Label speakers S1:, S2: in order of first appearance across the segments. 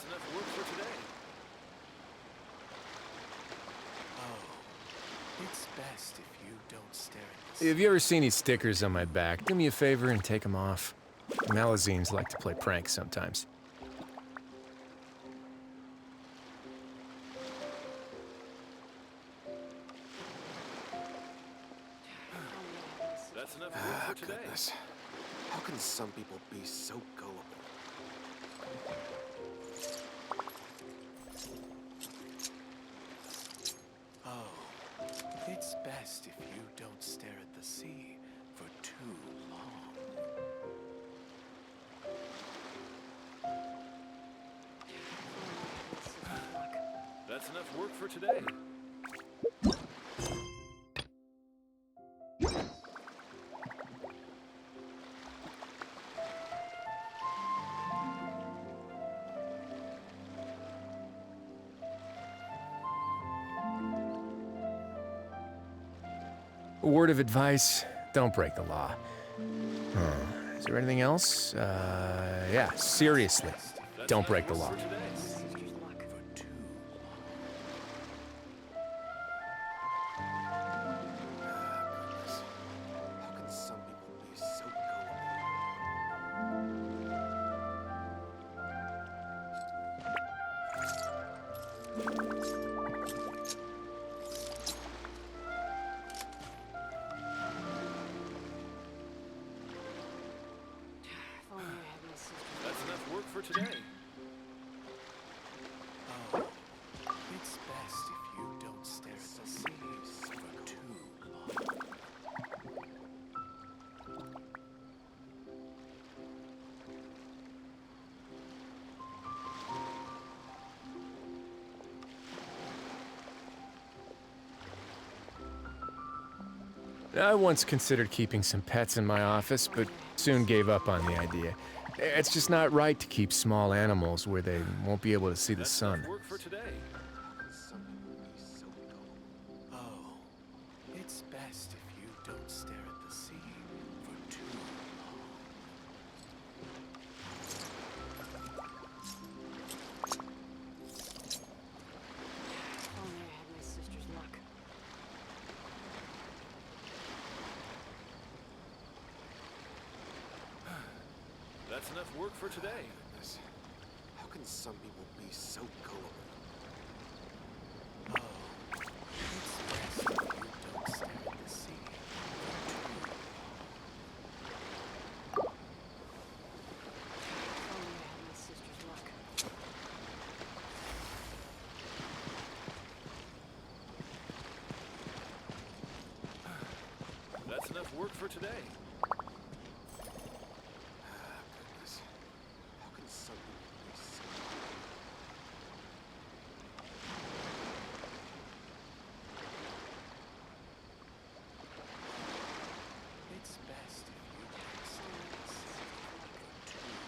S1: enough work for today.
S2: Oh, it's best if you don't stare at the
S3: Have you ever seen these stickers on my back? Do me a favor and take them off. Malazines like to play pranks sometimes.
S1: That's enough work for today.
S4: Goodness. How can some people be so gullible?
S2: Oh, it's best if you don't stare at the sea for too long.
S1: That's enough work for today.
S3: A word of advice, don't break the law. Is there anything else? Yeah, seriously, don't break the law.
S1: For today.
S2: For too
S4: Goodness. How can some people be so gullible?
S1: That's enough work for today.
S2: Oh, it's best if you don't stare at the sea for too long.
S3: I once considered keeping some pets in my office, but soon gave up on the idea. It's just not right to keep small animals where they won't be able to see the
S1: That's
S3: sun.
S1: enough work for today.
S4: How can some people be so gullible?
S2: Oh, it's best if you don't stare at the sea for too long.
S5: Only I had my sister's luck.
S1: That's enough work for today.
S4: Goodness. How can some people be so gullible?
S2: Oh, it's best if you don't stare at the sea for too long.
S5: Only I had my sister's luck.
S1: That's enough work for today.
S4: Goodness. How can some people be so
S2: It's best if you don't stare at the sea for too long.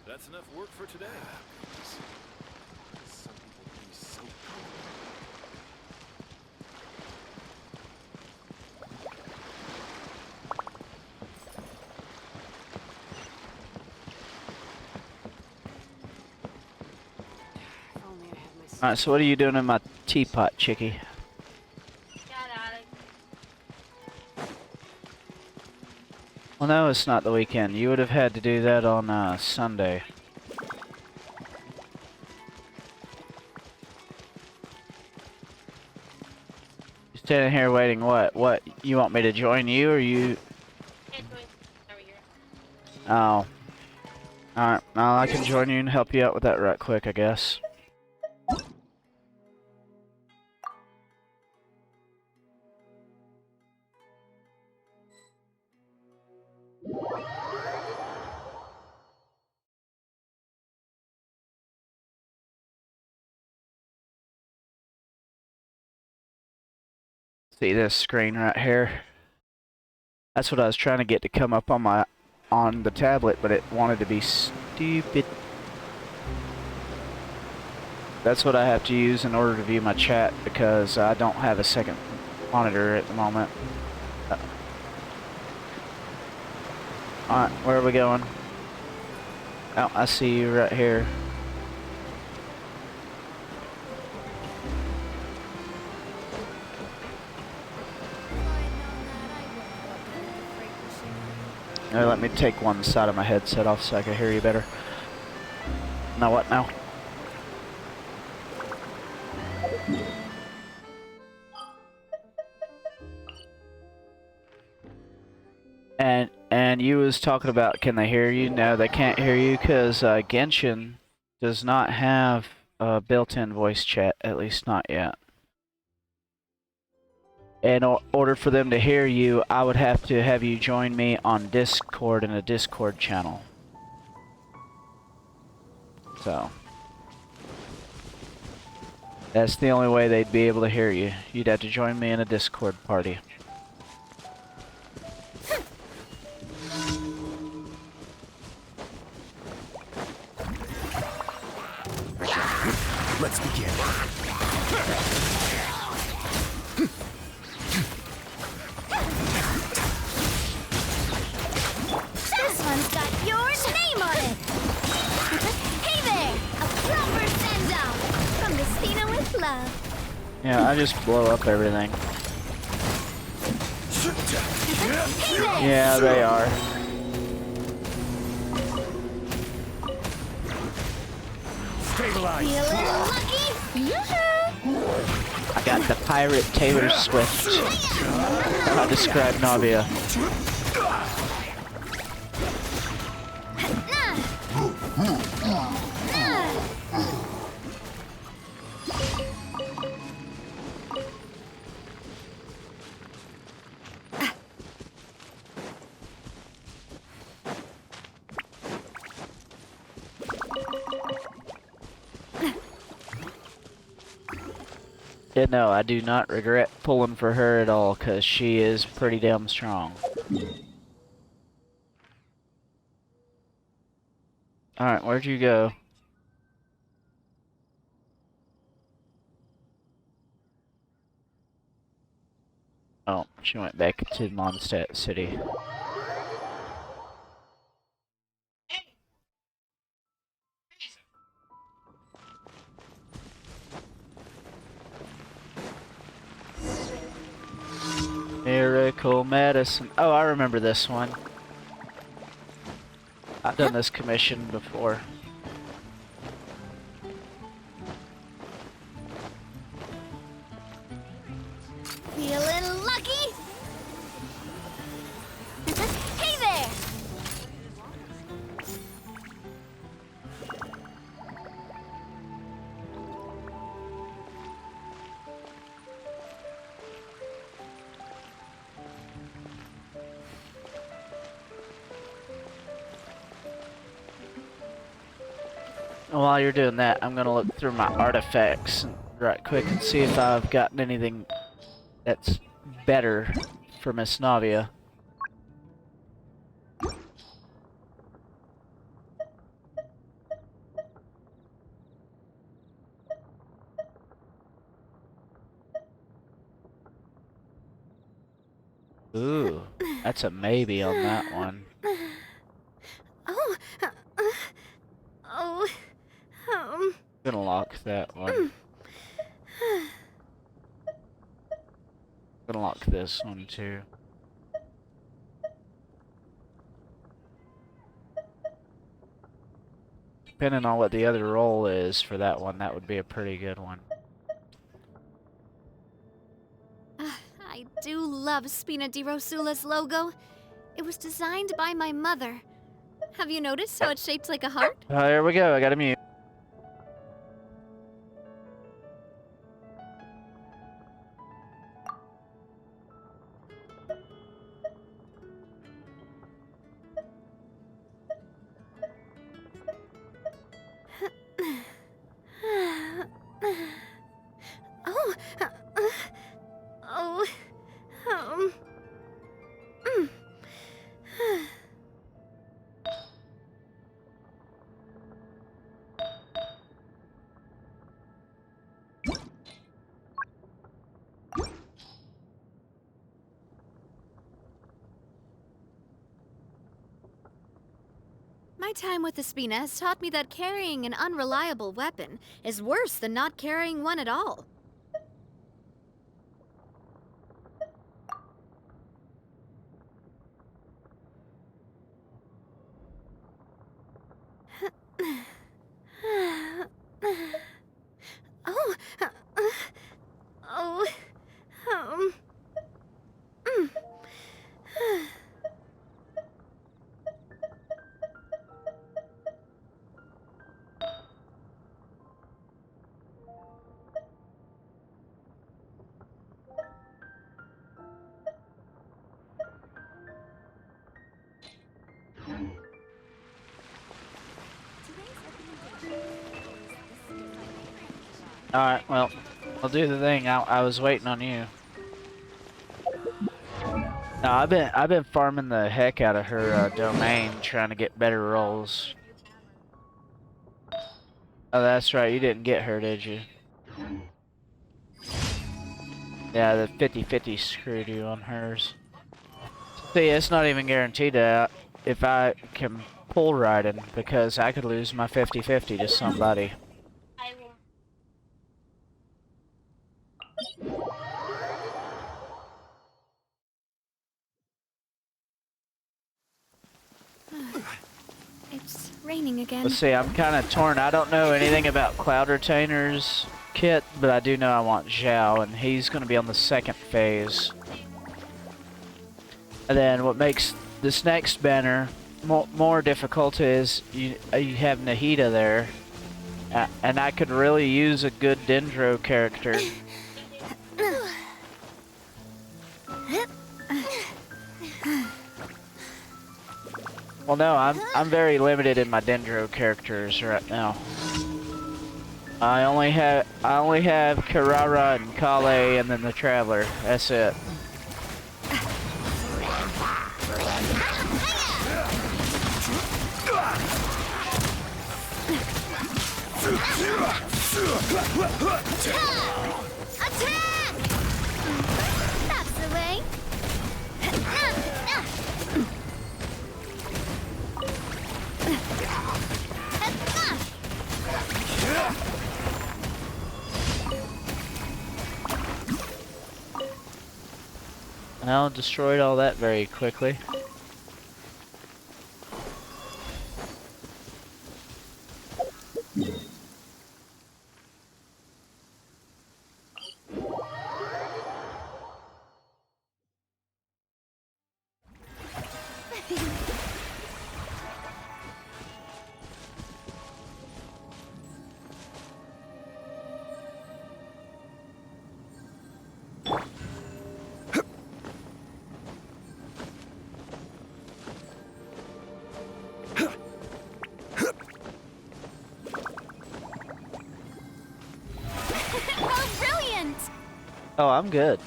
S1: That's enough work for today.
S4: Goodness. How can some people be so gullible?
S5: If only I had my sister's
S6: Alright, so what are you doing in my teapot, Chicky? Well, no, it's not the weekend. You would have had to do that on Sunday. You're standing here waiting, what? What? You want me to join you, or you... Oh. Alright, well, I can join you and help you out with that right quick, I guess. See this screen right here? That's what I was trying to get to come up on the tablet, but it wanted to be stupid. That's what I have to use in order to view my chat, because I don't have a second monitor at the moment. Alright, where are we going? Oh, I see you right here. Now let me take one side of my headset off so I can hear you better. Now what now? And you was talking about, can they hear you? No, they can't hear you because Genshin does not have a built-in voice chat, at least not yet. In order for them to hear you, I would have to have you join me on Discord in a Discord channel. So that's the only way they'd be able to hear you. You'd have to join me in a Discord party.
S2: Let's begin.
S7: This one's got your name on it. Hey there, a proper send down from the Spina with love.
S6: Yeah, I just blow up everything.
S7: Hey there.
S6: Yeah, they are.
S2: Stabilize.
S7: Feeling lucky? Yoo-hoo!
S6: I got the pirate Taylor Swift. I describe Navia. Yeah, no, I do not regret pulling for her at all, because she is pretty damn strong. Alright, where'd you go? Oh, she went back to Mondstadt City. Miracle medicine. Oh, I remember this one. I've done this commission before.
S7: Feeling lucky? Hey there!
S6: While you're doing that, I'm gonna look through my artifacts right quick and see if I've gotten anything that's better for Miss Navia. Ooh, that's a maybe on that one.
S7: Oh, oh,
S6: Gonna lock that one. Gonna lock this one too. Depending on what the other role is for that one, that would be a pretty good one.
S7: I do love Spina di Rosula's logo. It was designed by my mother. Have you noticed how it's shaped like a heart?
S6: There we go, I got a mute.
S7: Oh, oh, My time with the Spina has taught me that carrying an unreliable weapon is worse than not carrying one at all. Oh, oh, mm.
S6: Alright, well, I'll do the thing. I was waiting on you. No, I've been farming the heck out of her domain, trying to get better rolls. Oh, that's right. You didn't get her, did you? Yeah, the 50-50 screwed you on hers. See, it's not even guaranteed that if I can pull riding, because I could lose my 50-50 to somebody.
S7: It's raining again.
S6: Let's see, I'm kind of torn. I don't know anything about Cloud Retainer's kit, but I do know I want Zhao, and he's going to be on the second phase. And then what makes this next banner more difficult is you have Nahida there, and I could really use a good Dendro character. Well, no, I'm very limited in my Dendro characters right now. I only have Kirara and Kale, and then the Traveler. That's it.
S7: Attack! That's the way.
S6: Well, destroyed all that very quickly. Oh, I'm good.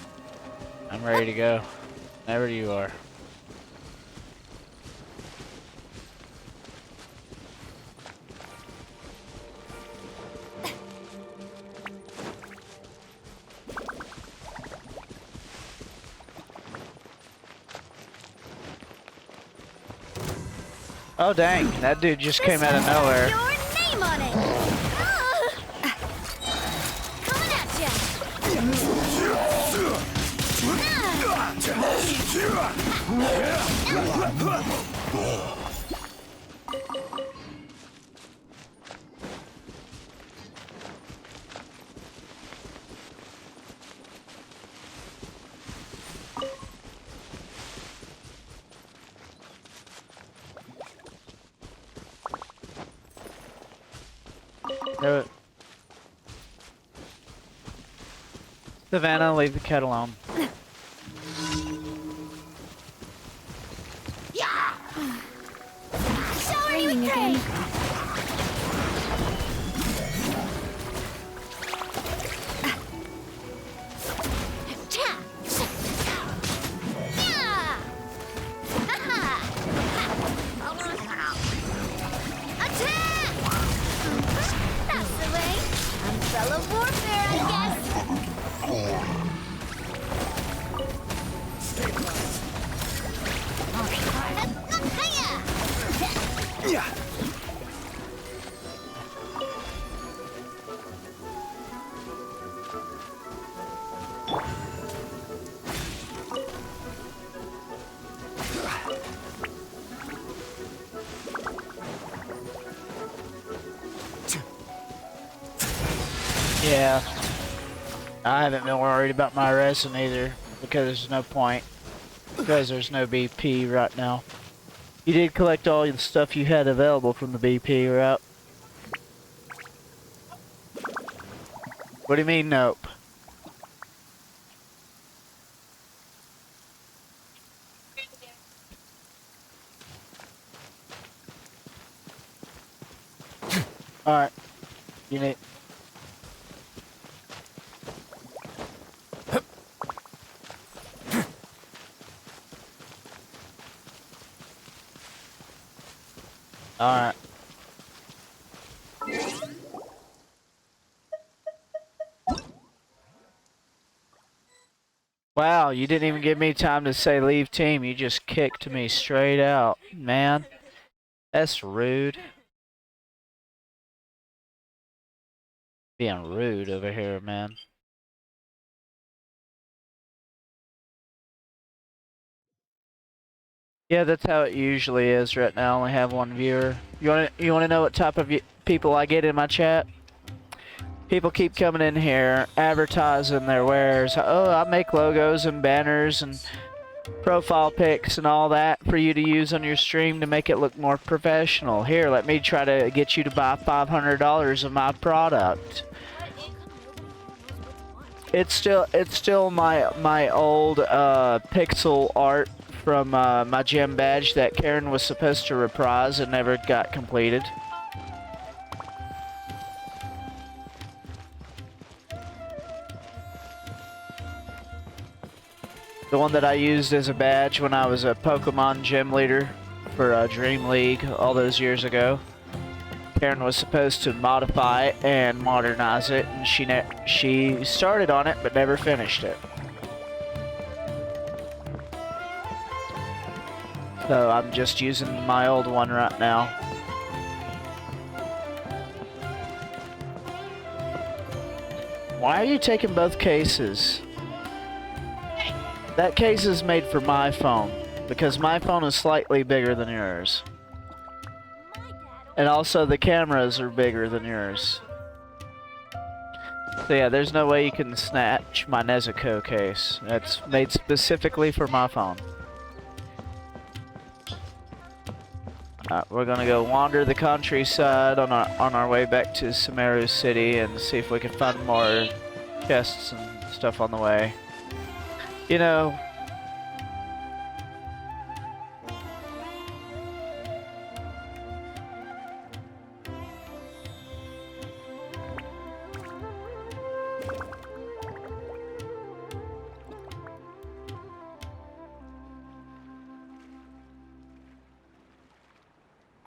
S6: I'm ready to go. Whenever you are. Oh dang, that dude just came out of nowhere.
S7: Your name on it. Coming at ya.
S6: Do it. Savannah, leave the cat alone.
S7: Raining again. Umbrella warfare, I guess.
S6: Yeah. I haven't been worried about my resin either, because there's no point. Because there's no BP right now. You did collect all the stuff you had available from the BP route. What do you mean, nope? Alright. You need... Alright. Wow, you didn't even give me time to say leave team. You just kicked me straight out. Man, that's rude. Being rude over here, man. Yeah, that's how it usually is right now. I only have one viewer. You wanna know what type of people I get in my chat? People keep coming in here advertising their wares. Oh, I make logos and banners and profile pics and all that for you to use on your stream to make it look more professional. Here, let me try to get you to buy $500 of my product. It's still my old pixel art from my gem badge that Karen was supposed to reprise and never got completed. The one that I used as a badge when I was a Pokemon gym leader for Dream League all those years ago. Karen was supposed to modify it and modernize it, and she started on it but never finished it. So I'm just using my old one right now. Why are you taking both cases? That case is made for my phone, because my phone is slightly bigger than yours. And also the cameras are bigger than yours. So yeah, there's no way you can snatch my Nezuko case. That's made specifically for my phone. We're gonna go wander the countryside on our way back to Sumeru City and see if we can find more chests and stuff on the way. You know,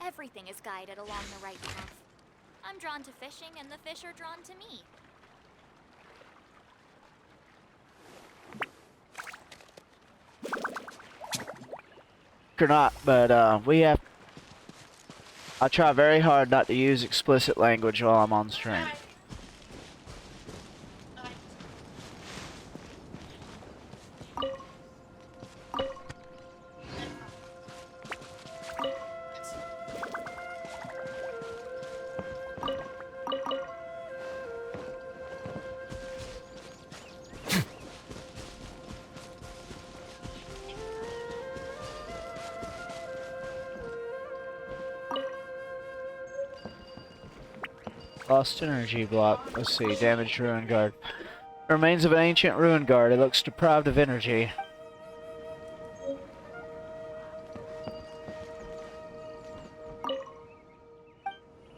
S8: Everything is guided along the right path. I'm drawn to fishing, and the fish are drawn to me.
S6: or not, but I try very hard not to use explicit language while I'm on stream. Lost energy block. Let's see. Damaged ruin guard. Remains of an ancient ruin guard. It looks deprived of energy.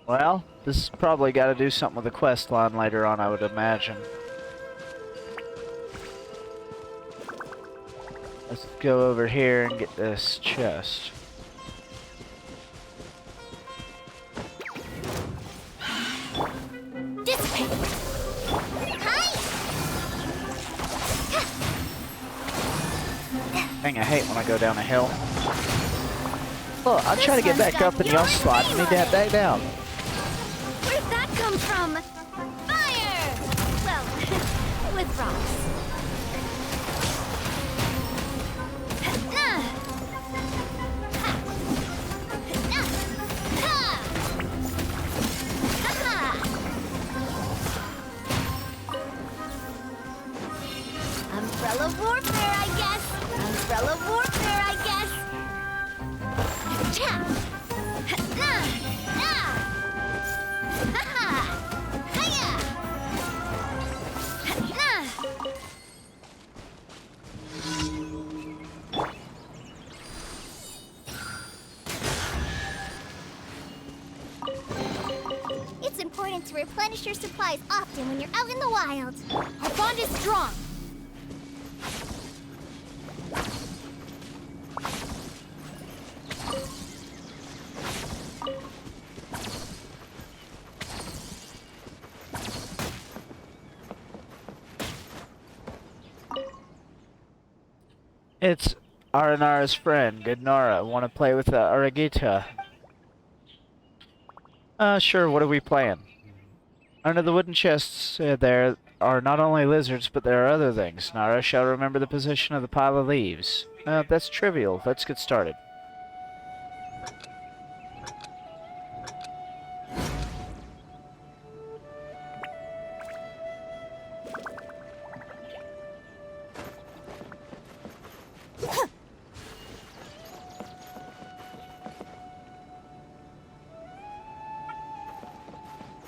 S6: Well, this has probably got to do something with the quest line later on, I would imagine. Let's go over here and get this chest. Dang, I hate when I go down a hill. Look, I'm trying to get back up and y'all sliding me back down.
S7: Where'd that come from? Fire! Well, with rocks.
S9: want to replenish your supplies often when you're out in the wild.
S7: Our bond is strong.
S6: It's Aranara's friend, Good Nora. Want to play with Aragita? Sure, what are we playing? Under the wooden chests there are not only lizards, but there are other things. Nara shall remember the position of the pile of leaves. That's trivial. Let's get started.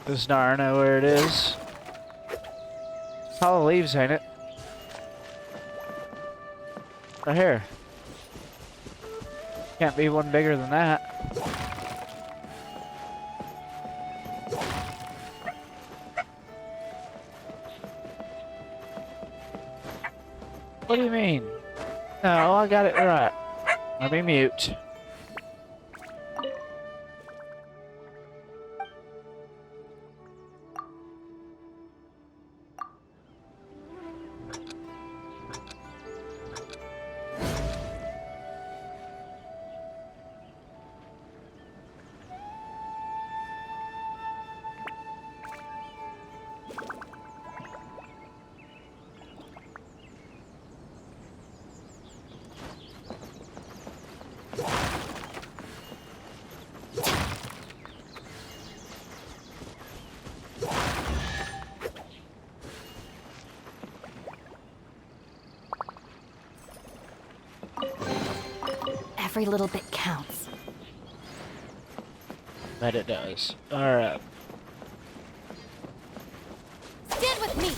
S6: Does Nara know where it is? Pile of leaves, ain't it? Right here. Can't be one bigger than that. What do you mean? No, I got it right. Let me mute.
S7: Every little bit counts.
S6: Bet it does. Alright.
S7: Stand with me!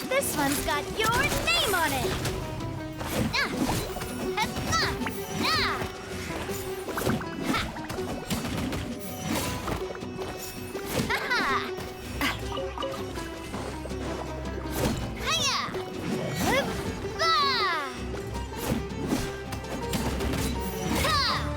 S9: This one's got your name on it! Ha!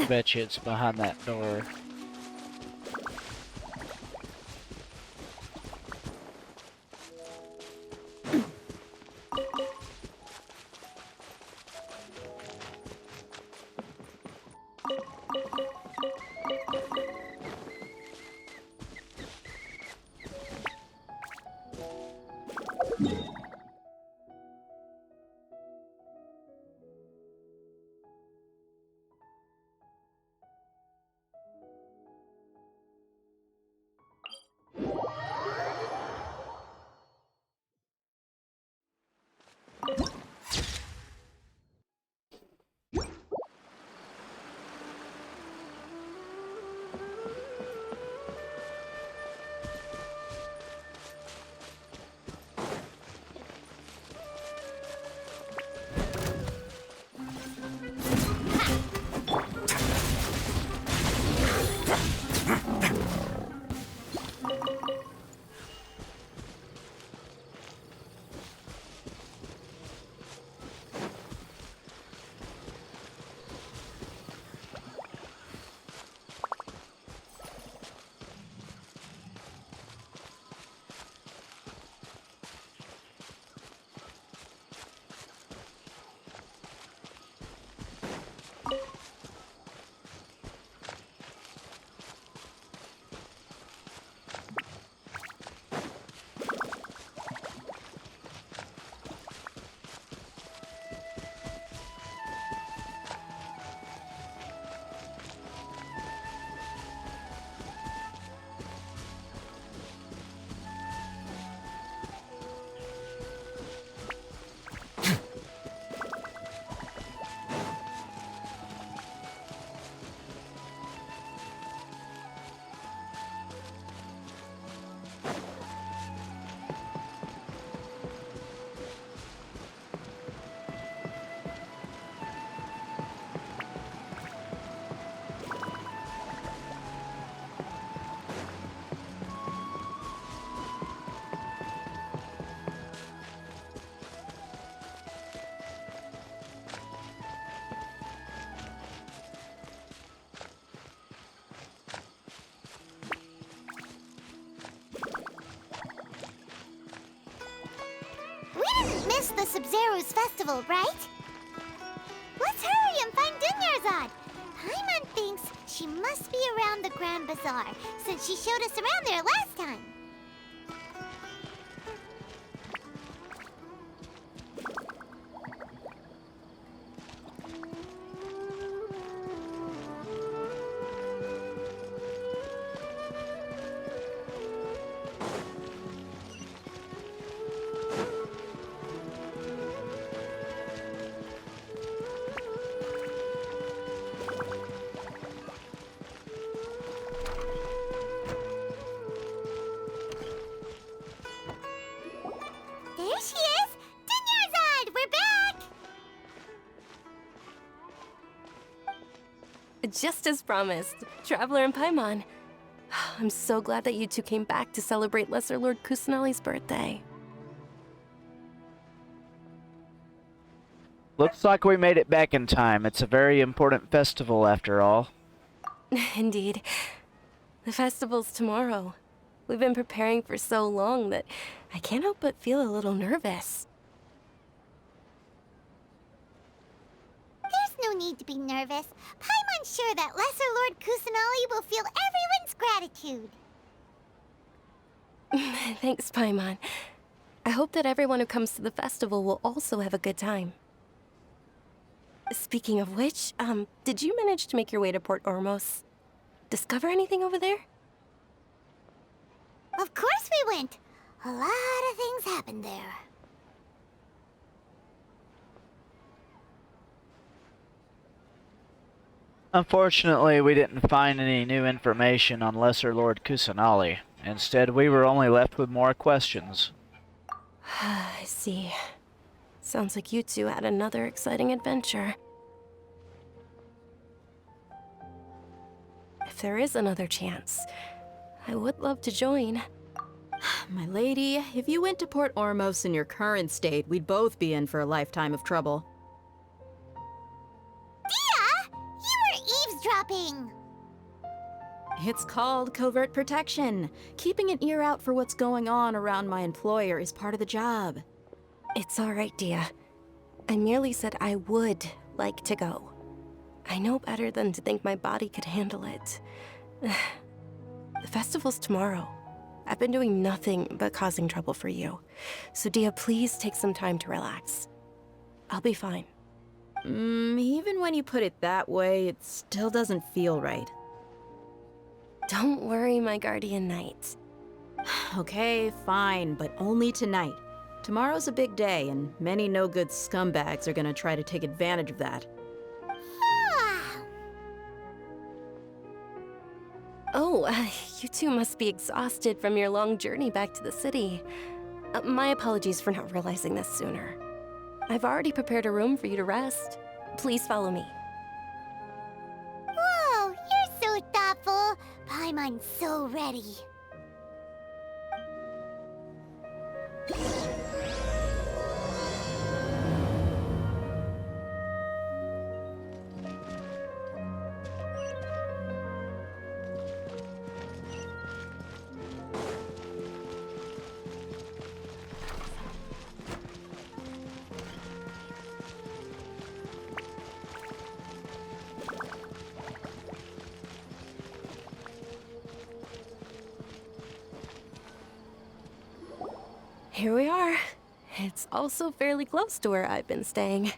S6: bet you it's behind that door.
S9: We didn't miss the Sub-Zero's festival, right? Let's hurry and find Dunyarzad. Paimon thinks she must be around the Grand Bazaar, since she showed us around there last time. There she is! Dunyarzad, we're back!
S10: Just as promised, Traveler and Paimon. I'm so glad that you two came back to celebrate Lesser Lord Kusanali's birthday.
S6: Looks like we made it back in time. It's a very important festival after all.
S10: Indeed. The festival's tomorrow. We've been preparing for so long that I can't help but feel a little nervous.
S9: There's no need to be nervous. Paimon's sure that Lesser Lord Kusanali will feel everyone's gratitude.
S10: Thanks, Paimon. I hope that everyone who comes to the festival will also have a good time. Speaking of which, did you manage to make your way to Port Ormos? Discover anything over there?
S9: Of course we went. A lot of things happened there.
S6: Unfortunately, we didn't find any new information on Lesser Lord Kusanali. Instead, we were only left with more questions.
S10: I see. Sounds like you two had another exciting adventure. If there is another chance, I would love to join.
S11: My lady, if you went to Port Ormos in your current state, we'd both be in for a lifetime of trouble.
S9: Dia! You were
S11: It's called covert protection. Keeping an ear out for what's going on around my employer is part of the job.
S10: It's all right, Dia. I merely said I would like to go. I know better than to think my body could handle it. The festival's tomorrow. I've been doing nothing but causing trouble for you. So Dia, please take some time to relax. I'll be fine.
S11: Even when you put it that way, it still doesn't feel right.
S10: Don't worry, my guardian knight.
S11: Okay, fine, but only tonight. Tomorrow's a big day, and many no-good scumbags are gonna try to take advantage of that.
S10: Oh, you two must be exhausted from your long journey back to the city. My apologies for not realizing this sooner. I've already prepared a room for you to rest. Please follow me.
S9: Whoa, you're so thoughtful. Paimon's so ready.
S10: Here we are. It's also fairly close to where I've been staying.
S9: It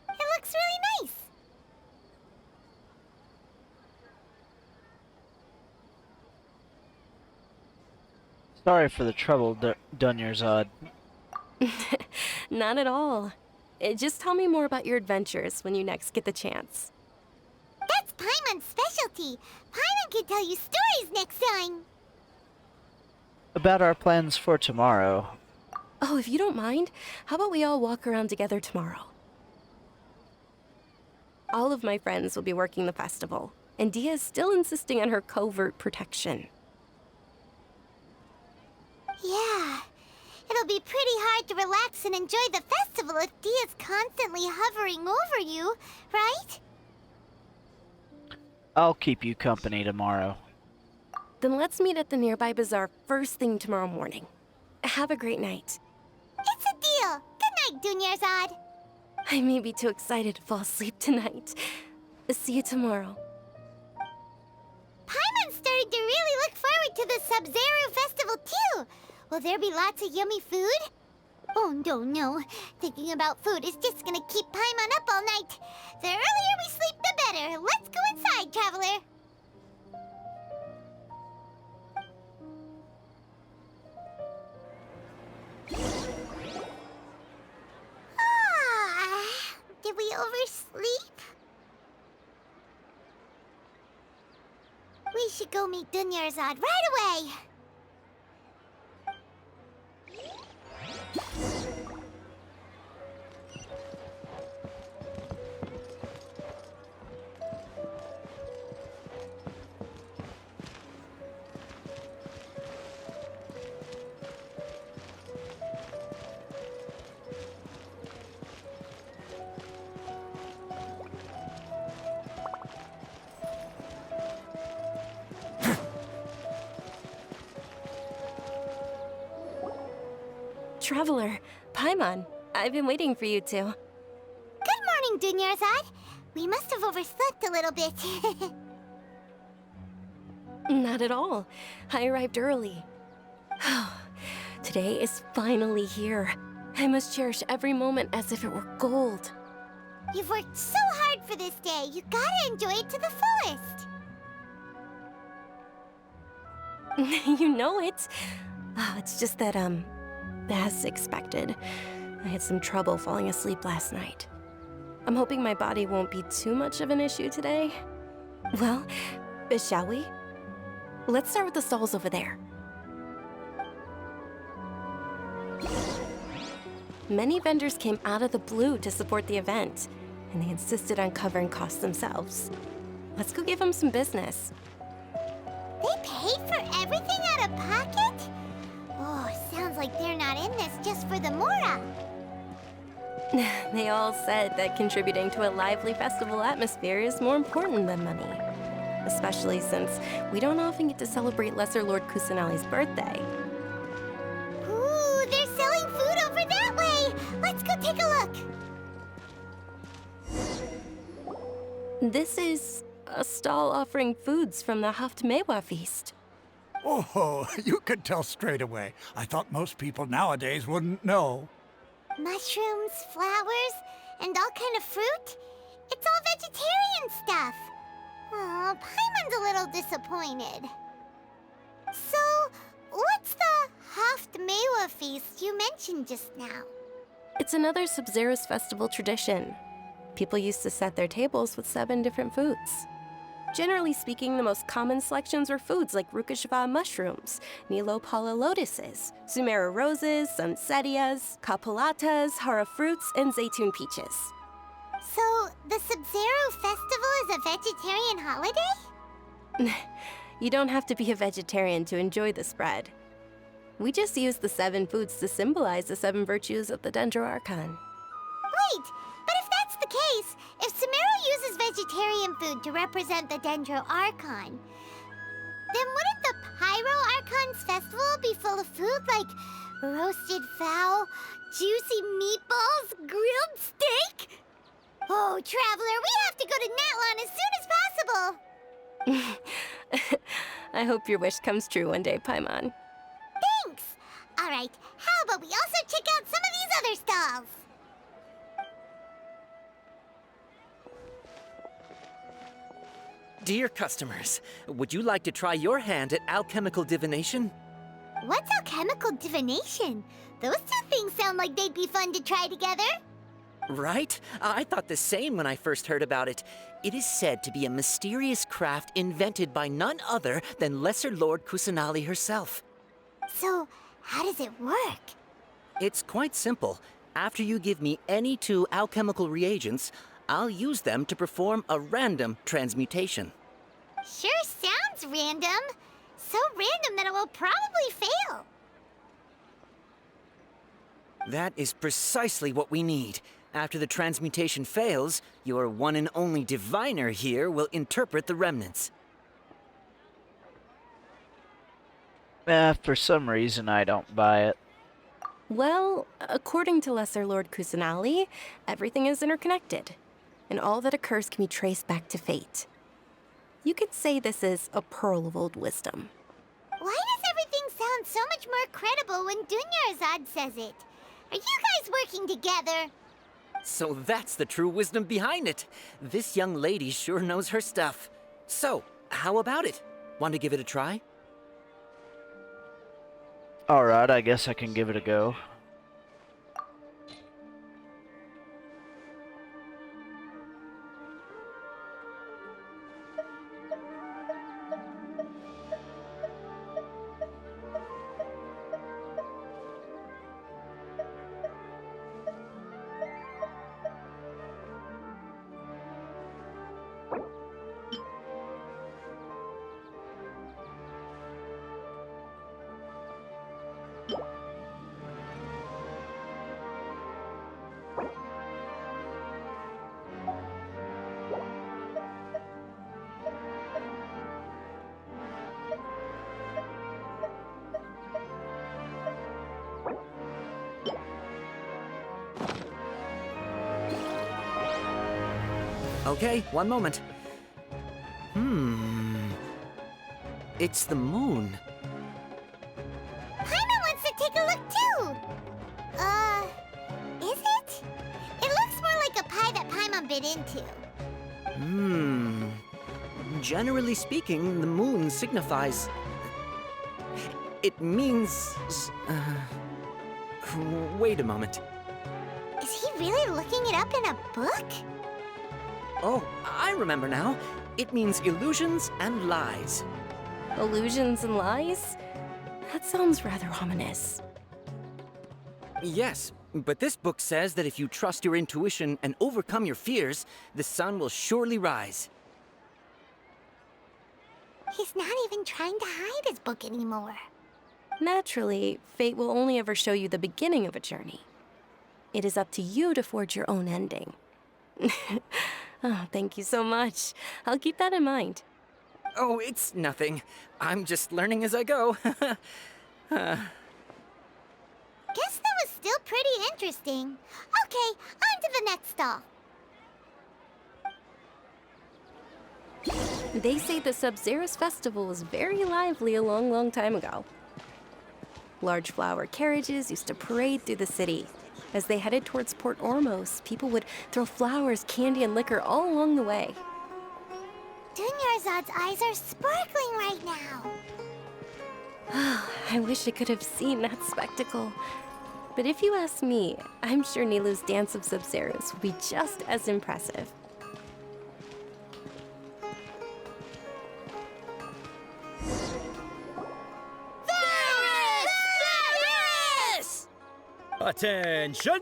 S9: looks really nice.
S6: Sorry for the trouble, Dunyarzad.
S10: Not at all. Just tell me more about your adventures when you next get the chance.
S9: That's Paimon's specialty. Paimon can tell you stories next time.
S6: About our plans for tomorrow.
S10: Oh, if you don't mind, how about we all walk around together tomorrow? All of my friends will be working the festival, and Dia is still insisting on her covert protection.
S9: Yeah. It'll be pretty hard to relax and enjoy the festival if Dia's constantly hovering over you, right?
S6: I'll keep you company tomorrow.
S10: Then let's meet at the nearby bazaar first thing tomorrow morning. Have a great night.
S9: It's a deal. Good night, Dunyarzad.
S10: I may be too excited to fall asleep tonight. See you tomorrow.
S9: Paimon's starting to really look forward to the Sumeru festival too. Will there be lots of yummy food? Oh, no. Thinking about food is just gonna keep Paimon up all night. The earlier we sleep, the better. Let's go inside, traveler. Did we oversleep? We should go meet Dunyarzad right away.
S10: Traveler, Paimon, I've been waiting for you two.
S9: Good morning, Dunyarzad. We must have overslept a little bit.
S10: Not at all. I arrived early. Today is finally here. I must cherish every moment as if it were gold.
S9: You've worked so hard for this day. You gotta enjoy it to the fullest.
S10: You know it. Oh, it's just that, as expected, I had some trouble falling asleep last night. I'm hoping my body won't be too much of an issue today. Well, shall we? Let's start with the stalls over there. Many vendors came out of the blue to support the event, and they insisted on covering costs themselves. Let's go give them some business.
S9: They paid for everything out of pocket? Oh, sounds like they're not in this just for the Mora.
S10: They all said that contributing to a lively festival atmosphere is more important than money. especially since we don't often get to celebrate Lesser Lord Kusanali's birthday.
S9: Ooh, they're selling food over that way! Let's go take a look!
S10: This is a stall offering foods from the Haftmewa feast.
S12: Oh, you could tell straight away. I thought most people nowadays wouldn't know.
S9: Mushrooms, flowers, and all kind of fruit? It's all vegetarian stuff. Oh, Paimon's a little disappointed. So, what's the Haftmewa feast you mentioned just now?
S10: It's another Sub-Zero's festival tradition. People used to set their tables with 7 different foods. Generally speaking, the most common selections were foods like Rukashava mushrooms, Nilopala lotuses, Sumeru roses, Sunsetias, Kapulatas, Hara fruits, and Zaytun peaches.
S9: So, the Sub-Zero festival is a vegetarian holiday?
S10: You don't have to be a vegetarian to enjoy the spread. We just use the 7 foods to symbolize the 7 virtues of the Dendro Archon.
S9: Wait, but if that's the case, if Sumeru uses vegetarian food to represent the Dendro Archon, then wouldn't the Pyro Archon's festival be full of food like roasted fowl, juicy meatballs, grilled steak? Oh, Traveler, we have to go to Natlan as soon as possible!
S10: I hope your wish comes true one day, Paimon.
S9: Thanks! Alright, how about we also check out some of these other stalls?
S13: Dear customers, would you like to try your hand at alchemical divination?
S9: What's alchemical divination? Those two things sound like they'd be fun to try together.
S13: Right? I thought the same when I first heard about it. It is said to be a mysterious craft invented by none other than Lesser Lord Kusanali herself.
S9: So, how does it work?
S13: It's quite simple. After you give me any 2 alchemical reagents, I'll use them to perform a random transmutation.
S9: Sure sounds random. So random that it will probably fail.
S13: That is precisely what we need. After the transmutation fails, your one and only diviner here will interpret the remnants.
S6: For some reason, I don't buy it.
S10: Well, according to Lesser Lord Kusanali, everything is interconnected, and all that occurs can be traced back to fate. You could say this is a pearl of old wisdom.
S9: Why does everything sound so much more credible when Dunyarzad says it? Are you guys working together?
S13: So that's the true wisdom behind it. This young lady sure knows her stuff. So, how about it? Want to give it a try?
S6: Alright, I guess I can give it a go.
S13: Okay, one moment. It's the moon.
S9: Paimon wants to take a look too! Is it? It looks more like a pie that Paimon bit into.
S13: Generally speaking, the moon signifies... It means... Wait a moment.
S9: Is he really looking it up in a book?
S13: Oh, I remember now. It means illusions and lies.
S10: Illusions and lies? That sounds rather ominous.
S13: Yes, but this book says that if you trust your intuition and overcome your fears, the sun will surely rise.
S9: He's not even trying to hide his book anymore.
S10: Naturally, fate will only ever show you the beginning of a journey. It is up to you to forge your own ending. Oh, thank you so much. I'll keep that in mind.
S13: Oh, it's nothing. I'm just learning as I go.
S9: Guess that was still pretty interesting. Okay, on to the next stall.
S10: They say the Sub-Zero's festival was very lively a long, long time ago. Large flower carriages used to parade through the city. As they headed towards Port Ormos, people would throw flowers, candy, and liquor all along the way.
S9: Dunyarzad's eyes are sparkling right now.
S10: I wish I could have seen that spectacle. But if you ask me, I'm sure Nilu's dance of Sub-Zeros will be just as impressive.
S14: Attention!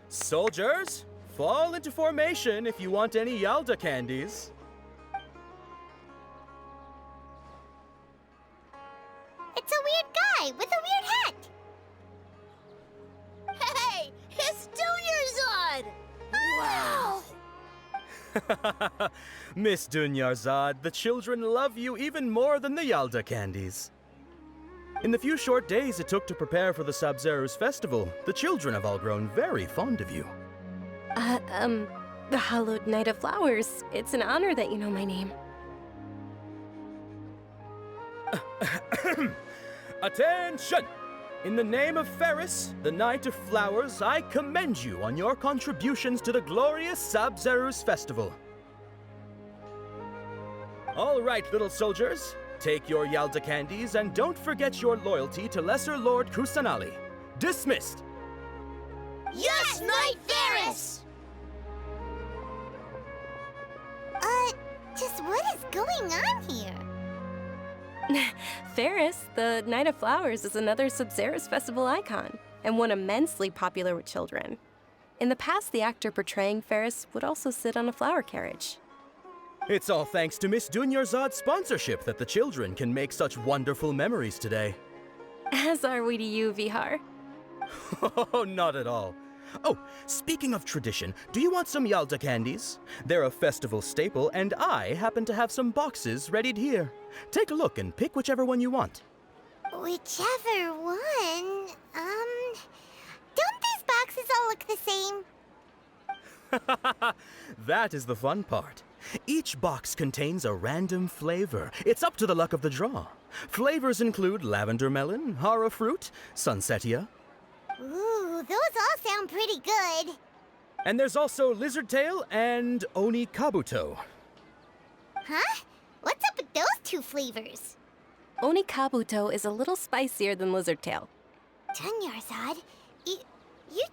S14: Soldiers, fall into formation if you want any Yalda candies.
S9: It's a weird guy with a weird hat.
S15: Hey, it's Dunyarzad!
S9: Wow!
S14: Miss Dunyarzad, the children love you even more than the Yalda candies. In the few short days it took to prepare for the Sub-Zero's festival, the children have all grown very fond of you.
S10: The Hallowed Knight of Flowers. It's an honor that you know my name.
S14: Attention! In the name of Ferris, the Knight of Flowers, I commend you on your contributions to the glorious Sub-Zero's festival. All right, little soldiers. Take your Yalda candies and don't forget your loyalty to Lesser Lord Kusanali. Dismissed!
S15: Yes, Knight Ferris!
S9: Just what is going on here?
S10: Ferris, the Knight of Flowers, is another Sub-Zero's festival icon, and one immensely popular with children. In the past, the actor portraying Ferris would also sit on a flower carriage.
S14: It's all thanks to Miss Dunyarzad's sponsorship that the children can make such wonderful memories today.
S10: As are we to you, Vihar.
S14: Oh, not at all. Oh, speaking of tradition, do you want some Yalda candies? They're a festival staple, and I happen to have some boxes readied here. Take a look and pick whichever one you want.
S9: Whichever one? Don't these boxes all look the same?
S14: That is the fun part. Each box contains a random flavor. It's up to the luck of the draw. Flavors include lavender melon, hara fruit, sunsetia.
S9: Ooh, those all sound pretty good.
S14: And there's also lizard tail and oni kabuto.
S9: Huh? What's up with those two flavors?
S10: Oni kabuto is a little spicier than lizard tail.
S9: Dunyarzad, you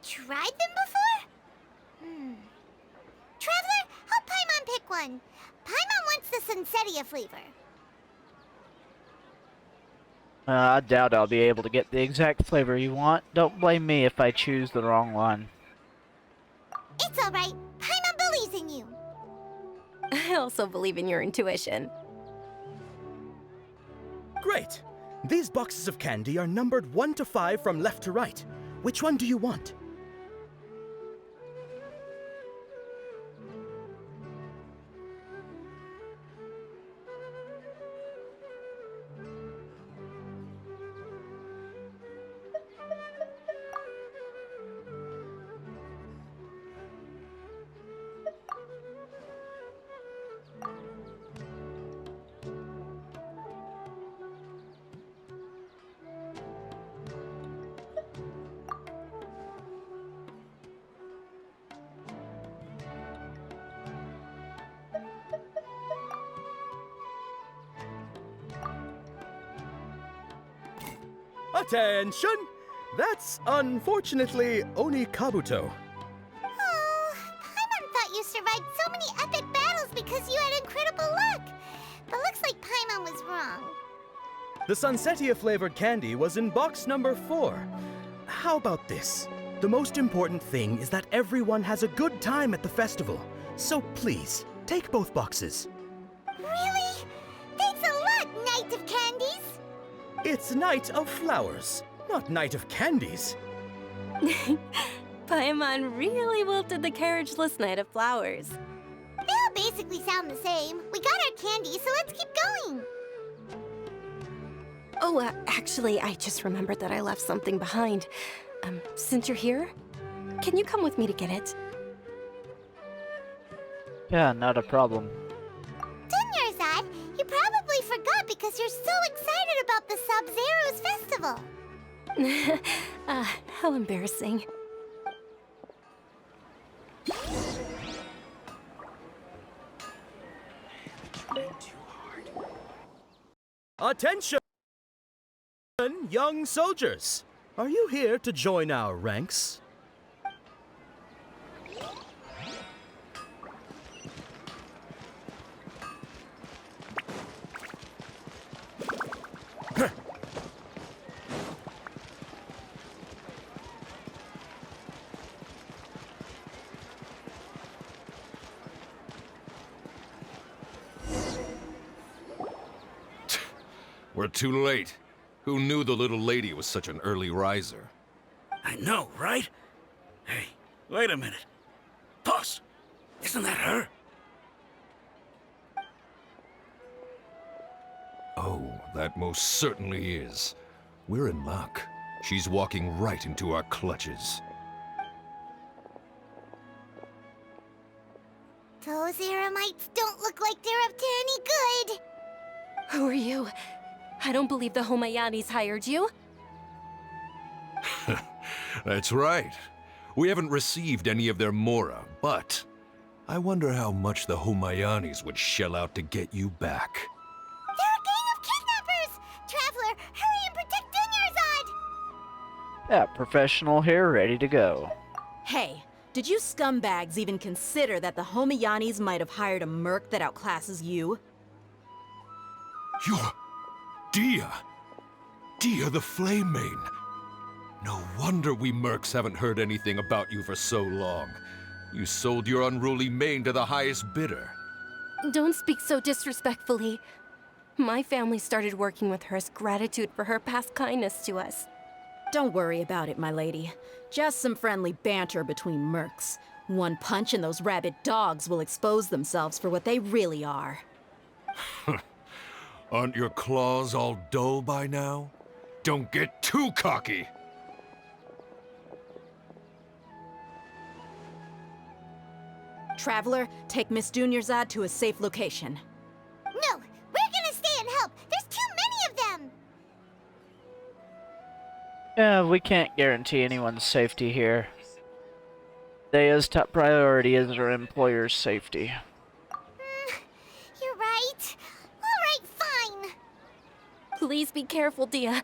S9: tried them before? Traveler, help Paimon pick one. Paimon wants the sunsetia flavor.
S6: I doubt I'll be able to get the exact flavor you want. Don't blame me if I choose the wrong one.
S9: It's alright. Paimon believes in you.
S10: I also believe in your intuition.
S14: Great! These boxes of candy are numbered 1 to 5 from left to right. Which one do you want? Attention! That's unfortunately Oni Kabuto.
S9: Oh, Paimon thought you survived so many epic battles because you had incredible luck. But looks like Paimon was wrong.
S14: The Sunsetia flavored candy was in box number 4. How about this? The most important thing is that everyone has a good time at the festival. So please, take both boxes.
S9: Really? Thanks a lot, Knight of Candies!
S14: It's Knight of Flowers, not Knight of Candies.
S10: Paimon really wilted the carriageless Knight of Flowers.
S9: They all basically sound the same. We got our candy, so let's keep going.
S10: Oh, actually, I just remembered that I left something behind. Since you're here, can you come with me to get it?
S6: Yeah, not a problem.
S9: Dunyarzad, you probably forgot because you're so excited about the Sub-Zero's festival.
S10: How embarrassing.
S14: Attention, young soldiers! Are you here to join our ranks?
S16: We're too late. Who knew the little lady was such an early riser?
S17: I know, right? Hey, wait a minute. Boss, isn't that her?
S16: Oh, that most certainly is. We're in luck. She's walking right into our clutches.
S9: Those Eremites don't look like they're up to any good.
S10: Who are you? I don't believe the Homayanis hired you.
S16: That's right. We haven't received any of their mora, but I wonder how much the Homayanis would shell out to get you back.
S9: They're a gang of kidnappers! Traveler, hurry and protect Dunyarzad!
S6: Yeah, professional here, ready to go.
S11: Hey, did you scumbags even consider that the Homayanis might have hired a merc that outclasses you?
S16: You're... Dia! Dia the Flame Main! No wonder we mercs haven't heard anything about you for so long. You sold your unruly mane to the highest bidder.
S10: Don't speak so disrespectfully. My family started working with her as gratitude for her past kindness to us.
S11: Don't worry about it, my lady. Just some friendly banter between mercs. One punch and those rabid dogs will expose themselves for what they really are.
S16: Aren't your claws all dull by now? Don't get too cocky!
S11: Traveler, take Miss Dunyarzad to a safe location.
S9: No, we're gonna stay and help. There's too many of them.
S6: Yeah, we can't guarantee anyone's safety here. Daya's top priority is her employer's safety.
S9: You're right. All right, fine.
S10: Please be careful, Dia.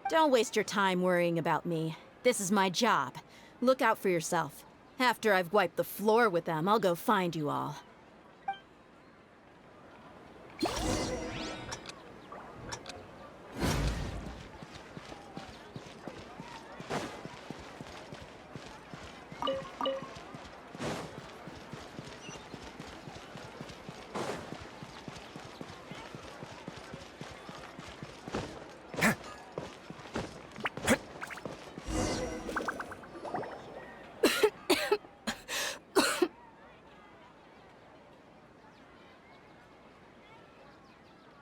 S11: Don't waste your time worrying about me. This is my job. Look out for yourself. After I've wiped the floor with them, I'll go find you all.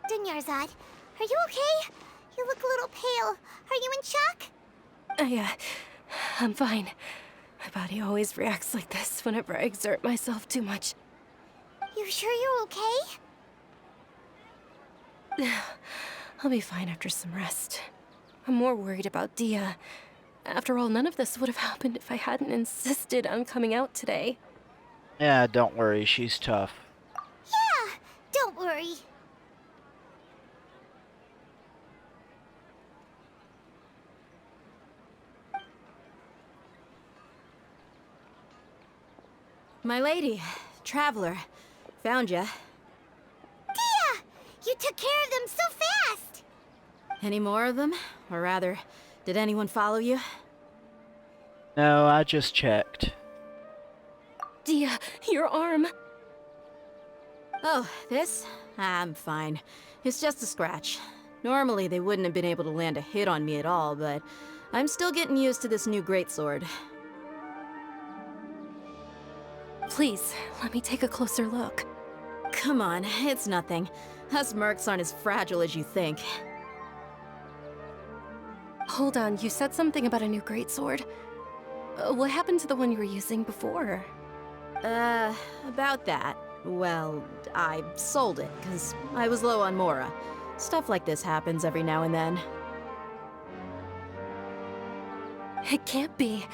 S9: Dunyarzad, are you okay? You look a little pale. Are you in shock?
S10: I'm fine. My body always reacts like this whenever I exert myself too much.
S9: You sure you're okay?
S10: I'll be fine after some rest. I'm more worried about Dia. After all, none of this would have happened if I hadn't insisted on coming out today.
S6: Yeah, don't worry, she's tough.
S9: Yeah, don't worry.
S11: My lady, Traveler, found ya.
S9: Dia! You took care of them so fast!
S11: Any more of them? Or rather, did anyone follow you?
S6: No, I just checked.
S10: Dia, your arm.
S11: Oh, this? I'm fine. It's just a scratch. Normally, they wouldn't have been able to land a hit on me at all, but I'm still getting used to this new greatsword.
S10: Please, let me take a closer look.
S11: Come on, it's nothing. Us mercs aren't as fragile as you think.
S10: Hold on, you said something about a new greatsword. What happened to the one you were using before?
S11: About that. Well, I sold it, because I was low on Mora. Stuff like this happens every now and then.
S10: It can't be.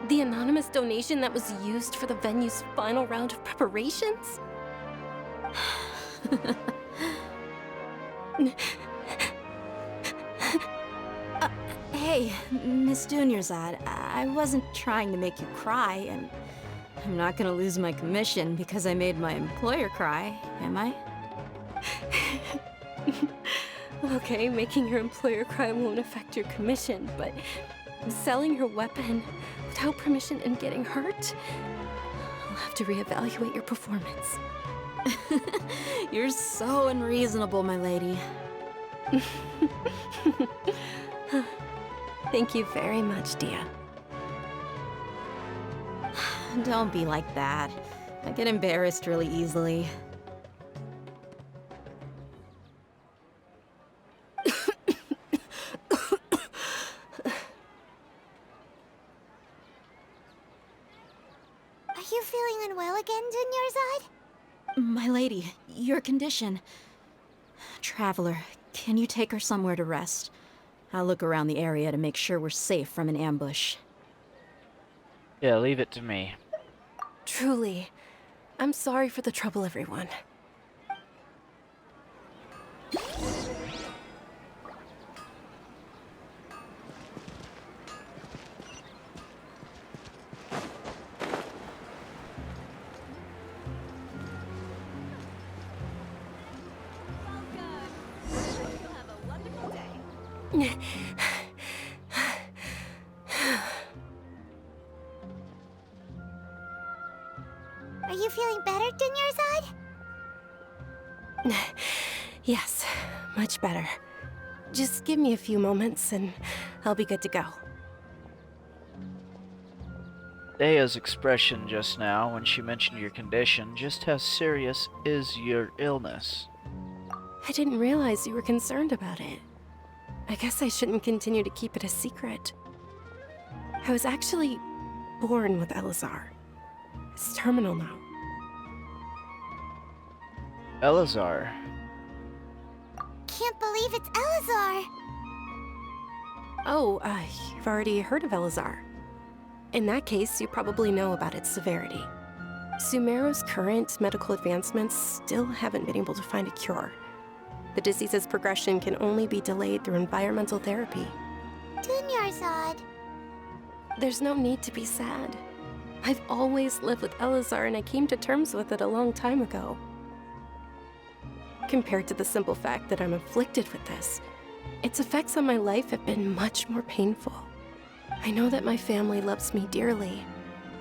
S10: The anonymous donation that was used for the venue's final round of preparations?
S11: Hey, Miss Dunyarzad, I wasn't trying to make you cry, and I'm not gonna lose my commission because I made my employer cry, am I?
S10: Okay, making your employer cry won't affect your commission, but selling your weapon without permission and getting hurt? I'll have to reevaluate your performance.
S11: You're so unreasonable, my lady.
S10: Thank you very much, Dia.
S11: Don't be like that. I get embarrassed really easily.
S9: Are you feeling unwell again, Dunyarzad?
S11: My lady, your condition. Traveler, can you take her somewhere to rest? I'll look around the area to make sure we're safe from an ambush.
S6: Yeah, leave it to me.
S10: Truly. I'm sorry for the trouble, everyone.
S9: Are you feeling better, Dunyarzad?
S10: Yes, much better. Just give me a few moments and I'll be good to go.
S6: Dea's expression just now when she mentioned your condition, just how serious is your illness?
S10: I didn't realize you were concerned about it. I guess I shouldn't continue to keep it a secret. I was actually born with Elazar. It's terminal now.
S6: Elazar?
S9: Can't believe it's Elazar!
S10: Oh, you've already heard of Elazar. In that case, you probably know about its severity. Sumeru's current medical advancements still haven't been able to find a cure. The disease's progression can only be delayed through environmental therapy.
S9: Dunyarzad.
S10: There's no need to be sad. I've always lived with Elazar and I came to terms with it a long time ago. Compared to the simple fact that I'm afflicted with this, its effects on my life have been much more painful. I know that my family loves me dearly.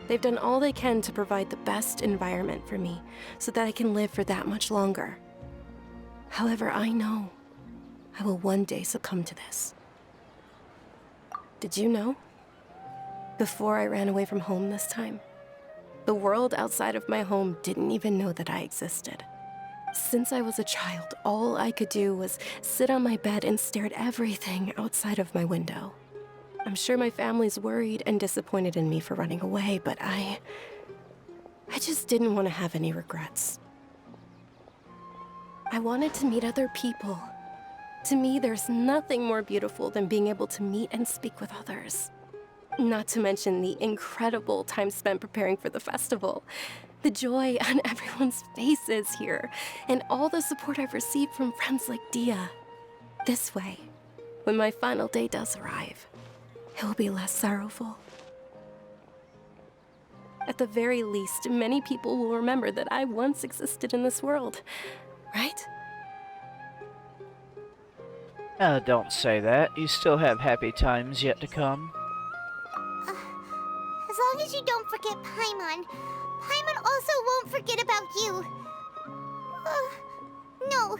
S10: They've done all they can to provide the best environment for me so that I can live for that much longer. However, I know I will one day succumb to this. Did you know? Before I ran away from home this time, the world outside of my home didn't even know that I existed. Since I was a child, all I could do was sit on my bed and stare at everything outside of my window. I'm sure my family's worried and disappointed in me for running away, but I just didn't want to have any regrets. I wanted to meet other people. To me, there's nothing more beautiful than being able to meet and speak with others. Not to mention the incredible time spent preparing for the festival. The joy on everyone's faces here, and all the support I've received from friends like Dia. This way, when my final day does arrive, it will be less sorrowful. At the very least, many people will remember that I once existed in this world, right?
S6: Don't say that. You still have happy times yet to come.
S9: As long as you don't forget Paimon. Paimon also won't forget about you. No,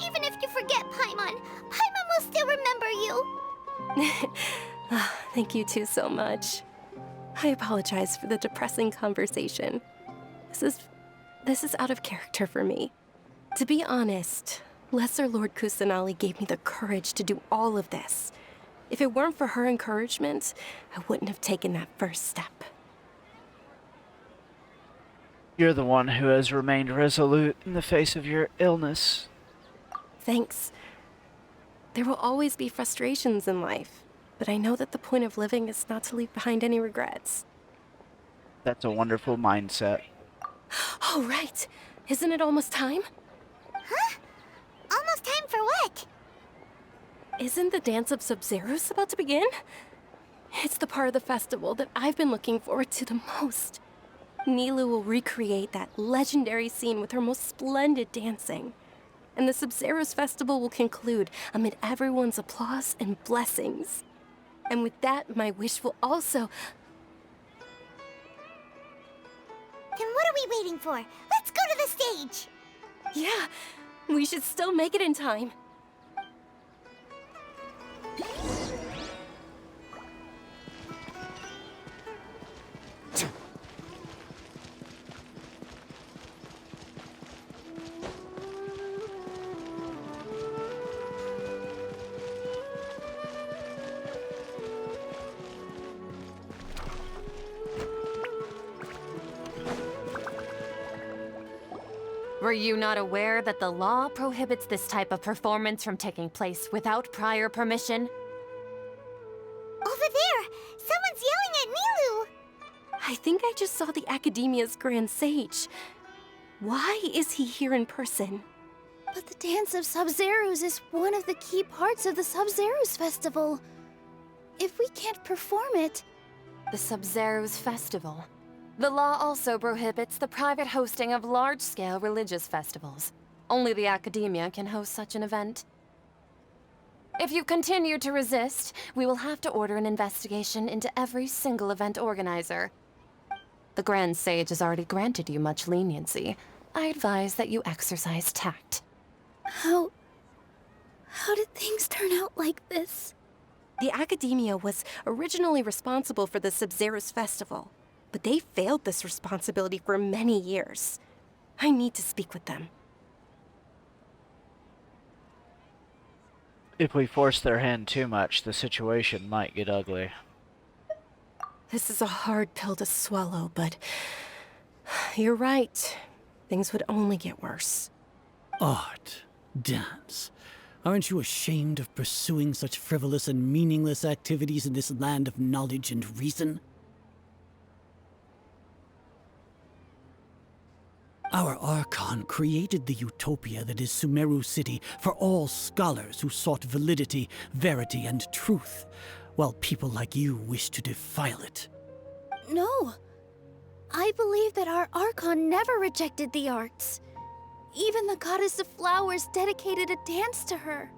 S9: even if you forget Paimon, Paimon will still remember you.
S10: Thank you two so much. I apologize for the depressing conversation. This is out of character for me. To be honest, Lesser Lord Kusanali gave me the courage to do all of this. If it weren't for her encouragement, I wouldn't have taken that first step.
S6: You're the one who has remained resolute in the face of your illness.
S10: Thanks. There will always be frustrations in life, but I know that the point of living is not to leave behind any regrets.
S6: That's a wonderful mindset.
S10: Oh, right. Isn't it almost time?
S9: Huh? Almost time for what?
S10: Isn't the Dance of Sub-Zeros about to begin? It's the part of the festival that I've been looking forward to the most. Nilu will recreate that legendary scene with her most splendid dancing. And the Sub-Zeros festival will conclude amid everyone's applause and blessings. And with that, my wish will also...
S9: Then what are we waiting for? Let's go to the stage!
S10: Yeah, we should still make it in time.
S18: Were you not aware that the law prohibits this type of performance from taking place without prior permission?
S9: Over there! Someone's yelling at Nilu!
S10: I think I just saw the Academia's Grand Sage. Why is he here in person?
S7: But the Dance of Sub-Zeros is one of the key parts of the Sub-Zeros festival. If we can't perform it...
S18: The Sub-Zeros Festival. The law also prohibits the private hosting of large-scale religious festivals. Only the Academia can host such an event. If you continue to resist, we will have to order an investigation into every single event organizer. The Grand Sage has already granted you much leniency. I advise that you exercise tact.
S7: How did things turn out like this?
S10: The Academia was originally responsible for the Sub-Zeros festival, but they failed this responsibility for many years. I need to speak with them.
S6: If we force their hand too much, the situation might get ugly.
S10: This is a hard pill to swallow, but you're right. Things would only get worse.
S19: Art, dance. Aren't you ashamed of pursuing such frivolous and meaningless activities in this land of knowledge and reason? Our Archon created the utopia that is Sumeru City for all scholars who sought validity, verity, and truth, while people like you wish to defile it.
S7: No. I believe that our Archon never rejected the arts. Even the goddess of flowers dedicated a dance to her.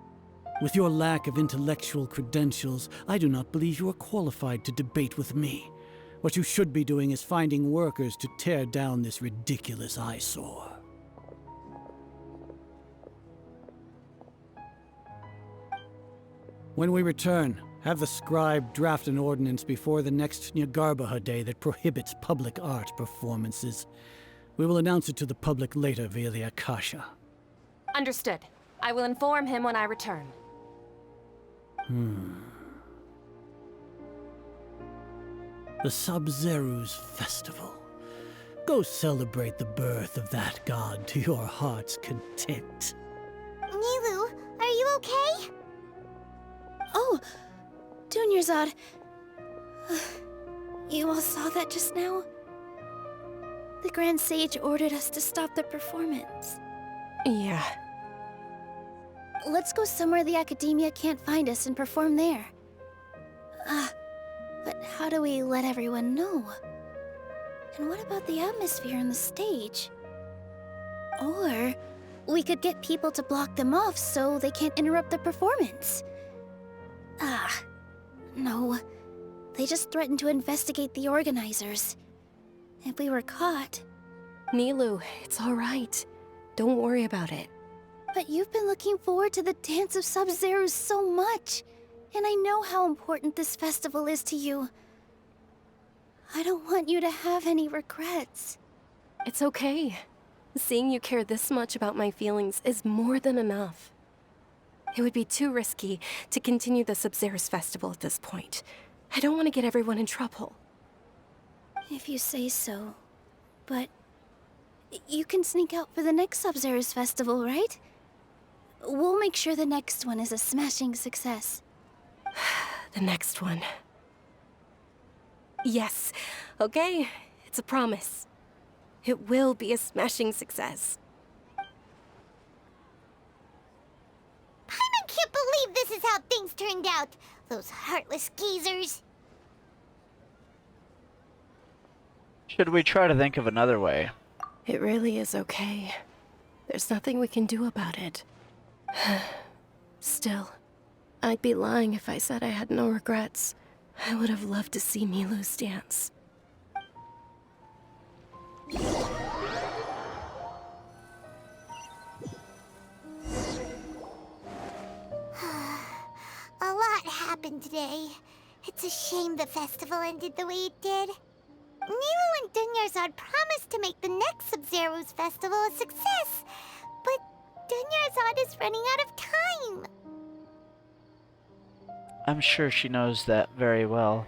S19: With your lack of intellectual credentials, I do not believe you are qualified to debate with me. What you should be doing is finding workers to tear down this ridiculous eyesore. When we return, have the scribe draft an ordinance before the next Nyagarbha Day that prohibits public art performances. We will announce it to the public later via the Akasha.
S18: Understood. I will inform him when I return.
S19: The Sub-Zeros Festival. Go celebrate the birth of that god to your heart's content.
S9: Nilu, are you okay?
S7: Oh, Dunyarzad. You all saw that just now? The Grand Sage ordered us to stop the performance.
S10: Yeah.
S7: Let's go somewhere the Academia can't find us and perform there. But how do we let everyone know? And what about the atmosphere on the stage? Or we could get people to block them off so they can't interrupt the performance. No. They just threatened to investigate the organizers. If we were caught...
S10: Nilu, it's all right. Don't worry about it.
S7: But you've been looking forward to the Dance of Sub-Zeros so much. And I know how important this festival is to you. I don't want you to have any regrets.
S10: It's okay. Seeing you care this much about my feelings is more than enough. It would be too risky to continue the Sub-Zero's festival at this point. I don't want to get everyone in trouble.
S7: If you say so. But you can sneak out for the next Sub-Zero's festival, right? We'll make sure the next one is a smashing success.
S10: The next one. Yes. Okay, it's a promise. It will be a smashing success.
S9: Paimon can't believe this is how things turned out. Those heartless geezers.
S6: Should we try to think of another way?
S10: It really is okay. There's nothing we can do about it. Still, I'd be lying if I said I had no regrets. I would have loved to see Milu's dance.
S9: A lot happened today. It's a shame the festival ended the way it did. Milu and Dunyarzad promised to make the next Sub-Zero's festival a success, but Dunyarzad is running out of time.
S6: I'm sure she knows that very well.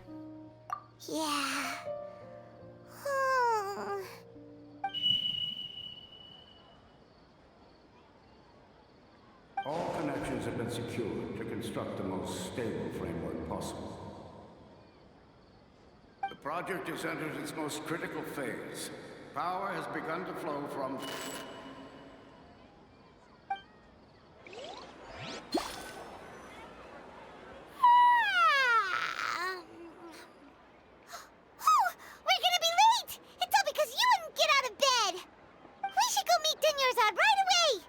S9: Yeah.
S20: All connections have been secured to construct the most stable framework possible. The project has entered its most critical phase. Power has begun to flow from...
S9: We're gonna be late! It's all because you wouldn't get out of bed! We should go meet Dunyarzad right away!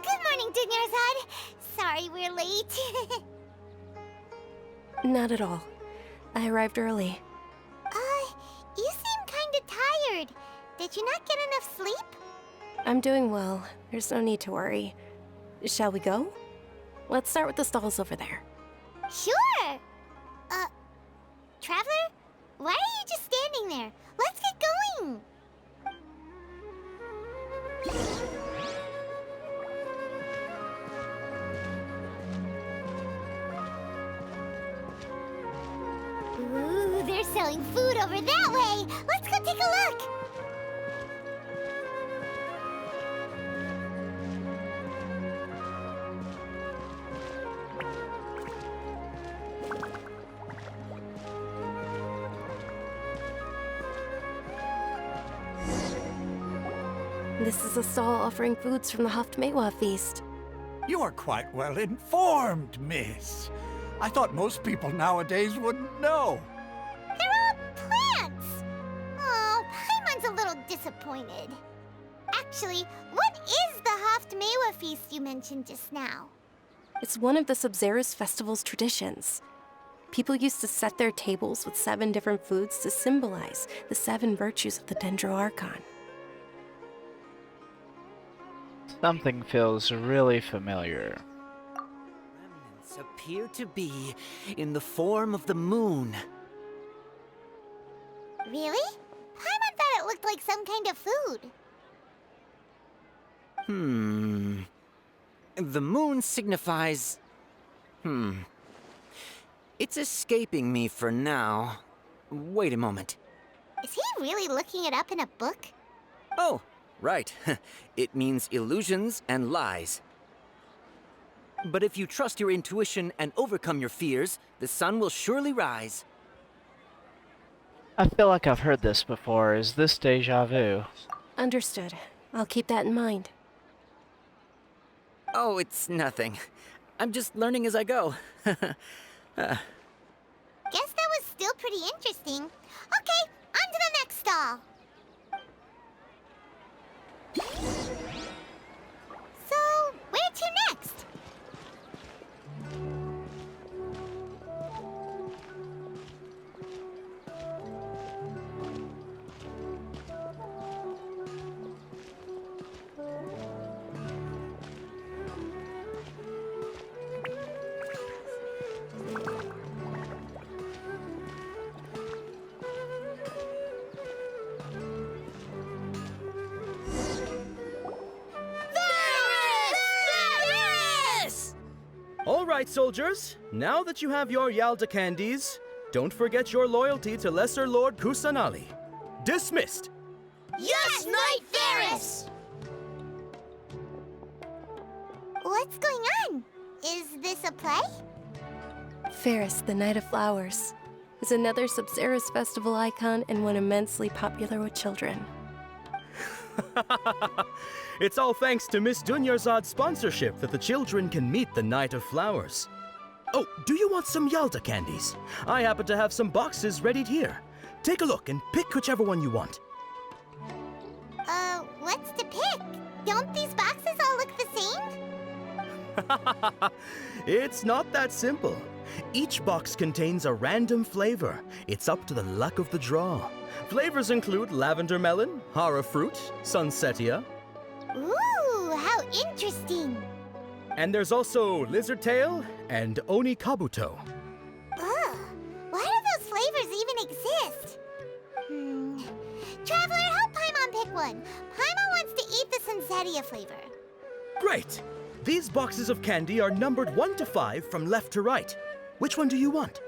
S9: Good morning, Dunyarzad. Sorry we're late.
S10: Not at all. I arrived early.
S9: You seem kinda tired. Did you not get enough sleep?
S10: I'm doing well. There's no need to worry. Shall we go? Let's start with the stalls over there.
S9: Sure! Traveler? Why are you just standing there? Let's get going! Ooh, they're selling food over that way! Let's go take a look!
S10: This is a stall offering foods from the Haftmewa feast.
S12: You are quite well informed, miss. I thought most people nowadays wouldn't know.
S9: They're all plants! Oh, Paimon's a little disappointed. Actually, what is the Haftmewa feast you mentioned just now?
S10: It's one of the Sub-Zero's festival's traditions. People used to set their tables with 7 different foods to symbolize the 7 virtues of the Dendro Archon.
S6: Something feels really familiar.
S13: Remnants appear to be in the form of the moon.
S9: Really? Paimon thought it looked like some kind of food.
S13: The moon signifies... It's escaping me for now. Wait a moment.
S9: Is he really looking it up in a book?
S13: Oh, right. It means illusions and lies. But if you trust your intuition and overcome your fears, the sun will surely rise.
S6: I feel like I've heard this before. Is this deja vu?
S10: Understood. I'll keep that in mind.
S13: Oh, it's nothing. I'm just learning as I go.
S9: Guess that was still pretty interesting. Okay, on to the next stall. So,
S14: right, soldiers. Now that you have your Yalda candies, don't forget your loyalty to Lesser Lord Kusanali. Dismissed!
S15: Yes, Knight Varys!
S9: What's going on? Is this a play?
S10: Ferris, the Knight of Flowers, is another Sub-Zerus festival icon and one immensely popular with children.
S14: It's all thanks to Miss Dunyarzad's sponsorship that the children can meet the Knight of Flowers. Oh, do you want some Yalda candies? I happen to have some boxes ready here. Take a look and pick whichever one you want.
S9: What's to pick? Don't these boxes all look the same?
S14: It's not that simple. Each box contains a random flavor. It's up to the luck of the draw. Flavors include lavender melon, hara fruit, sunsetia.
S9: Ooh, how interesting!
S14: And there's also lizard tail and oni kabuto.
S9: Ugh, why do those flavors even exist? Traveler, help Paimon pick one. Paimon wants to eat the sunsetia flavor.
S14: Great! These boxes of candy are numbered 1 to 5 from left to right. Which one do you want?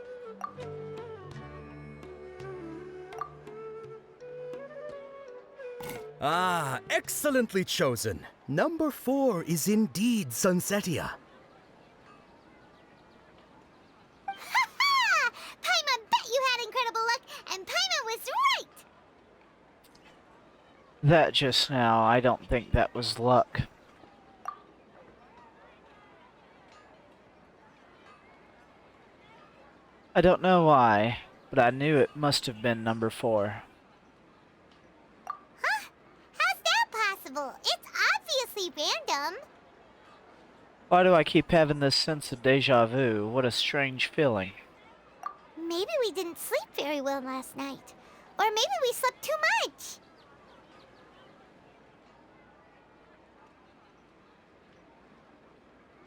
S14: Ah, excellently chosen. Number 4 is indeed sunsetia.
S9: Ha-ha! Paimon bet you had incredible luck, and Paimon was right!
S6: That just now, I don't think that was luck. I don't know why, but I knew it must have been number 4.
S9: Huh? How's that possible? It's obviously random.
S6: Why do I keep having this sense of deja vu? What a strange feeling.
S9: Maybe we didn't sleep very well last night. Or maybe we slept too much.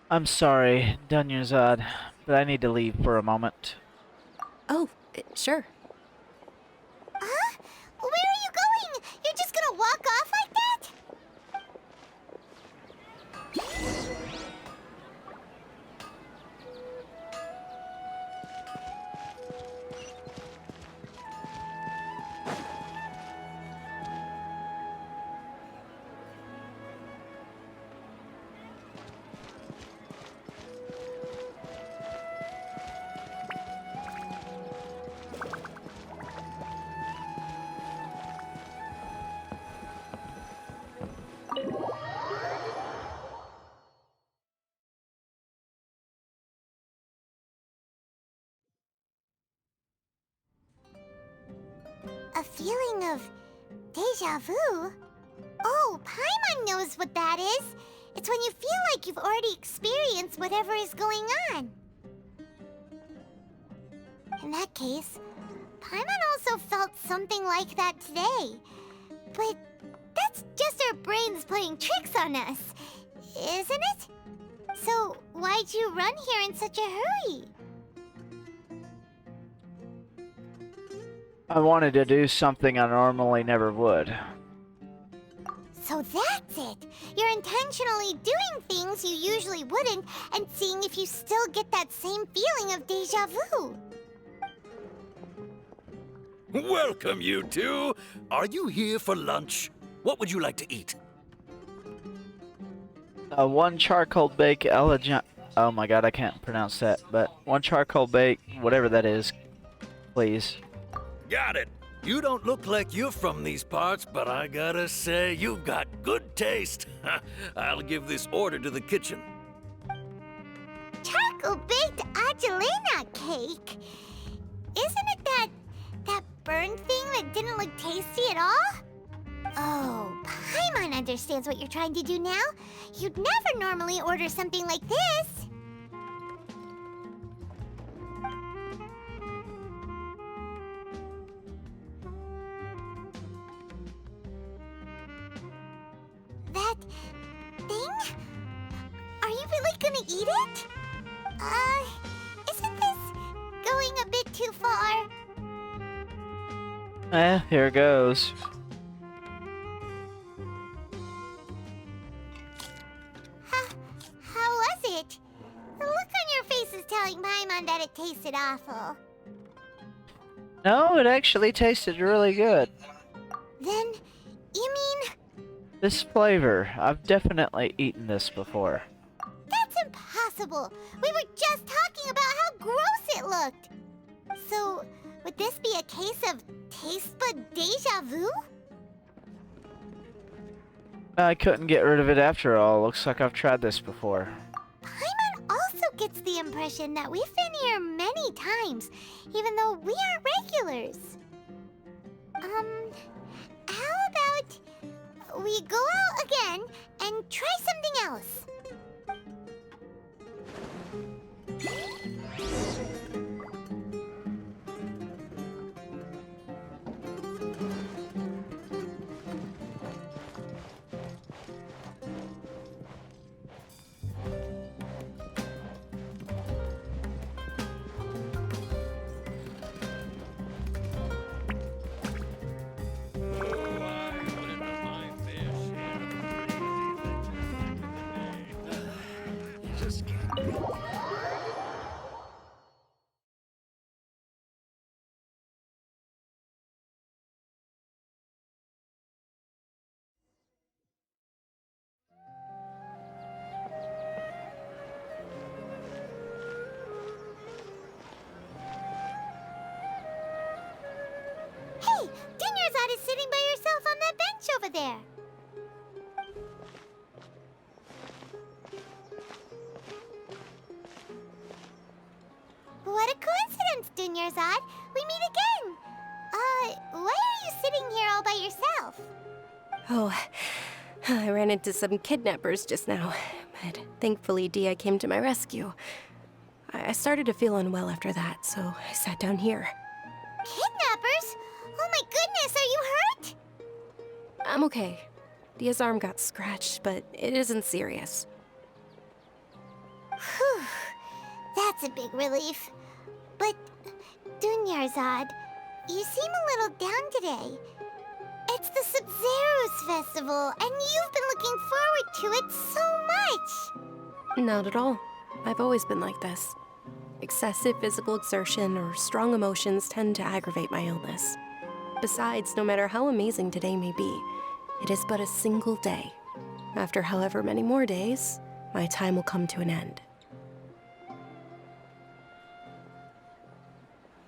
S6: I'm sorry, Dunyarzad, but I need to leave for a moment.
S10: Oh, sure.
S9: Huh? Where are you going? You're just gonna walk off like that? A feeling of deja vu? Oh, Paimon knows what that is. It's when you feel like you've already experienced whatever is going on. In that case, Paimon also felt something like that today. But that's just our brains playing tricks on us, isn't it? So why'd you run here in such a hurry?
S6: I wanted to do something I normally never would.
S9: So that's it! You're intentionally doing things you usually wouldn't and seeing if you still get that same feeling of deja vu.
S17: Welcome, you two. Are you here for lunch? What would you like to eat?
S6: One charcoal bake elegant. Oh my god, I can't pronounce that. But one charcoal bake, whatever that is, please.
S17: Got it. You don't look like you're from these parts, but I gotta say, you've got good taste. I'll give this order to the kitchen.
S9: Charcoal-baked Angelina cake? Isn't it that burned thing that didn't look tasty at all? Oh, Paimon understands what you're trying to do now. You'd never normally order something like this. That thing? Are you really gonna eat it? Isn't this going a bit too far?
S6: Here goes.
S9: How was it? The look on your face telling Paimon that it tasted awful.
S6: No, it actually tasted really good.
S9: Then, you mean
S6: This flavor, I've definitely eaten this before.
S9: that's impossible? We were just talking about how gross it looked. So, would this be a case of taste bud deja vu?
S6: I couldn't get rid of it after all. Looks like I've tried this before.
S9: Paimon also gets the impression that we've been here many times, even though we aren't regulars. How about we go out again and try something else? Hey, Dinyarzad is sitting by herself on that bench over there. What a coincidence, Dinyarzad. We meet again. Why are you sitting here all by yourself?
S10: Oh, I ran into some kidnappers just now, but thankfully Dia came to my rescue. I started to feel unwell after that, so I sat down here.
S9: Kidnappers? Oh my goodness, are you hurt?
S10: I'm okay. Dia's arm got scratched, but it isn't serious.
S9: Whew, that's a big relief. But, Dunyarzad, you seem a little down today. It's the Sub-Zero's festival, and you've been looking forward to it so much!
S10: Not at all. I've always been like this. Excessive physical exertion or strong emotions tend to aggravate my illness. Besides, no matter how amazing today may be, it is but a single day. After however many more days, my time will come to an end.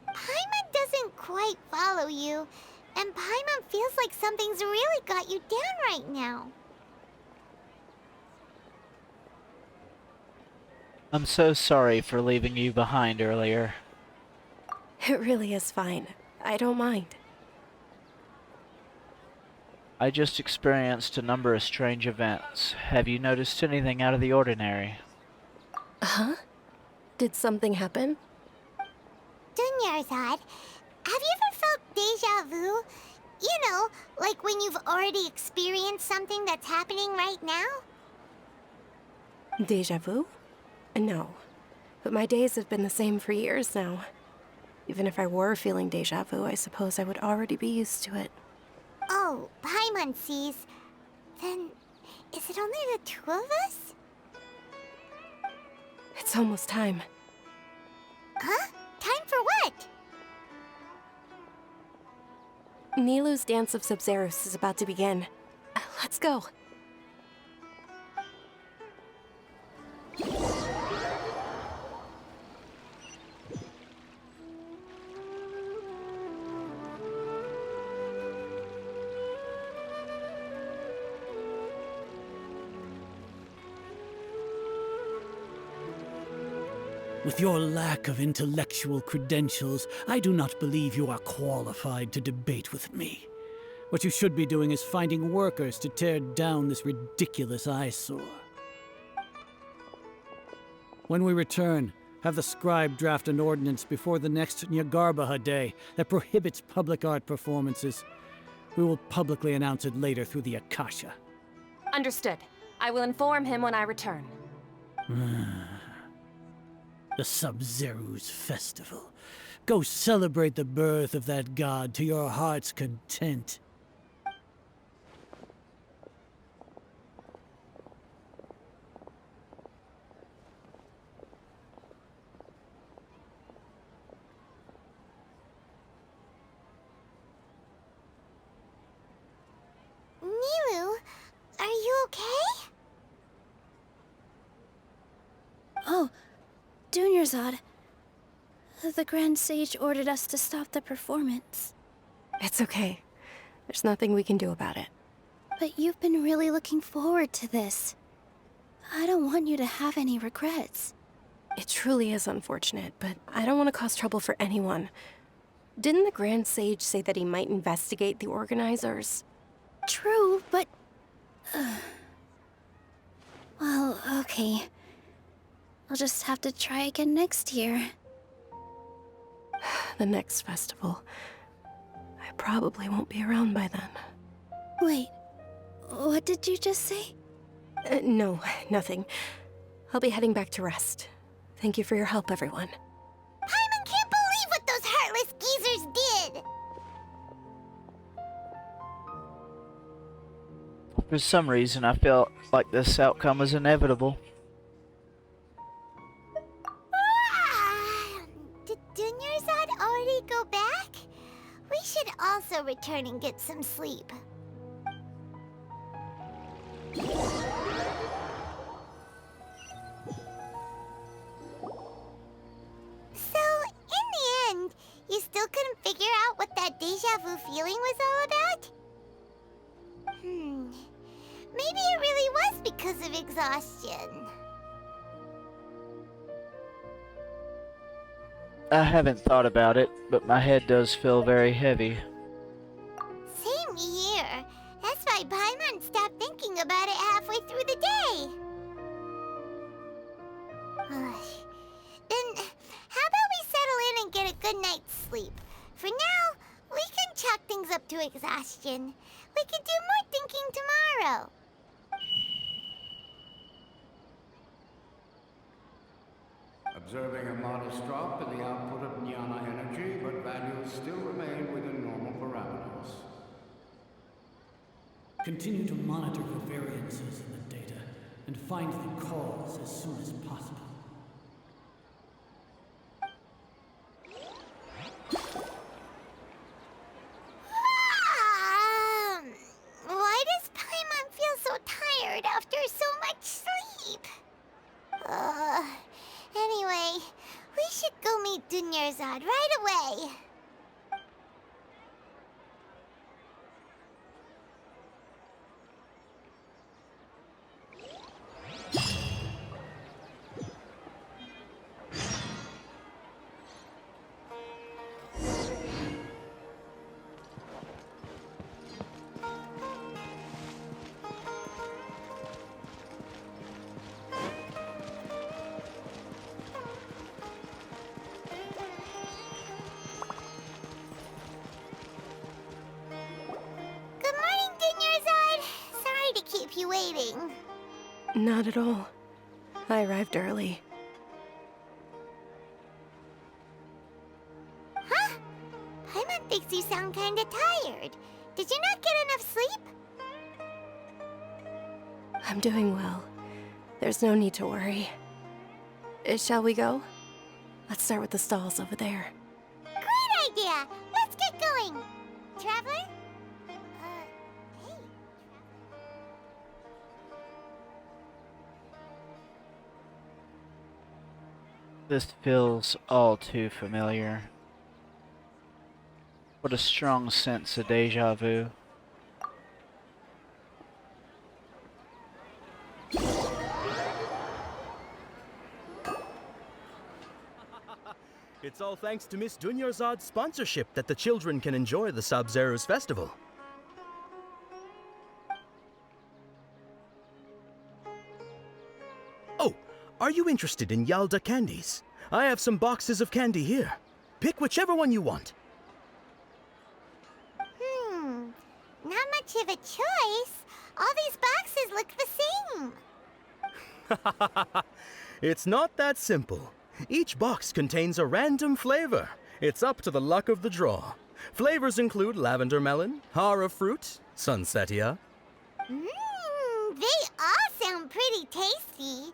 S9: Paimon doesn't quite follow you, and Paimon feels like something's really got you down right now.
S6: I'm so sorry for leaving you behind earlier.
S10: It really is fine. I don't mind.
S6: I just experienced a number of strange events. Have you noticed anything out of the ordinary?
S10: Huh? Did something happen?
S9: Dunyarzad, have you ever felt deja vu? You know, like when you've already experienced something that's happening right now?
S10: Deja vu? No. But my days have been the same for years now. Even if I were feeling deja vu, I suppose I would already be used to it.
S9: Oh, Paimon sees. Then, is it only the two of us?
S10: It's almost time.
S9: Huh? Time for what?
S10: Nilou's Dance of Sub-Zeros is about to begin. Let's go.
S19: With your lack of intellectual credentials, I do not believe you are qualified to debate with me. What you should be doing is finding workers to tear down this ridiculous eyesore. When we return, have the scribe draft an ordinance before the next Nyagarbaha Day that prohibits public art performances. We will publicly announce it later through the Akasha.
S18: Understood. I will inform him when I return.
S19: The Sub-Zero's festival. Go celebrate the birth of that god to your heart's content.
S7: Oh, Dunyarzad. The Grand Sage ordered us to stop the performance.
S10: It's okay. There's nothing we can do about it.
S7: But you've been really looking forward to this. I don't want you to have any regrets.
S10: It truly is unfortunate, but I don't want to cause trouble for anyone. Didn't the Grand Sage say that he might investigate the organizers?
S7: True, but... Well, okay. I'll just have to try again next year.
S10: The next festival. I probably won't be around by then.
S7: Wait, what did you just say?
S10: No, nothing. I'll be heading back to rest. Thank you for your help, everyone.
S9: Paimon can't believe what those heartless geezers did!
S6: For some reason, I felt like this outcome was inevitable.
S9: Did Dunyarzad already go back? We should also return and get some sleep. So, in the end, you still couldn't figure out what that deja vu feeling was all about? Maybe it really was because of exhaustion.
S6: I haven't thought about it, but my head does feel very heavy.
S9: Same here. That's why Paimon stopped thinking about it halfway through the day. Then, how about we settle in and get a good night's sleep? For now, we can chalk things up to exhaustion. We could do more thinking tomorrow.
S20: Observing a modest drop in the output of jnana energy, but values still remain within normal parameters.
S19: Continue to monitor the variances in the data and find the cause as soon as possible.
S9: Why does Paimon feel so tired after so much sleep? Anyway, we should go meet Dunyarzad right away. Keep you waiting.
S10: Not at all. I arrived early.
S9: Huh? Paimon thinks you sound kinda tired. Did you not get enough sleep?
S10: I'm doing well. There's no need to worry. Shall we go? Let's start with the stalls over there.
S9: Great idea! Let's get going! Traveler?
S6: This feels all too familiar. What a strong sense of deja vu.
S14: It's all thanks to Miss Dunyarzad's sponsorship that the children can enjoy the Sub-Zero's festival. Oh, are you interested in Yalda candies? I have some boxes of candy here. Pick whichever one you want.
S9: Not much of a choice. All these boxes look the same.
S14: It's not that simple. Each box contains a random flavor. It's up to the luck of the draw. Flavors include lavender melon, hara fruit, sunsetia.
S9: They all sound pretty tasty.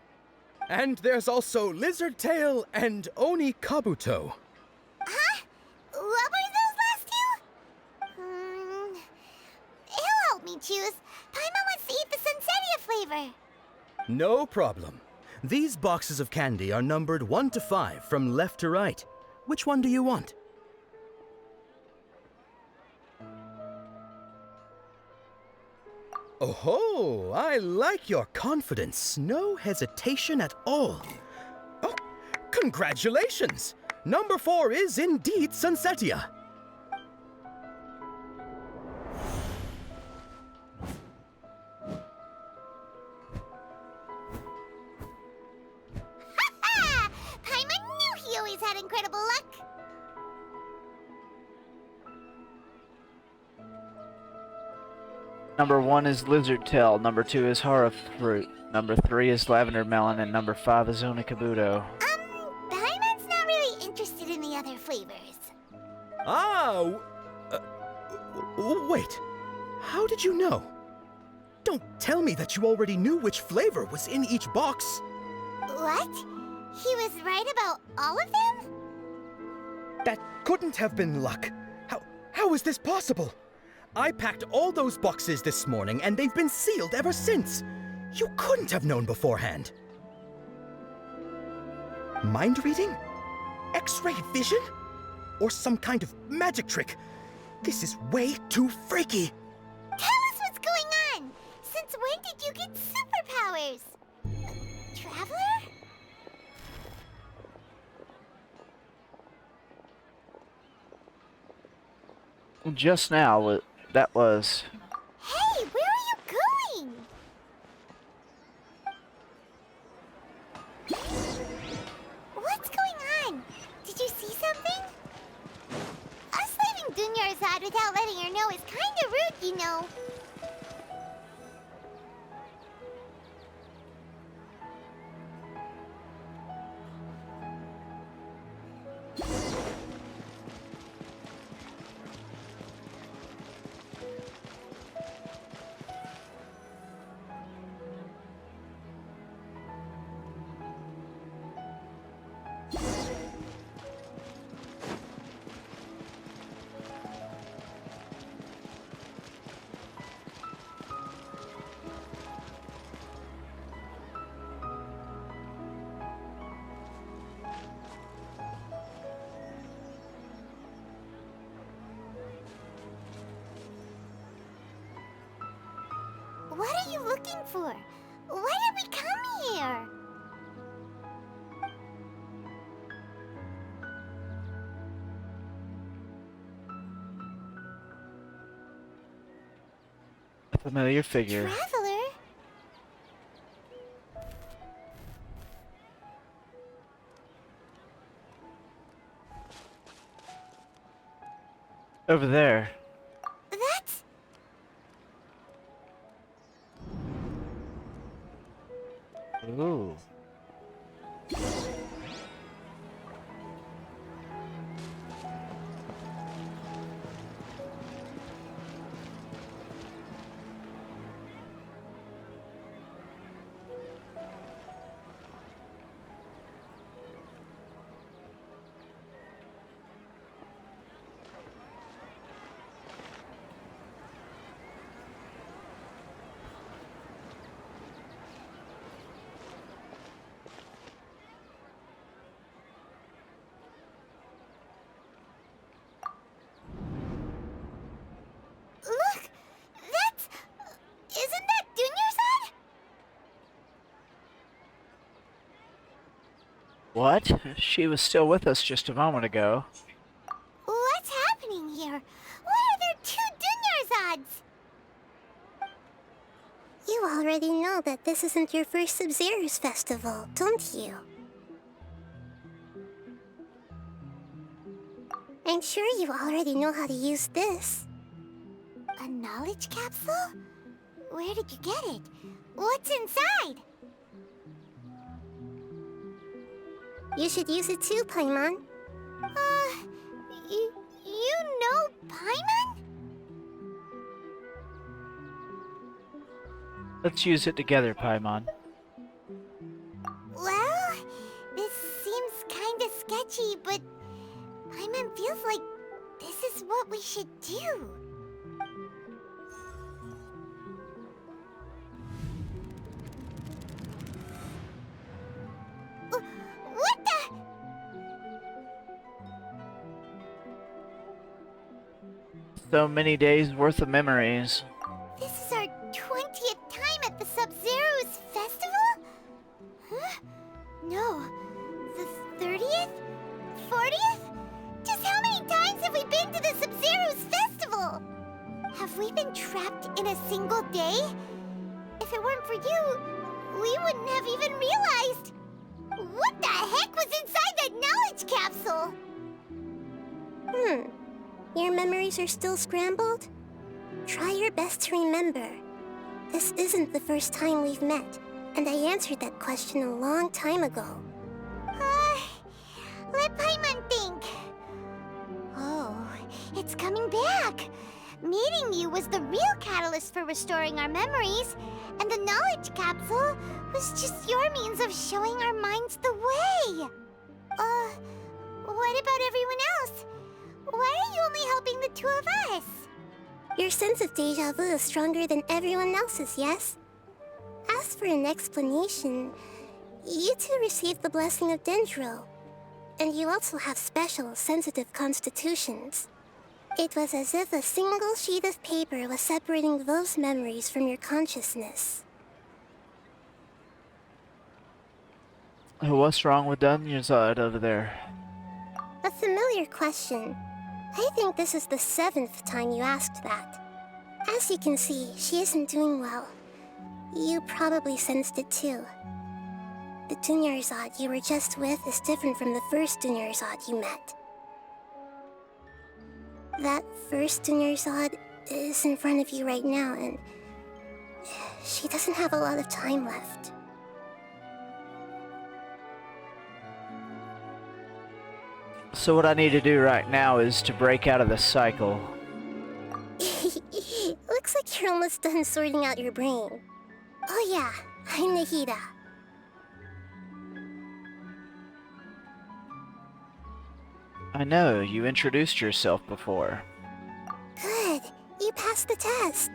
S14: And there's also lizard tail and oni kabuto.
S9: Huh? What were those last two? He'll help me choose. Paimon wants to eat the sunsetia flavor.
S14: No problem. These boxes of candy are numbered 1 to 5 from left to right. Which one do you want? Oh, I like your confidence. No hesitation at all. Oh, congratulations! Number 4 is indeed Sunsetia.
S9: Ha! Paimon knew he always had incredible luck.
S6: Number 1 is lizard tail, number 2 is hara fruit, number 3 is lavender melon, and number 5 is onikabudo.
S9: Paimon's not really interested in the other flavors.
S14: Ah! Wait. How did you know? Don't tell me that you already knew which flavor was in each box.
S9: What? He was right about all of them?
S14: That couldn't have been luck. How is this possible? I packed all those boxes this morning, and they've been sealed ever since. You couldn't have known beforehand. Mind reading? X-ray vision? Or some kind of magic trick? This is way too freaky.
S9: Tell us what's going on! Since when did you get superpowers? Traveler?
S6: Just now, that was...
S9: Hey, where are you going? What's going on? Did you see something? Us leaving Dunyarzad without letting her know is kinda rude, you know. What are you looking for? Why did we come here?
S6: A familiar figure.
S9: Traveler?
S6: Over there.
S9: That's...
S6: Ooh.
S9: Look! That's... Isn't that Dunyarzad?
S6: What? She was still with us just a moment ago.
S9: What's happening here? Why are there two Dunyarzads?
S21: You already know that this isn't your first Sub-Zero's festival, don't you? I'm sure you already know how to use this.
S9: A knowledge capsule? Where did you get it? What's inside?
S21: You should use it too, Paimon.
S9: You know Paimon?
S6: Let's use it together, Paimon.
S9: Well, this seems kinda sketchy, but Paimon feels like this is what we should do.
S6: So many days worth of memories.
S9: This is our 20th time at the Sub-Zero's festival? Huh? No. The 30th? 40th? Just how many times have we been to the Sub-Zero's festival? Have we been trapped in a single day? If it weren't for you, we wouldn't have even realized. What the heck was inside that knowledge capsule?
S21: Your memories are still scrambled? Try your best to remember. This isn't the first time we've met, and I answered that question a long time ago.
S9: Let Paimon think. Oh, it's coming back. Meeting you was the real catalyst for restoring our memories, and the knowledge capsule was just your means of showing our minds the way. What about everyone else? Why are you only helping the two of us?
S21: Your sense of deja vu is stronger than everyone else's, yes? As for an explanation, you two received the blessing of Dendro, and you also have special, sensitive constitutions. It was as if a single sheet of paper was separating those memories from your consciousness.
S6: What's wrong with Dunyazad over there?
S21: A familiar question. I think this is the 7th time you asked that. As you can see, she isn't doing well. You probably sensed it too. The Dunyarzad you were just with is different from the first Dunyarzad you met. That first Dunyarzad is in front of you right now, and she doesn't have a lot of time left.
S6: So what I need to do right now is to break out of the cycle.
S21: Looks like you're almost done sorting out your brain. Oh yeah, I'm Nahida.
S6: I know, you introduced yourself before.
S21: Good, you passed the test.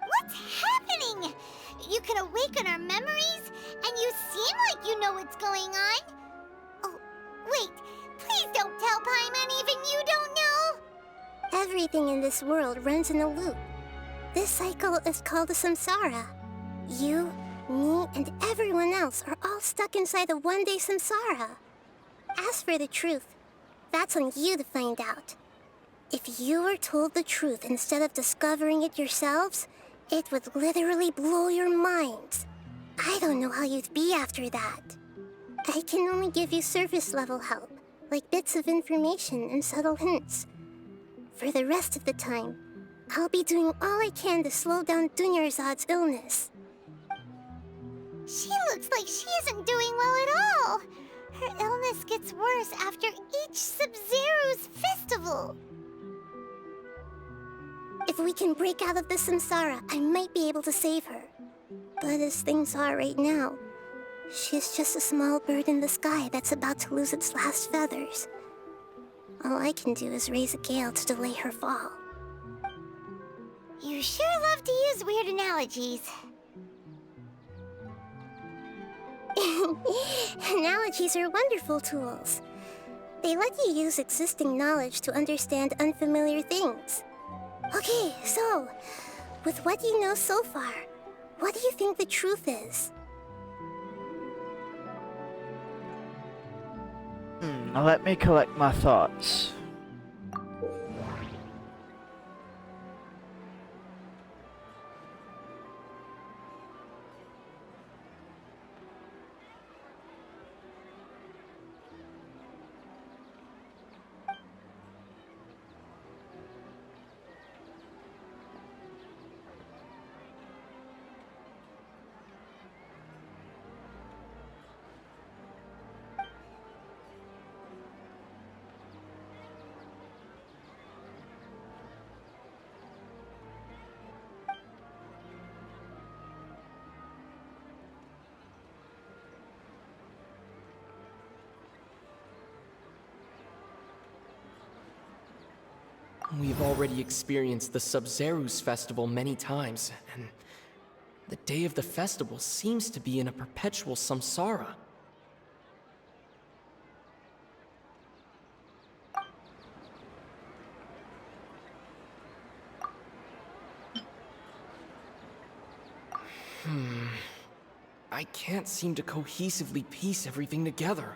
S9: What's happening? You can awaken our memories, and you seem like you know what's going on. Oh, wait, please don't tell Paimon even you don't know.
S21: Everything in this world runs in a loop. This cycle is called a samsara. You, me, and everyone else are all stuck inside a one-day samsara. As for the truth, that's on you to find out. If you were told the truth instead of discovering it yourselves, it would literally blow your minds. I don't know how you'd be after that. I can only give you surface-level help, like bits of information and subtle hints. For the rest of the time, I'll be doing all I can to slow down Dunyarzad's illness.
S9: She looks like she isn't doing well at all. Her illness gets worse after each Sub-Zero's festival.
S21: If we can break out of this samsara, I might be able to save her. But as things are right now, she's just a small bird in the sky that's about to lose its last feathers. All I can do is raise a gale to delay her fall.
S9: You sure love to use weird analogies.
S21: Analogies are wonderful tools. They let you use existing knowledge to understand unfamiliar things. Okay, so, with what you know so far, what do you think the truth is?
S6: Now let me collect my thoughts.
S3: We've already experienced the Sub-Zero's festival many times, and the day of the festival seems to be in a perpetual samsara. I can't seem to cohesively piece everything together.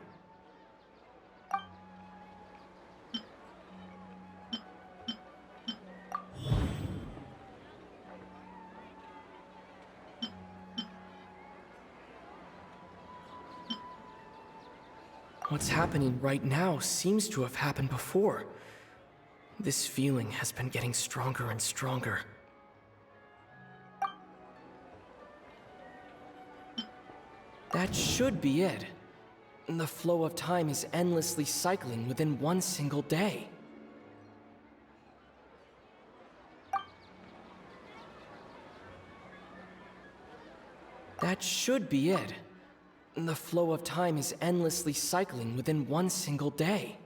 S3: What's happening right now seems to have happened before. This feeling has been getting stronger and stronger. That should be it. The flow of time is endlessly cycling within one single day. That should be it. The flow of time is endlessly cycling within one single day.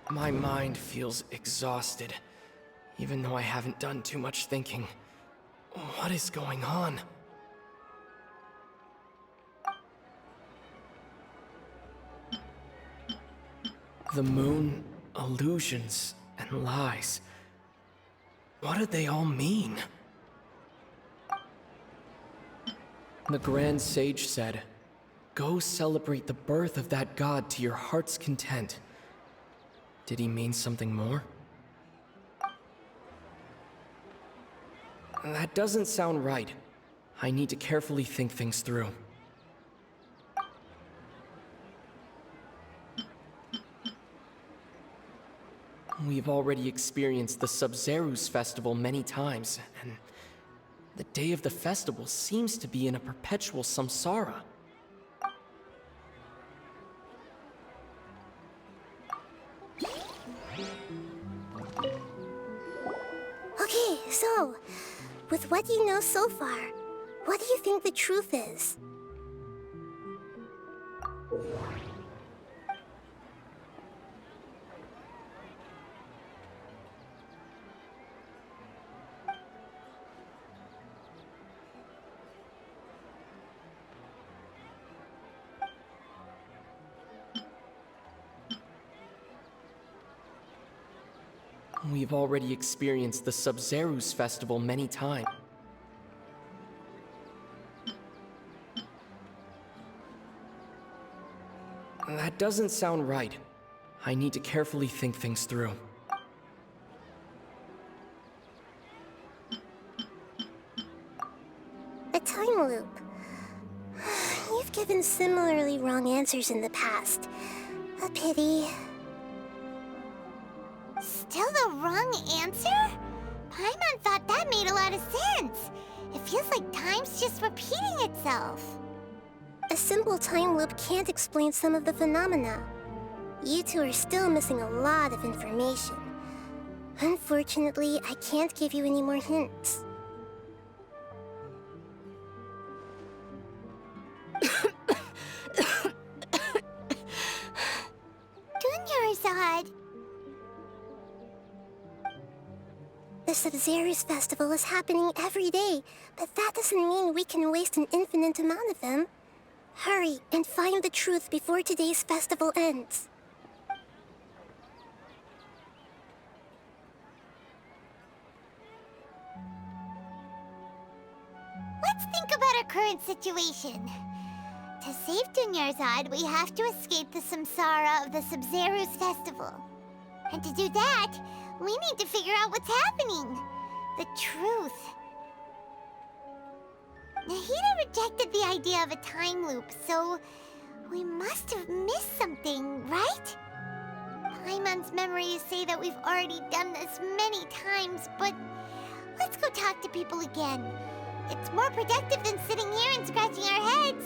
S3: My mind feels exhausted, even though I haven't done too much thinking. What is going on? The moon, illusions, and lies. What do they all mean? The Grand Sage said, "Go celebrate the birth of that god to your heart's content." Did he mean something more? That doesn't sound right. I need to carefully think things through. We've already experienced the Sub-Zeru's festival many times, and the day of the festival seems to be in a perpetual samsara.
S21: Okay, so, with what you know so far, what do you think the truth is?
S3: We've already experienced the Sub-Zeru's festival many times. That doesn't sound right. I need to carefully think things through.
S21: A time loop. You've given similarly wrong answers in the past. A pity.
S9: Still the wrong answer? Paimon thought that made a lot of sense. It feels like time's just repeating itself.
S21: A simple time loop can't explain some of the phenomena. You two are still missing a lot of information. Unfortunately, I can't give you any more hints.
S9: Dunyarzad.
S21: The Sub-Zeru's festival is happening every day, but that doesn't mean we can waste an infinite amount of them. Hurry and find the truth before today's festival ends.
S9: Let's think about our current situation. To save Dunyarzad, we have to escape the samsara of the Sub-Zeru's festival. And to do that, we need to figure out what's happening. The truth. Nahida rejected the idea of a time loop, so we must have missed something, right? Paimon's memories say that we've already done this many times, but let's go talk to people again. It's more productive than sitting here and scratching our heads.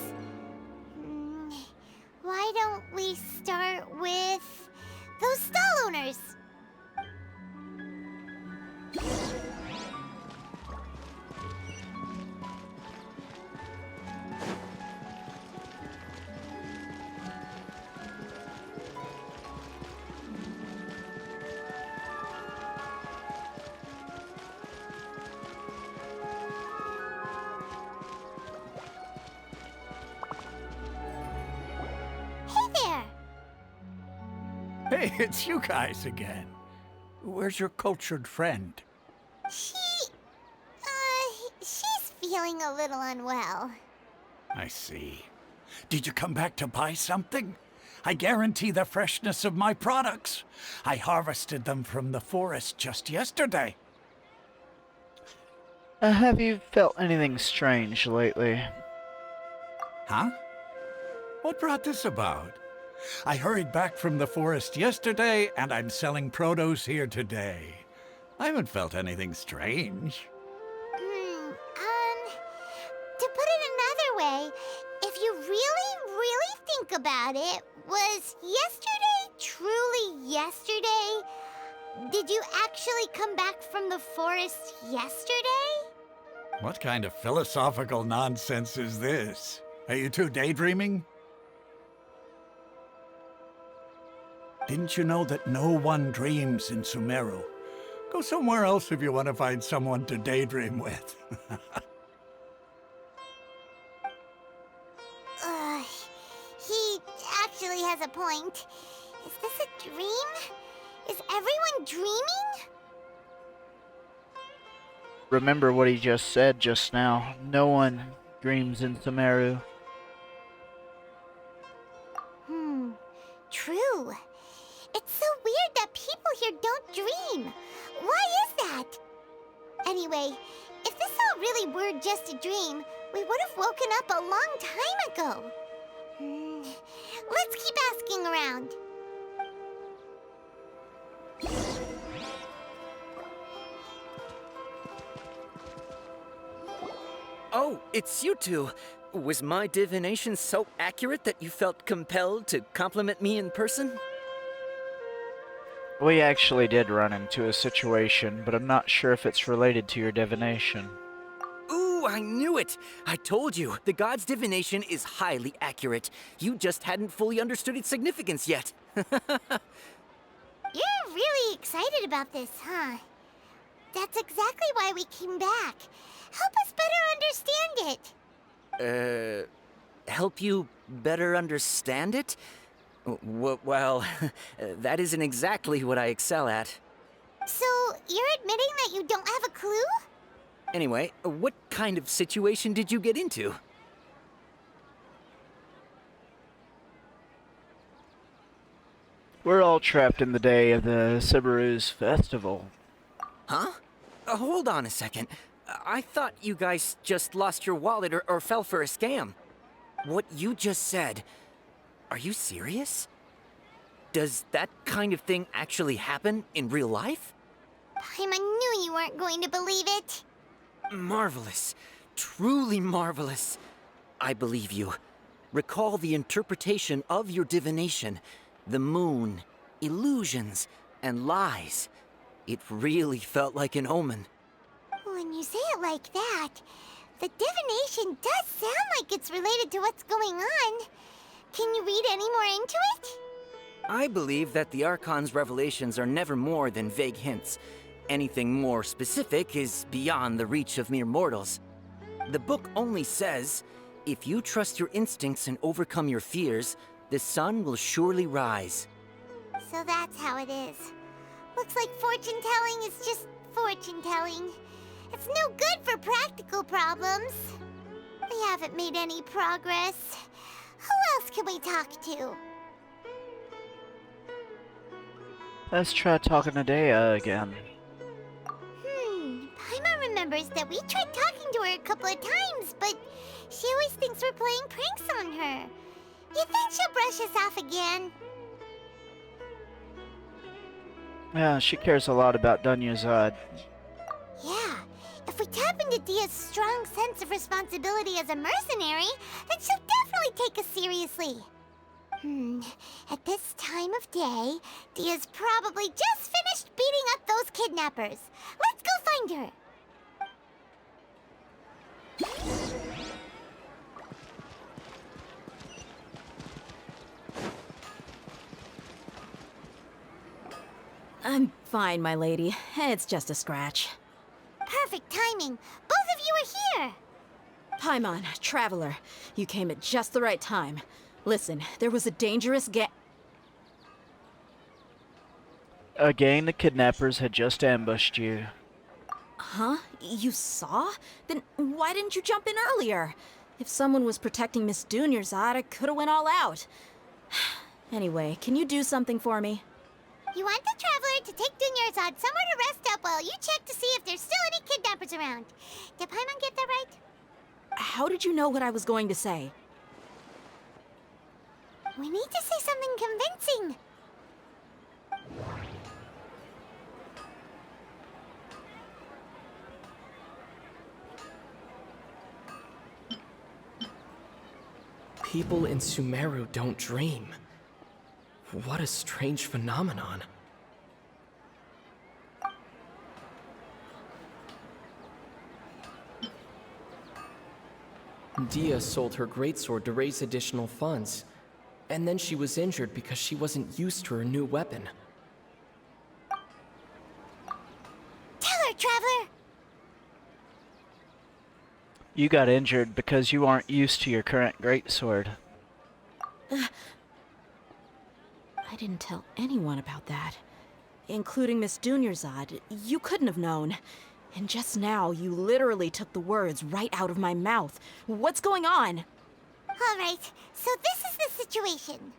S9: Why don't we start with those stall owners?
S12: Hey, it's you guys again. Where's your cultured friend?
S9: She feeling a little unwell.
S12: I see. Did you come back to buy something? I guarantee the freshness of my products. I harvested them from the forest just yesterday.
S6: Have you felt anything strange lately?
S12: Huh? What brought this about? I hurried back from the forest yesterday, and I'm selling produce here today. I haven't felt anything strange.
S9: To put it another way, if you really think about it, was yesterday truly yesterday? Did you actually come back from the forest yesterday?
S12: What kind of philosophical nonsense is this? Are you two daydreaming? Didn't you know that no one dreams in Sumeru? Go somewhere else if you want to find someone to daydream with.
S9: He actually has a point. Is this a dream? Is everyone dreaming?
S6: Remember what he just said just now. No one dreams in Sumeru.
S9: True. It's so weird that people here don't dream. Why is that? Anyway, if this all really were just a dream, we would have woken up a long time ago. Let's keep asking around.
S13: Oh, it's you two. Was my divination so accurate that you felt compelled to compliment me in person?
S6: We actually did run into a situation, but I'm not sure if it's related to your divination.
S13: Ooh, I knew it! I told you, the god's divination is highly accurate. You just hadn't fully understood its significance yet.
S9: You're really excited about this, huh? That's exactly why we came back. Help us better understand it.
S13: Help you better understand it? Well, that isn't exactly what I excel at.
S9: So, you're admitting that you don't have a clue?
S13: Anyway, what kind of situation did you get into?
S6: We're all trapped in the day of the Sumeru's festival.
S13: Huh? Hold on a second. I thought you guys just lost your wallet or fell for a scam. What you just said, are you serious? Does that kind of thing actually happen in real life?
S9: I knew you weren't going to believe it.
S13: Marvelous. Truly marvelous. I believe you. Recall the interpretation of your divination. The moon, illusions, and lies. It really felt like an omen.
S9: When you say it like that, the divination does sound like it's related to what's going on. Can you read any more into it?
S13: I believe that the Archon's revelations are never more than vague hints. Anything more specific is beyond the reach of mere mortals. The book only says, if you trust your instincts and overcome your fears, the sun will surely rise.
S9: So that's how it is. Looks like fortune-telling is just fortune-telling. It's no good for practical problems. We haven't made any progress. Who else can we talk to?
S6: Let's try talking to Dea again.
S9: Paimon remembers that we tried talking to her a couple of times, but she always thinks we're playing pranks on her. You think she'll brush us off again?
S6: Yeah, she cares a lot about Dunyazad.
S9: Yeah, if we tap into Dia's strong sense of responsibility as a mercenary, then she'll definitely take us seriously. At this time of day, Dia's probably just finished beating up those kidnappers. Let's go find her.
S11: I'm fine, my lady. It's just a scratch.
S9: Perfect timing. Both of you are here.
S11: Paimon, Traveler, you came at just the right time. Listen, there was a dangerous
S6: Again, the kidnappers had just ambushed you.
S11: Huh? You saw? Then why didn't you jump in earlier? If someone was protecting Miss Dunyarzad, I could have went all out. Anyway, can you do something for me?
S9: You want the Traveler to take Dunyarzad somewhere to rest up while you check to see if there's still any kidnappers around. Did Paimon get that right?
S11: How did you know what I was going to say?
S9: We need to say something convincing.
S3: People in Sumeru don't dream. What a strange phenomenon. Dia sold her greatsword to raise additional funds, and then she was injured because she wasn't used to her new weapon.
S9: Tell her, Traveler!
S6: You got injured because you aren't used to your current greatsword.
S11: I didn't tell anyone about that. Including Miss Dunyarzad. You couldn't have known. And just now, you literally took the words right out of my mouth. What's going on?
S9: All right, so this is the situation.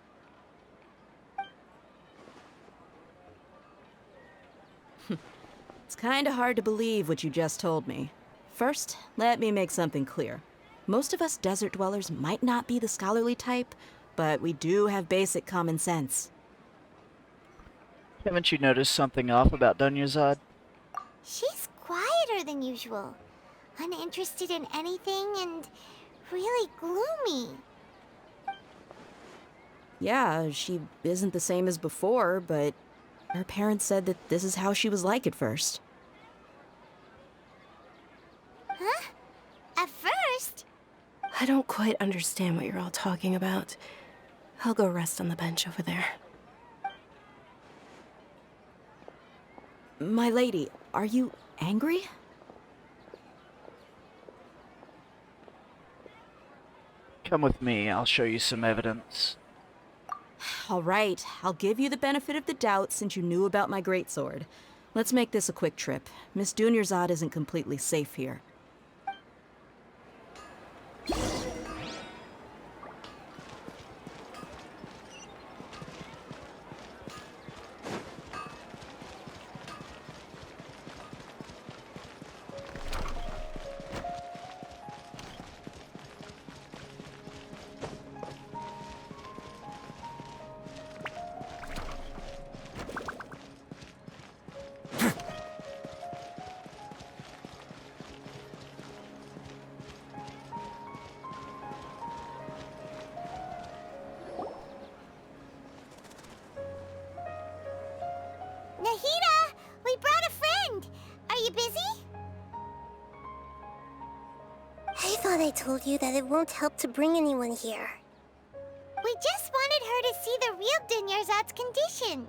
S11: It's kinda hard to believe what you just told me. First, let me make something clear. Most of us desert dwellers might not be the scholarly type, but we do have basic common sense.
S6: Haven't you noticed something off about Dunyarzad?
S9: She's quieter than usual. Uninterested in anything and really gloomy.
S11: Yeah, she isn't the same as before, but her parents said that this is how she was like at first.
S9: Huh? At first?
S10: I don't quite understand what you're all talking about. I'll go rest on the bench over there.
S11: My lady, are you angry?
S6: Come with me, I'll show you some evidence.
S11: All right, I'll give you the benefit of the doubt since you knew about my greatsword. Let's make this a quick trip. Miss Dunyarzad isn't completely safe here.
S9: Nahida! We brought a friend! Are you busy?
S21: I thought I told you that it won't help to bring anyone here.
S9: We just wanted her to see the real Dunyarzad's condition.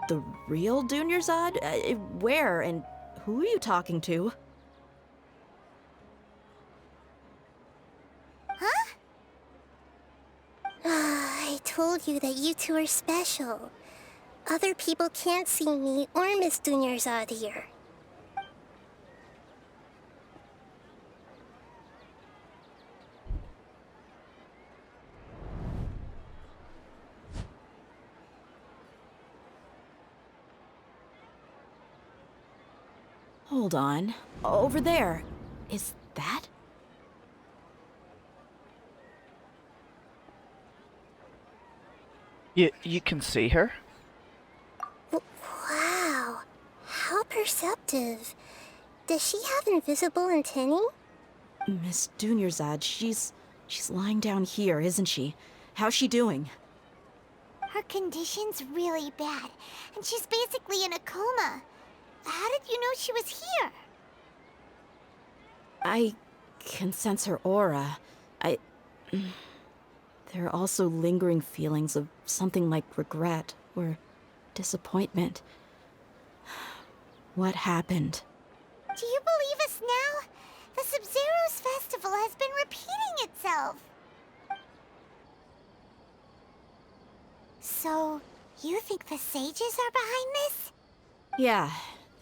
S11: The real Dunyarzad? Where and who are you talking to?
S9: Huh?
S21: I told you that you two are special. Other people can't see me or Miss Dunyarzad here.
S11: Hold on. Over there. Is that?
S6: You can see her?
S21: Wow, how perceptive. Does she have invisible antennae?
S11: Miss Dunyarzad, she's lying down here, isn't she? How's she doing?
S9: Her condition's really bad, and she's basically in a coma. How did you know she was here?
S11: I can sense her aura. There are also lingering feelings of something like regret or disappointment. What happened?
S9: Do you believe us now? The Sub-Zero's festival has been repeating itself. So, you think the sages are behind this?
S11: Yeah,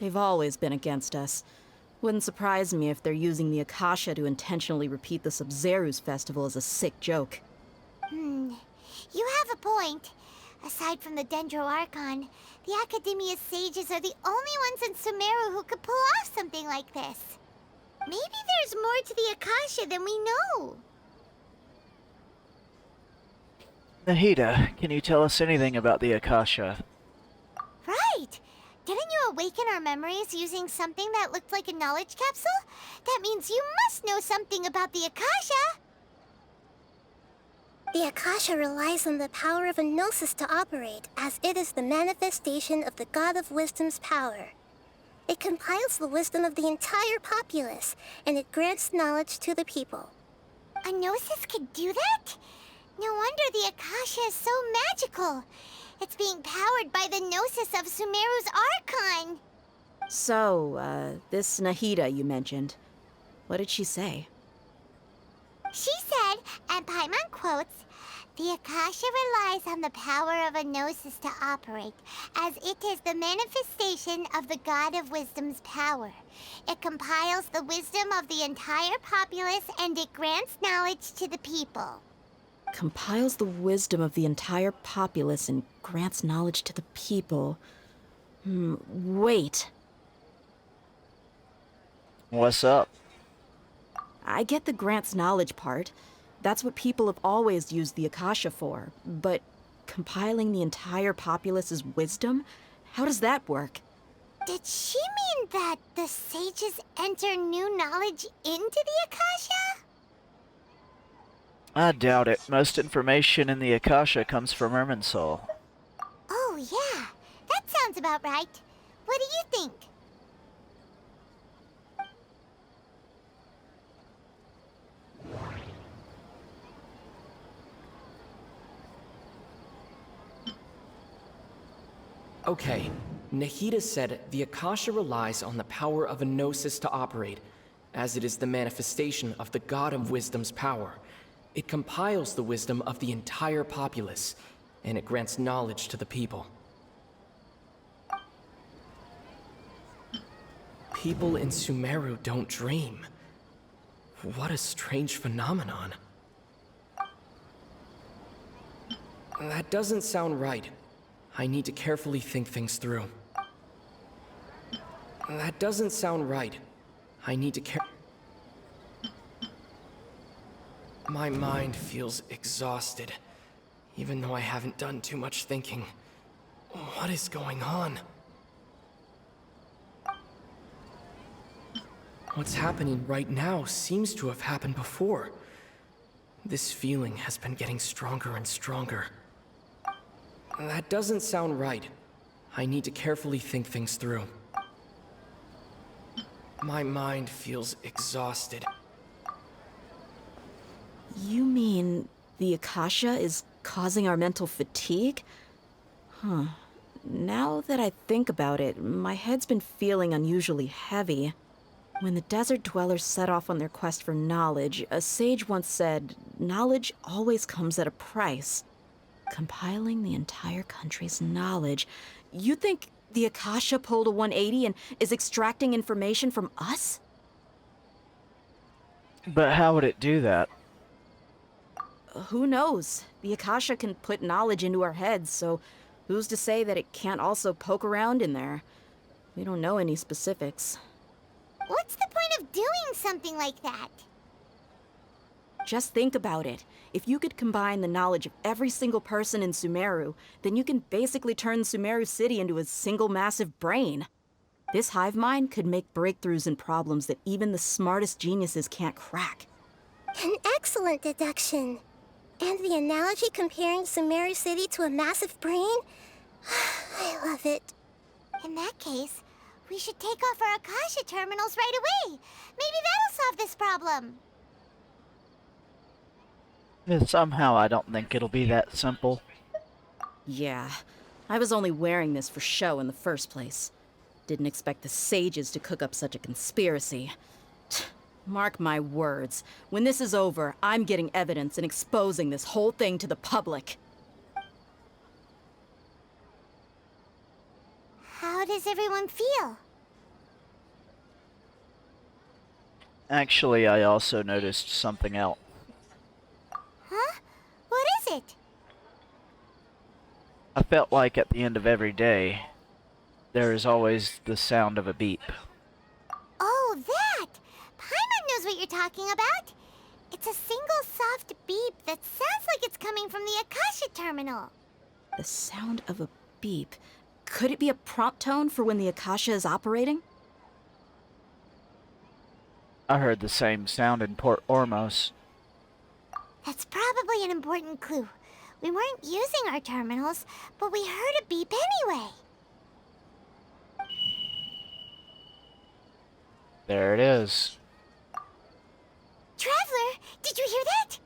S11: They've always been against us. Wouldn't surprise me if they're using the Akasha to intentionally repeat the Sub-Zeru's festival as a sick joke.
S9: You have a point. Aside from the Dendro Archon, the Academia's sages are the only ones in Sumeru who could pull off something like this. Maybe there's more to the Akasha than we know.
S6: Nahida, can you tell us anything about the Akasha?
S9: Right! Didn't you awaken our memories using something that looked like a knowledge capsule? That means you must know something about the Akasha!
S21: The Akasha relies on the power of a gnosis to operate, as it is the manifestation of the God of Wisdom's power. It compiles the wisdom of the entire populace, and it grants knowledge to the people.
S9: A gnosis could do that? No wonder the Akasha is so magical. It's being powered by the gnosis of Sumeru's Archon.
S11: So, this Nahida you mentioned, what did she say?
S9: She said, and Paimon quotes, "The Akasha relies on the power of a gnosis to operate, as it is the manifestation of the God of Wisdom's power. It compiles the wisdom of the entire populace and it grants knowledge to the people."
S11: Compiles the wisdom of the entire populace and grants knowledge to the people. Wait.
S6: What's up?
S11: I get the grants knowledge part. That's what people have always used the Akasha for. But compiling the entire populace's wisdom? How does that work?
S9: Did she mean that the sages enter new knowledge into the Akasha?
S6: I doubt it. Most information in the Akasha comes from Irminsul.
S9: Oh, yeah. That sounds about right. What do you think?
S3: Okay, Nahida said the Akasha relies on the power of a gnosis to operate, as it is the manifestation of the God of Wisdom's power. It compiles the wisdom of the entire populace, and it grants knowledge to the people. People in Sumeru don't dream. What a strange phenomenon. That doesn't sound right. I need to carefully think things through. That doesn't sound right. I need to My mind feels exhausted, even though I haven't done too much thinking. What is going on? What's happening right now seems to have happened before. This feeling has been getting stronger and stronger. That doesn't sound right. I need to carefully think things through. My mind feels exhausted.
S11: You mean the Akasha is causing our mental fatigue? Huh. Now that I think about it, my head's been feeling unusually heavy. When the desert dwellers set off on their quest for knowledge, a sage once said, "Knowledge always comes at a price." Compiling the entire country's knowledge. You think the Akasha pulled a 180 and is extracting information from us?
S6: But how would it do that?
S11: Who knows? The Akasha can put knowledge into our heads, so who's to say that it can't also poke around in there? We don't know any specifics.
S9: What's the point of doing something like that?
S11: Just think about it. If you could combine the knowledge of every single person in Sumeru, then you can basically turn Sumeru City into a single massive brain. This hive mind could make breakthroughs in problems that even the smartest geniuses can't crack.
S21: An excellent deduction. And the analogy comparing Sumeru City to a massive brain? I love it.
S9: In that case, we should take off our Akasha terminals right away. Maybe that'll solve this problem.
S6: Somehow I don't think it'll be that simple.
S11: Yeah, I was only wearing this for show in the first place. Didn't expect the sages to cook up such a conspiracy. Mark my words, when this is over, I'm getting evidence and exposing this whole thing to the public.
S9: How does everyone feel?
S6: Actually, I also noticed something else.
S9: Huh? What is it?
S6: I felt like at the end of every day, there is always the sound of a beep.
S9: Oh, that! Paimon knows what you're talking about. It's a single soft beep that sounds like it's coming from the Akasha terminal.
S11: The sound of a beep. Could it be a prompt tone for when the Akasha is operating?
S6: I heard the same sound in Port Ormos.
S9: That's probably an important clue. We weren't using our terminals, but we heard a beep anyway.
S6: There it is.
S9: Traveler, did you hear that?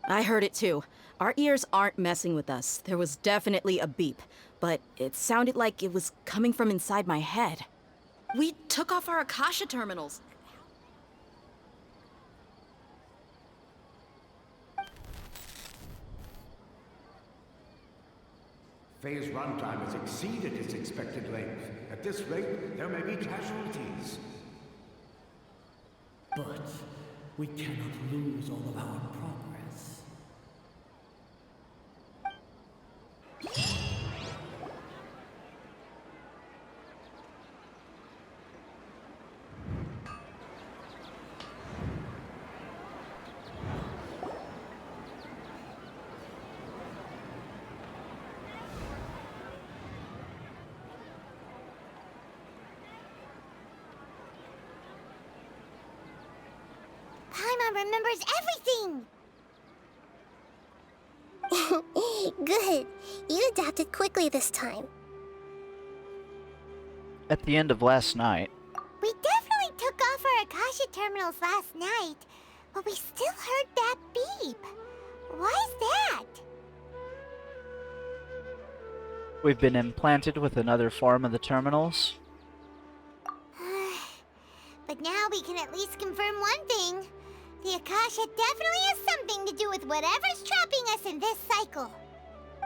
S11: I heard it too. Our ears aren't messing with us. There was definitely a beep, but it sounded like it was coming from inside my head. We took off our Akasha terminals.
S20: Phase runtime has exceeded its expected length. At this rate, there may be casualties.
S19: But we cannot lose all of our progress.
S9: Paimon remembers everything!
S21: Good. You adapted quickly this time.
S6: At the end of last night,
S9: We definitely took off our Akasha terminals last night, but we still heard that beep. Why is that?
S6: we've been implanted with another form of the terminals.
S9: But now we can at least confirm one thing. The Akasha definitely has something to do with whatever's trapping us in this cycle.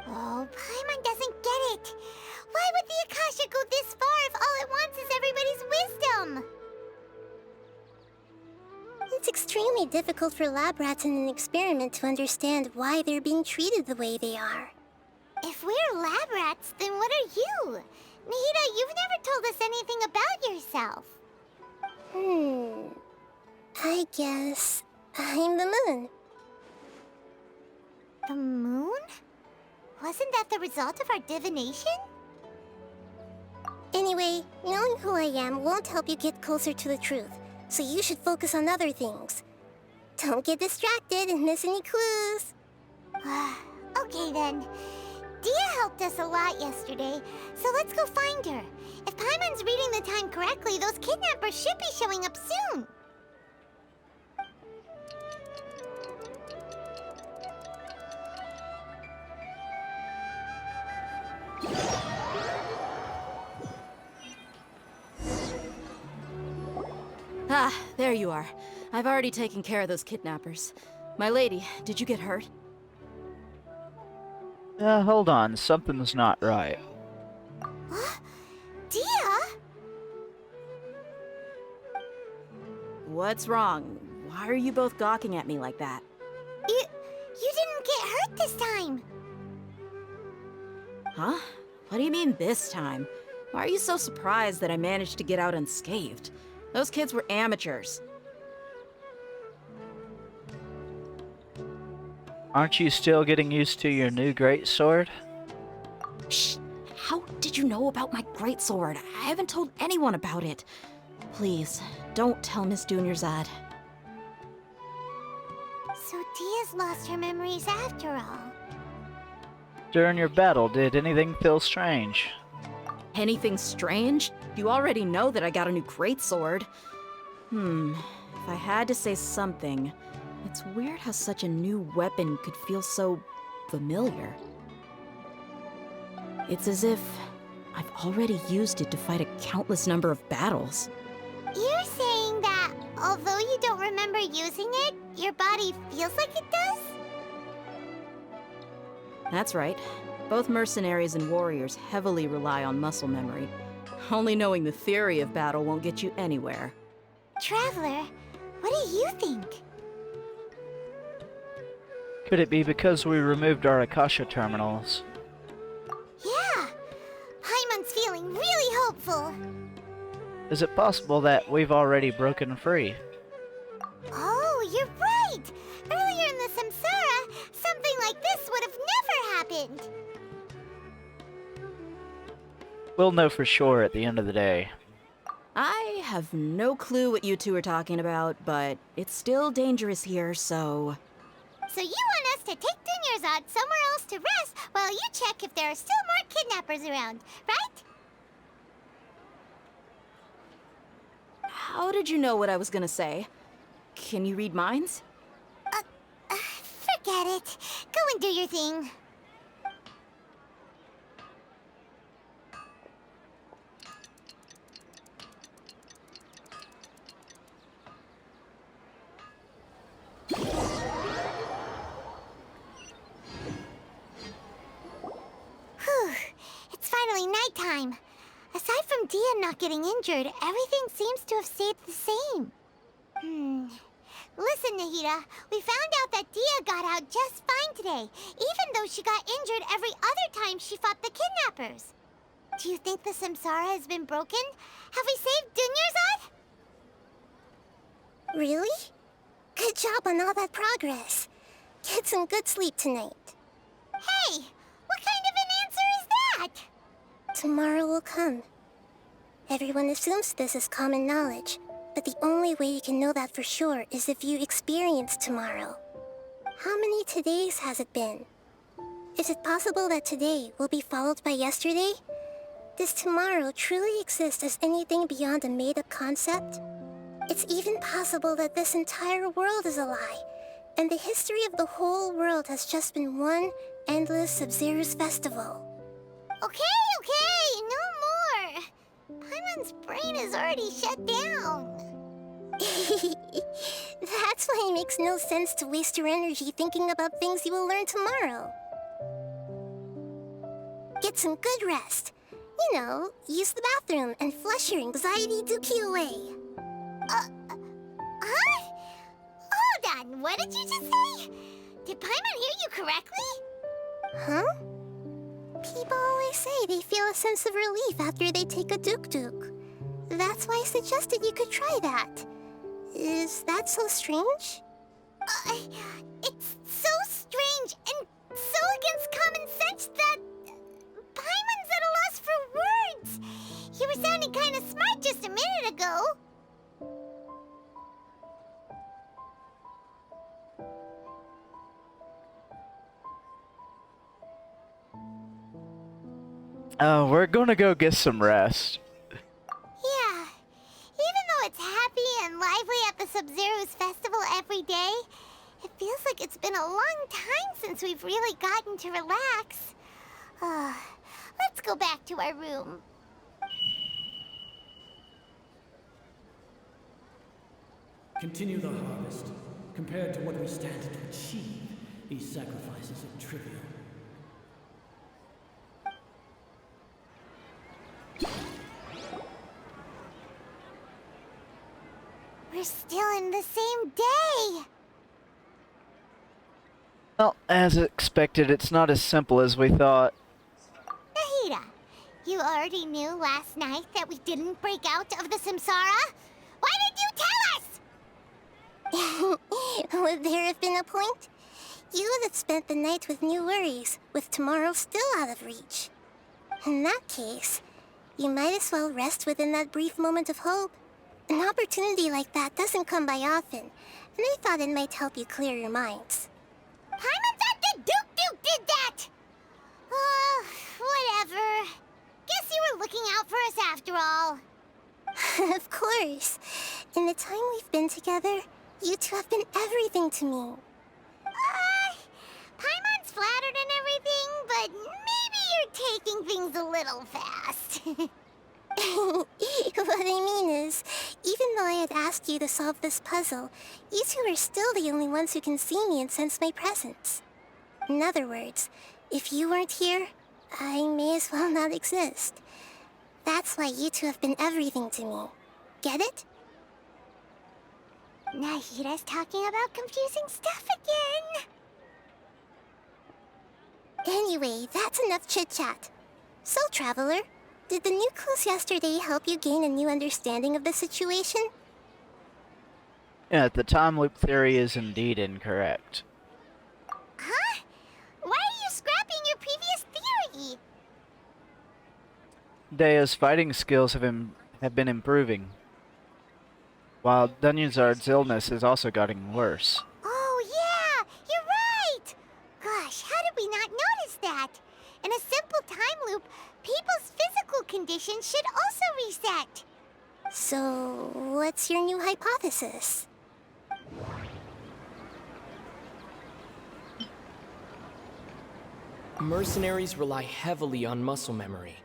S9: Oh, Paimon doesn't get it. Why would the Akasha go this far if all it wants is everybody's wisdom?
S21: It's extremely difficult for lab rats in an experiment to understand why they're being treated the way they are.
S9: If we're lab rats, then what are you? Nahida, you've never told us anything about yourself.
S21: I guess I'm the moon.
S9: The moon? Wasn't that the result of our divination?
S21: Anyway, knowing who I am won't help you get closer to the truth, so you should focus on other things. Don't get distracted and miss any clues.
S9: Okay then. Dia helped us a lot yesterday, so let's go find her. If Paimon's reading the time correctly, those kidnappers should be showing up soon.
S11: Ah, there you are. I've already taken care of those kidnappers. My lady, did you get hurt?
S6: Hold on, something's not right.
S9: Dia?
S11: What's wrong? Why are you both gawking at me like that?
S9: You didn't get hurt this time.
S11: Huh? What do you mean this time? Why are you so surprised that I managed to get out unscathed? Those kids were amateurs.
S6: Aren't you still getting used to your new greatsword?
S11: Shh! How did you know about my greatsword? I haven't told anyone about it. Please, don't tell Miss Dunyarzad.
S9: So Dia's lost her memories after all.
S6: During your battle, did anything feel strange?
S11: Anything strange? You already know that I got a new greatsword. If I had to say something, it's weird how such a new weapon could feel so familiar. It's as if I've already used it to fight a countless number of battles.
S9: You're saying that although you don't remember using it, your body feels like it does?
S11: That's right. Both mercenaries and warriors heavily rely on muscle memory. Only knowing the theory of battle won't get you anywhere.
S9: Traveler, what do you think?
S6: Could it be because we removed our Akasha terminals?
S9: Yeah, Paimon's feeling really hopeful.
S6: Is it possible that we've already broken free?
S9: Oh, you're right! Earlier in the Samsara, something like this would have never happened.
S6: We'll know for sure at the end of the day.
S11: I have no clue what you two are talking about, but it's still dangerous here, so...
S9: So you want us to take Dunyarzad somewhere else to rest while you check if there are still more kidnappers around, right?
S11: How did you know what I was gonna say? Can you read minds?
S9: Forget it. Go and do your thing. Whew. It's finally nighttime. Aside from Dia not getting injured, everything seems to have stayed the same. Listen, Nahida, we found out that Dia got out just fine today, even though she got injured every other time she fought the kidnappers. Do you think the Samsara has been broken? Have we saved Dunyarzad?
S21: Really? Good job on all that progress. Get some good sleep tonight.
S9: Hey, what kind of an answer is that?
S21: Tomorrow will come. Everyone assumes this is common knowledge, but the only way you can know that for sure is if you experience tomorrow. How many todays has it been? Is it possible that today will be followed by yesterday? Does tomorrow truly exist as anything beyond a made-up concept? It's even possible that this entire world is a lie, and the history of the whole world has just been one endless Sub-Zero's festival.
S9: Okay, no more. Paimon's brain is already shut down.
S21: That's why it makes no sense to waste your energy thinking about things you will learn tomorrow. Get some good rest. You know, use the bathroom and flush your anxiety dookie away.
S9: Huh? Hold on, what did you just say? Did Paimon hear you correctly?
S21: Huh? People always say they feel a sense of relief after they take a duk-duk. That's why I suggested you could try that. Is that so strange?
S9: It's so strange and so against common sense that Paimon's at a loss for words. You were sounding kind of smart just a minute ago.
S6: Oh, we're gonna go get some rest.
S9: Yeah. Even though it's happy and lively at the Sub-Zero's festival every day, it feels like it's been a long time since we've really gotten to relax. Let's go back to our room.
S19: Continue the harvest. Compared to what we stand to achieve, these sacrifices are trivial.
S9: We're still in the same day.
S6: Well, as expected, it's not as simple as we thought.
S9: Nahida, you already knew last night that we didn't break out of the Samsara? Why did you tell us?
S21: Would there have been a point? You would have spent the night with new worries, with tomorrow still out of reach. In that case, you might as well rest within that brief moment of hope. An opportunity like that doesn't come by often, and I thought it might help you clear your minds.
S9: Paimon thought the Duke did that! Whatever. Guess you were looking out for us after all.
S21: Of course. In the time we've been together, you two have been everything to me.
S9: Paimon's flattered and everything, but maybe you're taking things a little fast.
S21: What I mean is, even though I had asked you to solve this puzzle, you two are still the only ones who can see me and sense my presence. In other words, if you weren't here, I may as well not exist. That's why you two have been everything to me. Get it?
S9: Nahira's talking about confusing stuff again.
S21: Anyway, that's enough chit-chat. So, Traveler, did the new clues yesterday help you gain a new understanding of the situation?
S6: Yeah, the time loop theory is indeed incorrect.
S9: Huh? Why are you scrapping your previous theory?
S6: Dea's fighting skills have been improving, while Dunyanzard's illness is also getting worse.
S9: Oh, yeah! You're right! Gosh, how did we not notice that? In a simple time loop, people's physical condition should also reset.
S21: So, what's your new hypothesis?
S3: Mercenaries rely heavily on muscle memory,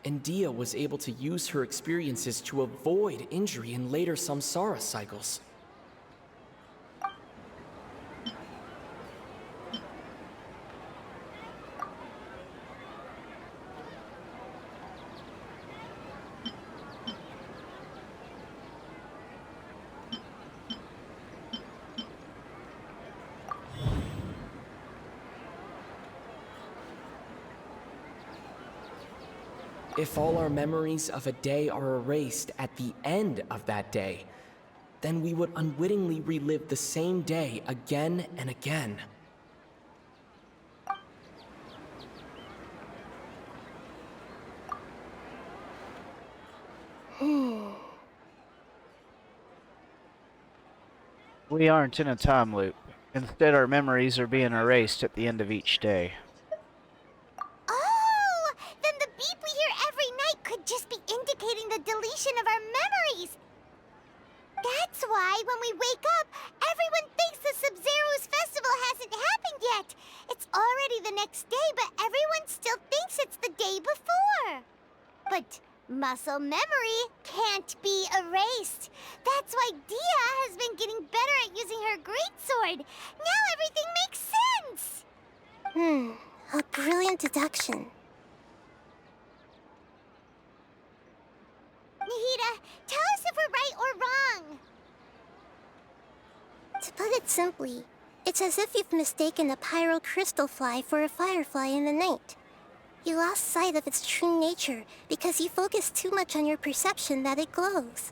S3: and Dia was able to use her experiences to avoid injury in later samsara cycles. If all our memories of a day are erased at the end of that day, then we would unwittingly relive the same day again and again.
S6: We aren't in a time loop. Instead, our memories are being erased at the end of each day.
S9: Oh! Then the beep we hear every night could just be indicating the deletion of our memories. That's why when we wake up, everyone thinks the Sub-Zero's festival hasn't happened yet. It's already the next day, but everyone still thinks it's the day before. But muscle memory can't be erased. That's why Dia has been getting better at using her greatsword. Now everything makes sense.
S21: A brilliant deduction.
S9: Nahida, tell us if we're right or wrong.
S21: To put it simply, it's as if you've mistaken a pyro crystal fly for a firefly in the night. You lost sight of its true nature because you focused too much on your perception that it glows.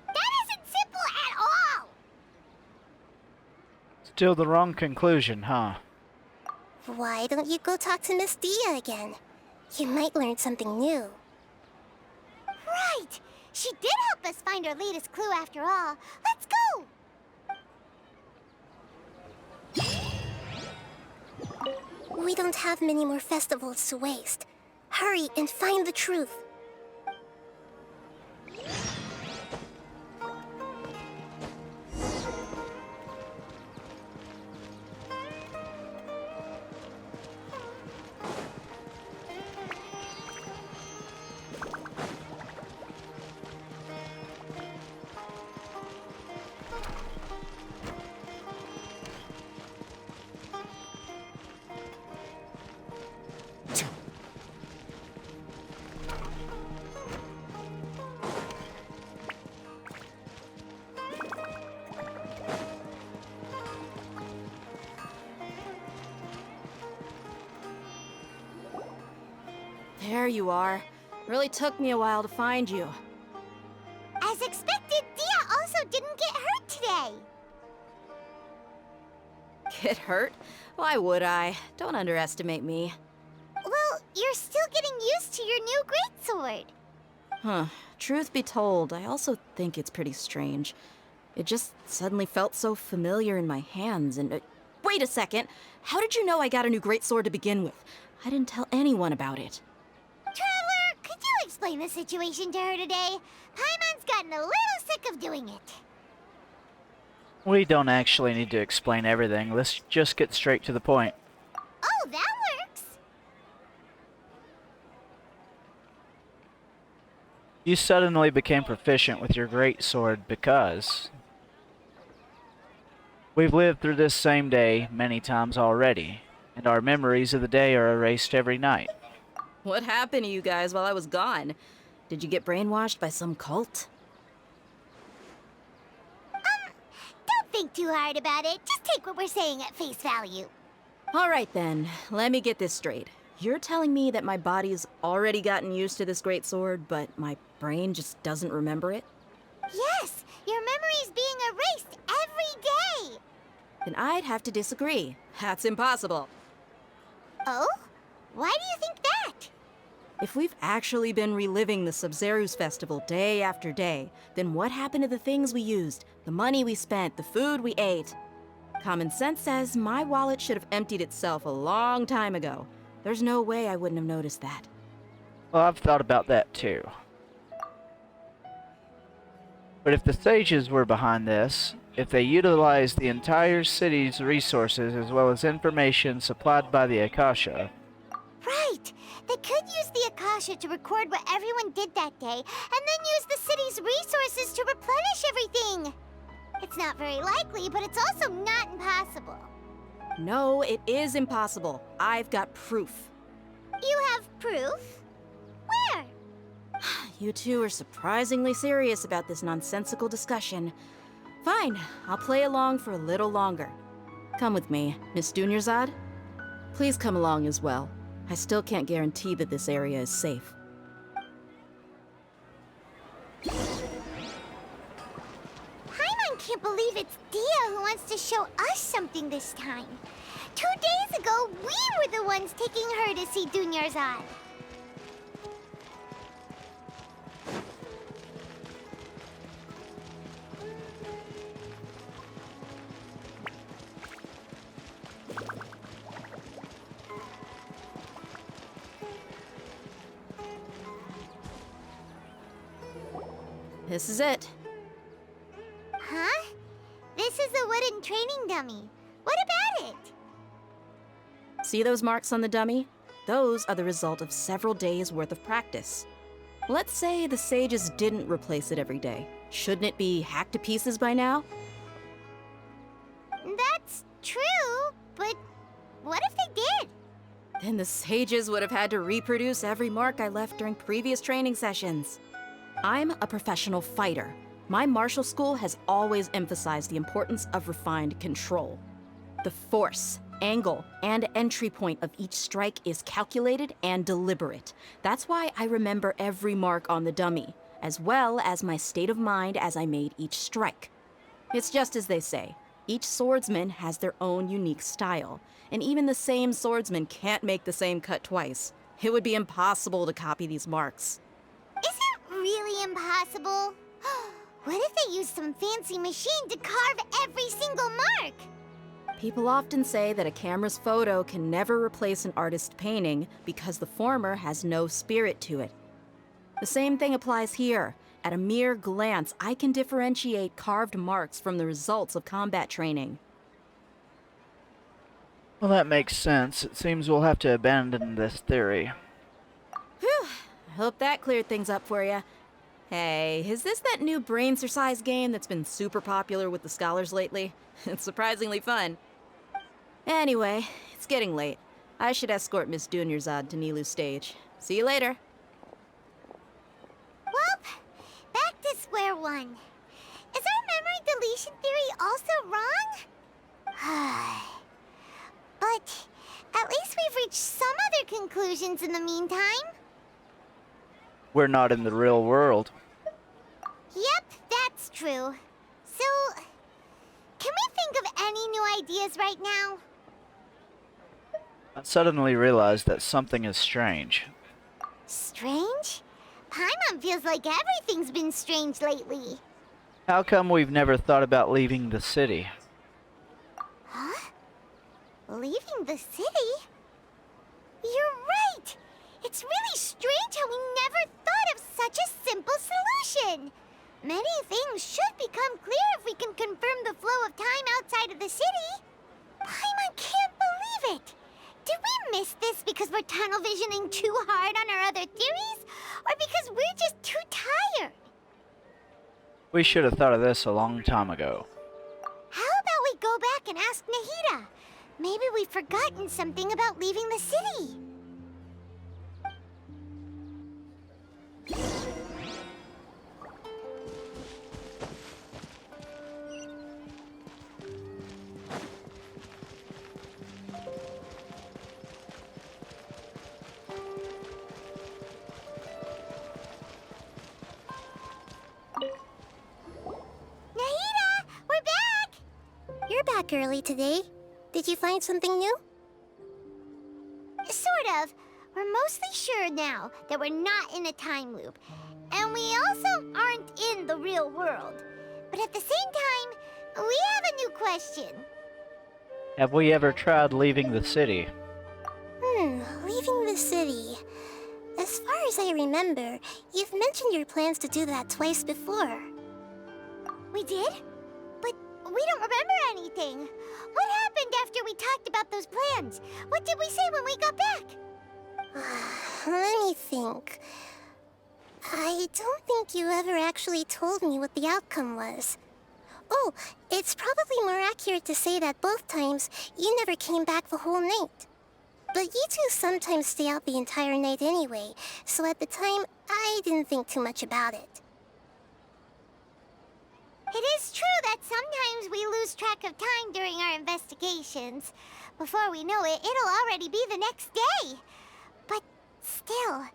S9: That isn't simple at all!
S6: Still the wrong conclusion, huh?
S21: Why don't you go talk to Miss Dia again? You might learn something new.
S9: Right! She did help us find our latest clue after all. Let's go!
S21: We don't have many more festivals to waste. Hurry and find the truth.
S11: There you are. Really took me a while to find you.
S9: As expected, Dia also didn't get hurt today.
S11: Get hurt? Why would I? Don't underestimate me.
S9: Well, you're still getting used to your new greatsword.
S11: Huh. Truth be told, I also think it's pretty strange. It just suddenly felt so familiar in my hands and... wait a second! How did you know I got a new greatsword to begin with? I didn't tell anyone about it.
S9: Traveler, could you explain the situation to her today? Paimon's gotten a little sick of doing it.
S6: We don't actually need to explain everything. Let's just get straight to the point.
S9: Oh, that works!
S6: You suddenly became proficient with your greatsword because... we've lived through this same day many times already, and our memories of the day are erased every night.
S11: What happened to you guys while I was gone? Did you get brainwashed by some cult?
S9: think too hard about it. Just take what we're saying at face value.
S11: All right then, let me get this straight. You're telling me that my body's already gotten used to this great sword, but my brain just doesn't remember it?
S9: Yes, your memory's being erased every day.
S11: Then I'd have to disagree. That's impossible.
S9: Oh? Why do you think that?
S11: If we've actually been reliving the Sumeru's festival day after day, then what happened to the things we used, the money we spent, the food we ate? Common sense says my wallet should have emptied itself a long time ago. There's no way I wouldn't have noticed that.
S6: Well, I've thought about that too. But if the sages were behind this, if they utilized the entire city's resources as well as information supplied by the Akasha...
S9: Right! They could use the Akasha to record what everyone did that day, and then use the city's resources to replenish everything! It's not very likely, but it's also not impossible.
S11: No, it is impossible. I've got proof.
S9: You have proof? Where?
S11: You two are surprisingly serious about this nonsensical discussion. Fine, I'll play along for a little longer. Come with me, Miss Dunyarzad. Please come along as well. I still can't guarantee that this area is safe.
S9: Paimon can't believe it's Dia who wants to show us something this time. 2 days ago, we were the ones taking her to see Dunyarzad.
S11: This is it.
S9: Huh? This is a wooden training dummy. What about it?
S11: See those marks on the dummy? Those are the result of several days' worth of practice. Let's say the sages didn't replace it every day. Shouldn't it be hacked to pieces by now?
S9: That's true, but what if they did?
S11: Then the sages would have had to reproduce every mark I left during previous training sessions. I'm a professional fighter. My martial school has always emphasized the importance of refined control. The force, angle, and entry point of each strike is calculated and deliberate. That's why I remember every mark on the dummy, as well as my state of mind as I made each strike. It's just as they say, each swordsman has their own unique style, and even the same swordsman can't make the same cut twice. It would be impossible to copy these marks.
S9: Really impossible? What if they used some fancy machine to carve every single mark?
S11: People often say that a camera's photo can never replace an artist's painting because the former has no spirit to it. The same thing applies here. At a mere glance, I can differentiate carved marks from the results of combat training.
S6: Well, that makes sense. It seems we'll have to abandon this theory.
S11: Whew. I hope that cleared things up for you. Hey, is this that new brain exercise game that's been super popular with the scholars lately? It's surprisingly fun. Anyway, it's getting late. I should escort Miss Dunyarzad to Nilu's stage. See you later.
S9: Well, back to square one. Is our memory deletion theory also wrong? But at least we've reached some other conclusions in the meantime.
S6: We're not in the real world.
S9: Yep, that's true. So, can we think of any new ideas right now?
S6: I suddenly realized that something is strange.
S9: Strange? Paimon feels like everything's been strange lately.
S6: How come we've never thought about leaving the city?
S9: Huh? Leaving the city? You're right! It's really strange how we never thought of such a simple solution! Many things should become clear if we can confirm the flow of time outside of the city. Paimon can't believe it! Did we miss this because we're tunnel visioning too hard on our other theories? Or because we're just too tired?
S6: We should have thought of this a long time ago.
S9: How about we go back and ask Nahida? Maybe we've forgotten something about leaving the city.
S21: you're back early today. Did you find something new?
S9: Sort of. We're mostly sure now that we're not in a time loop. And we also aren't in the real world. But at the same time, we have a new question.
S6: Have we ever tried leaving the city?
S21: Leaving the city. As far as I remember, you've mentioned your plans to do that twice before.
S9: We did? But we don't remember anything. What happened after we talked about those plans? What did we say when we got back?
S21: Let me think. I don't think you ever actually told me what the outcome was. Oh, it's probably more accurate to say that both times you never came back the whole night. But you two sometimes stay out the entire night anyway, so at the time, I didn't think too much about it.
S9: It is true that sometimes we lose track of time during our investigations. Before we know it, it'll already be the next day. But still,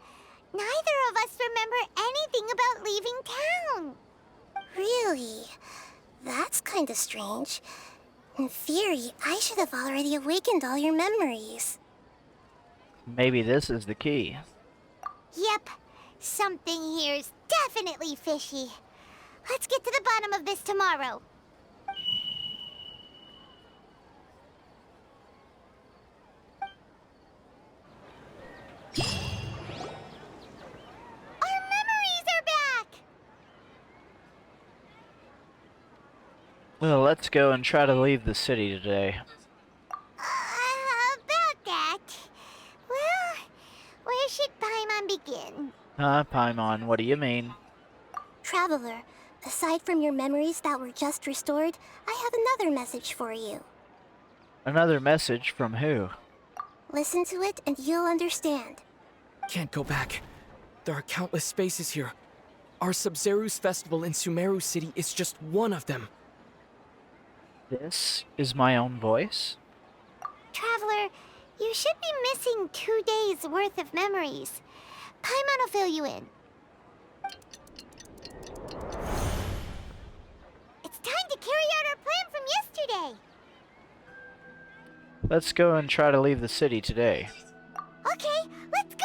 S9: neither of us remember anything about leaving town.
S21: Really? That's kinda strange. In theory, I should have already awakened all your memories.
S6: Maybe this is the key.
S9: Yep, something here's definitely fishy. Let's get to the bottom of this tomorrow. Our memories are back!
S6: Well, let's go and try to leave the city today.
S9: About that. Well, where should Paimon begin?
S6: Paimon, what do you mean?
S21: Traveler, aside from your memories that were just restored, I have another message for you.
S6: Another message from who?
S21: Listen to it and you'll understand.
S3: Can't go back. There are countless spaces here. Our Sub-Zeru's festival in Sumeru City is just one of them.
S6: This is my own voice?
S9: Traveler, you should be missing 2 days worth of memories. Paimon will fill you in. It's time to carry out our plan from yesterday.
S6: Let's go and try to leave the city today.
S9: Okay, let's go!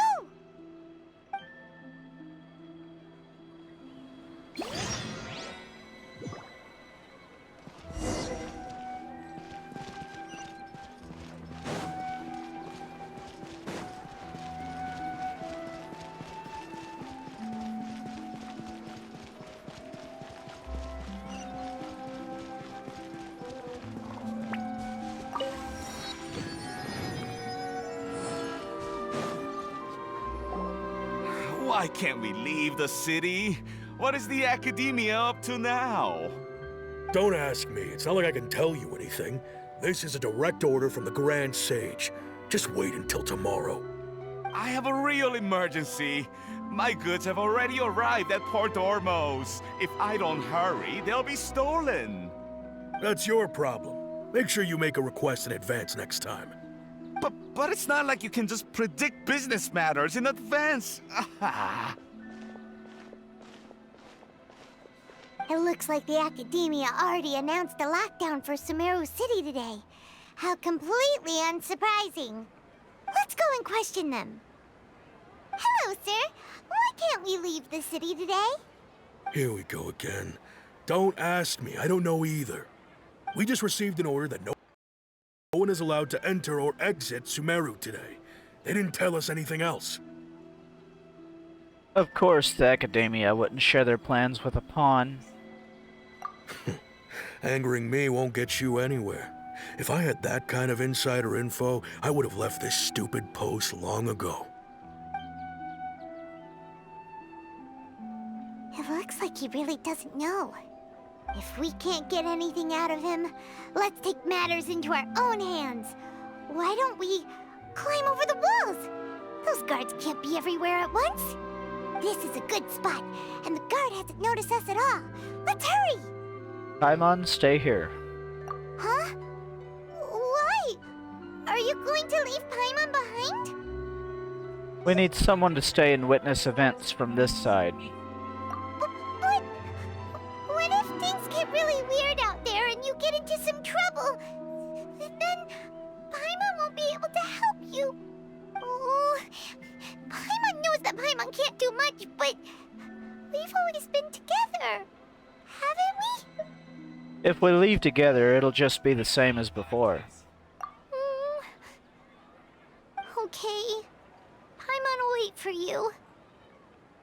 S1: Why can't we leave the city? What is the Academia up to now?
S22: Don't ask me. It's not like I can tell you anything. This is a direct order from the Grand Sage. Just wait until tomorrow.
S1: I have a real emergency. My goods have already arrived at Port Ormos. If I don't hurry, they'll be stolen.
S22: That's your problem. Make sure you make a request in advance next time.
S1: But it's not like you can just predict business matters in advance.
S9: It looks like the Academia already announced a lockdown for Sumeru City today. How completely unsurprising. Let's go and question them. Hello, sir. Why can't we leave the city today?
S22: Here we go again. Don't ask me. I don't know either. We just received an order that no one is allowed to enter or exit Sumeru today. They didn't tell us anything else.
S6: Of course, the Academia wouldn't share their plans with a pawn.
S22: Angering me won't get you anywhere. If I had that kind of insider info, I would have left this stupid post long ago.
S9: It looks like he really doesn't know. If we can't get anything out of him, let's take matters into our own hands. Why don't we climb over the walls? Those guards can't be everywhere at once. This is a good spot, and the guard hasn't noticed us at all. Let's hurry!
S6: Paimon, stay here.
S9: Huh? Why? Are you going to leave Paimon behind?
S6: We need someone to stay and witness events from this side.
S9: But what if things get get really weird out there and you get into some trouble, then Paimon won't be able to help you. Oh, Paimon knows that Paimon can't do much, but we've always been together, haven't we?
S6: If we leave together, it'll just be the same as before.
S9: Okay. Paimon will wait for you.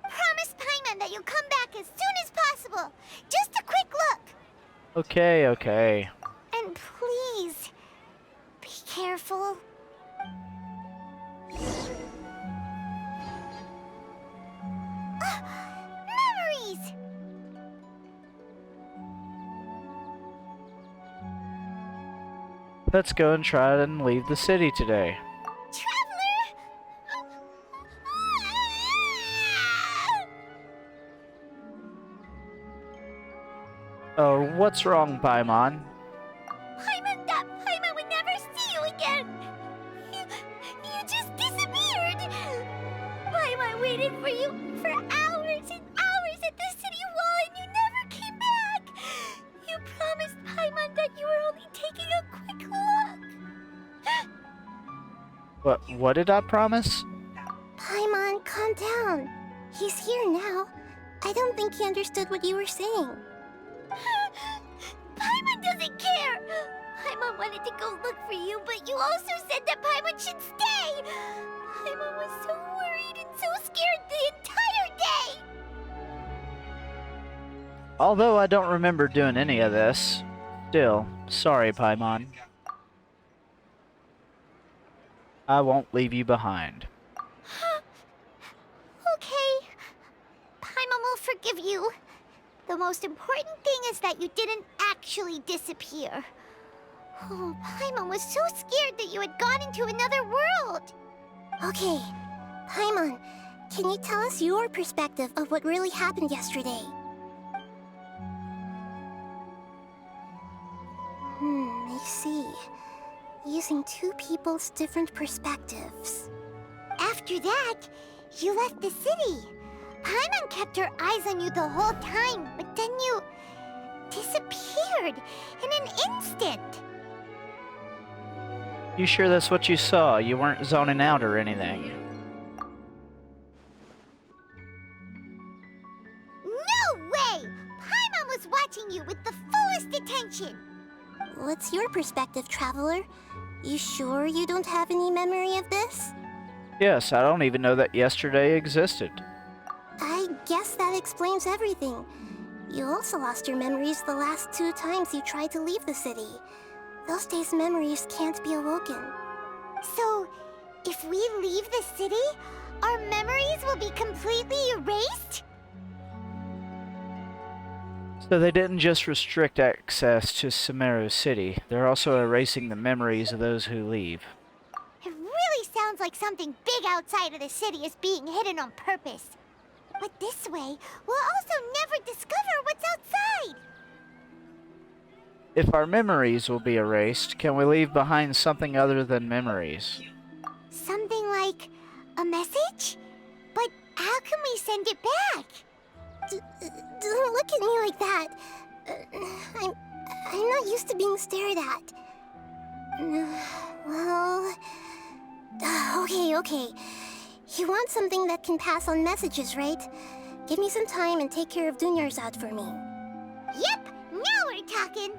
S9: Promise Paimon that you'll come back as soon as possible. Just a quick look.
S6: Okay, okay.
S9: And please, be careful. Memories!
S6: Let's go and try and leave the city today. Oh, what's wrong, Paimon?
S9: Paimon would never see you again. You just disappeared. Paimon waited for you for hours and hours at the city wall and you never came back. You promised Paimon that you were only taking a quick look.
S6: What did I promise?
S21: Paimon, calm down. He's here now. I don't think he understood what you were saying.
S9: Paimon doesn't care! Paimon wanted to go look for you, but you also said that Paimon should stay! Paimon was so worried and so scared the entire day!
S6: Although I don't remember doing any of this. Still, sorry, Paimon. I won't leave you behind.
S9: Okay. Paimon will forgive you. The most important thing is that you didn't actually disappear. Oh, Paimon was so scared that you had gone into another world.
S21: Okay, Paimon, can you tell us your perspective of what really happened yesterday? I see. Using two people's different perspectives.
S9: After that, you left the city. Paimon kept her eyes on you the whole time, but then you disappeared in an instant.
S6: You sure that's what you saw? You weren't zoning out or anything?
S9: No way! Paimon was watching you with the fullest attention.
S21: What's your perspective, Traveler? You sure you don't have any memory of this?
S6: Yes, I don't even know that yesterday existed.
S21: I guess that explains everything. You also lost your memories the last 2 times you tried to leave the city. Those days' memories can't be awoken.
S9: So, if we leave the city, our memories will be completely erased?
S6: So they didn't just restrict access to Sumeru City, they're also erasing the memories of those who leave.
S9: It really sounds like something big outside of the city is being hidden on purpose. But this way, we'll also never discover what's outside!
S6: If our memories will be erased, can we leave behind something other than memories?
S9: Something like a message? But how can we send it back?
S21: Don't look at me like that. I'm not used to being stared at. Well... Okay. You want something that can pass on messages, right? Give me some time and take care of Dunyarzad for me.
S9: Yep! Now we're talking!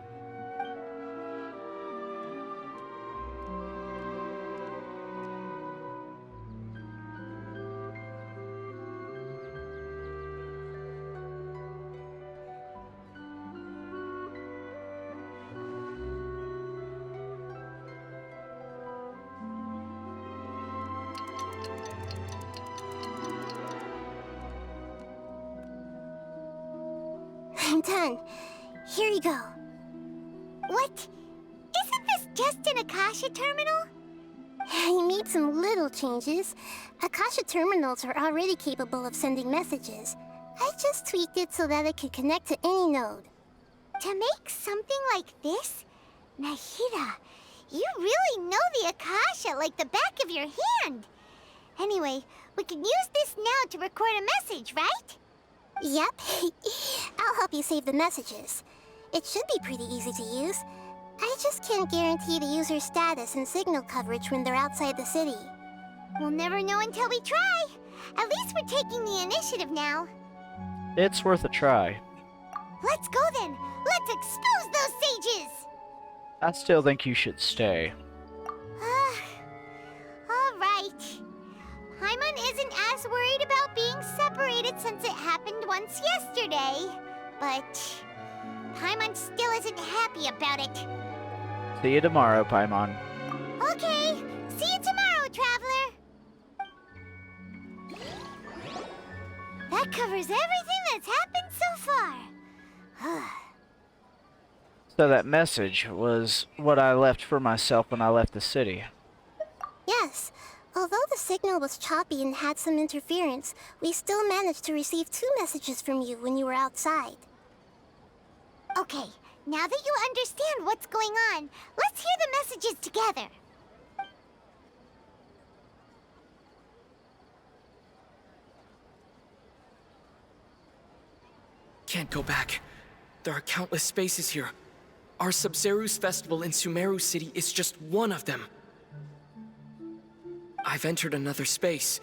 S21: I'm done. Here you go.
S9: What? Isn't this just an Akasha terminal?
S21: I made some little changes. Akasha terminals are already capable of sending messages. I just tweaked it so that it can connect to any node.
S9: To make something like this? Nahida, you really know the Akasha like the back of your hand. Anyway, we can use this now to record a message, right?
S21: Yep. I'll help you save the messages. It should be pretty easy to use. I just can't guarantee the user's status and signal coverage when they're outside the city.
S9: We'll never know until we try. At least we're taking the initiative now.
S6: It's worth a try.
S9: Let's go then. Let's expose those sages.
S6: I still think you should stay.
S9: All right. Paimon isn't as worried about being separated since it happened once yesterday. But Paimon still isn't happy about it.
S6: See you tomorrow, Paimon.
S9: Okay. See you tomorrow, Traveler. That covers everything that's happened so far.
S6: So that message was what I left for myself when I left the city.
S21: Yes. Although the signal was choppy and had some interference, we still managed to receive 2 messages from you when you were outside.
S9: Okay, now that you understand what's going on, let's hear the messages together.
S3: Can't go back. There are countless spaces here. Our Sub-Zeru's festival in Sumeru City is just one of them. I've entered another space.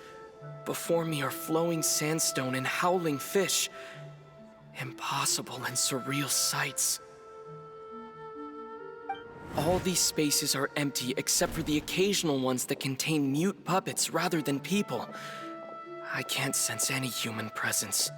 S3: Before me are flowing sandstone and howling fish. Impossible and surreal sights. All these spaces are empty except for the occasional ones that contain mute puppets rather than people. I can't sense any human presence.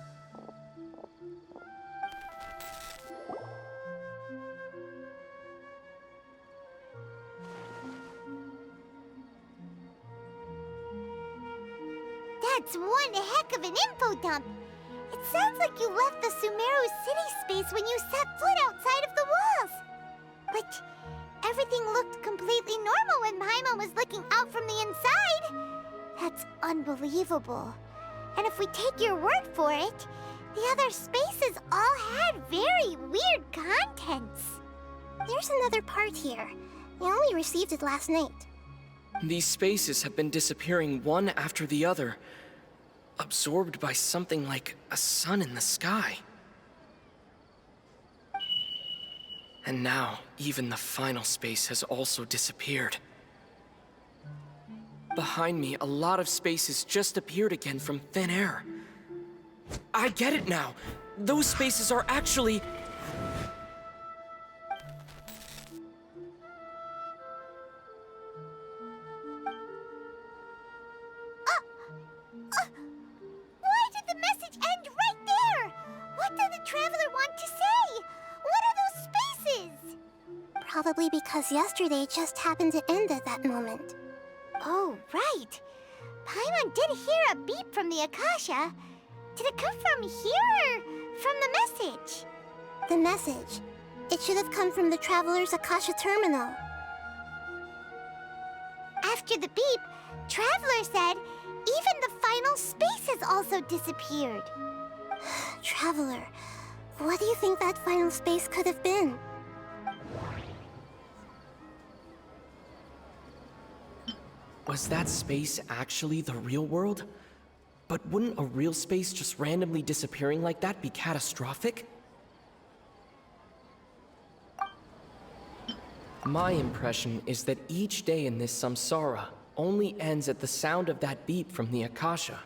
S9: That's one heck of an info dump. It sounds like you left the Sumeru city space when you set foot outside of the walls. But everything looked completely normal when Paimon was looking out from the inside. That's unbelievable. And if we take your word for it, the other spaces all had very weird contents.
S21: There's another part here. We only received it last night.
S3: These spaces have been disappearing one after the other, absorbed by something like a sun in the sky. And now, even the final space has also disappeared. Behind me, a lot of spaces just appeared again from thin air. I get it now! Those spaces are actually...
S9: Why did the message end right there? What did the Traveler want to say? What are those spaces?
S21: Probably because yesterday just happened to end at that moment.
S9: Oh, right. Paimon did hear a beep from the Akasha. Did it come from here or from the message?
S21: The message. It should have come from the Traveler's Akasha terminal.
S9: After the beep, Traveler said even the final spaces also disappeared.
S21: Traveler, what do you think that final space could have been?
S3: Was that space actually the real world? But wouldn't a real space just randomly disappearing like that be catastrophic? My impression is that each day in this samsara only ends at the sound of that beep from the Akasha.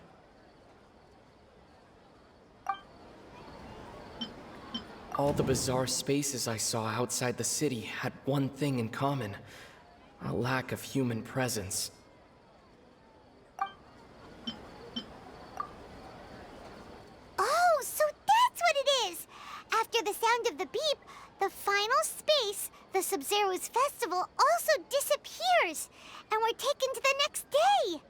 S3: All the bizarre spaces I saw outside the city had one thing in common: a lack of human presence.
S9: Oh, so that's what it is! After the sound of the beep, the final space, the Sub-Zeru's festival, also disappears, and we're taken to the next day.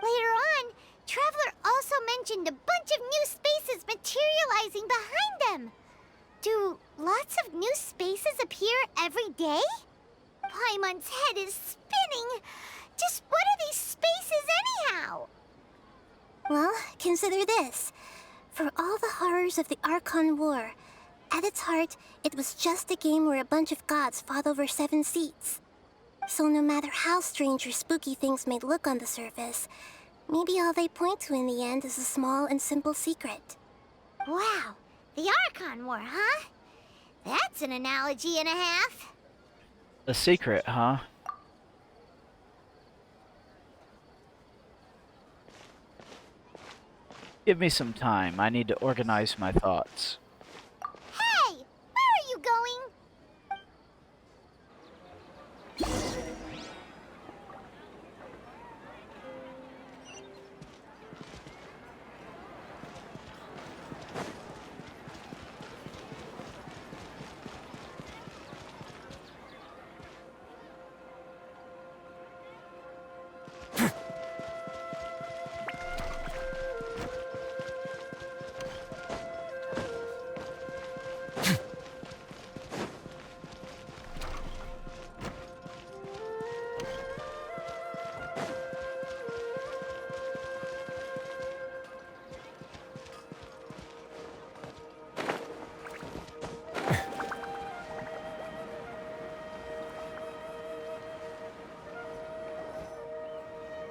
S9: Later on, Traveler also mentioned a bunch of new spaces materializing behind them. Do lots of new spaces appear every day? Paimon's head is spinning. Just what are these spaces anyhow?
S21: Well, consider this. For all the horrors of the Archon War, at its heart, it was just a game where a bunch of gods fought over 7 seats. So no matter how strange or spooky things may look on the surface, maybe all they point to in the end is a small and simple secret.
S9: Wow, the Archon War, huh? That's That's an analogy and a half.
S6: A secret, huh? Give me some time. I need to organize my thoughts.
S9: Hey! Where are you going?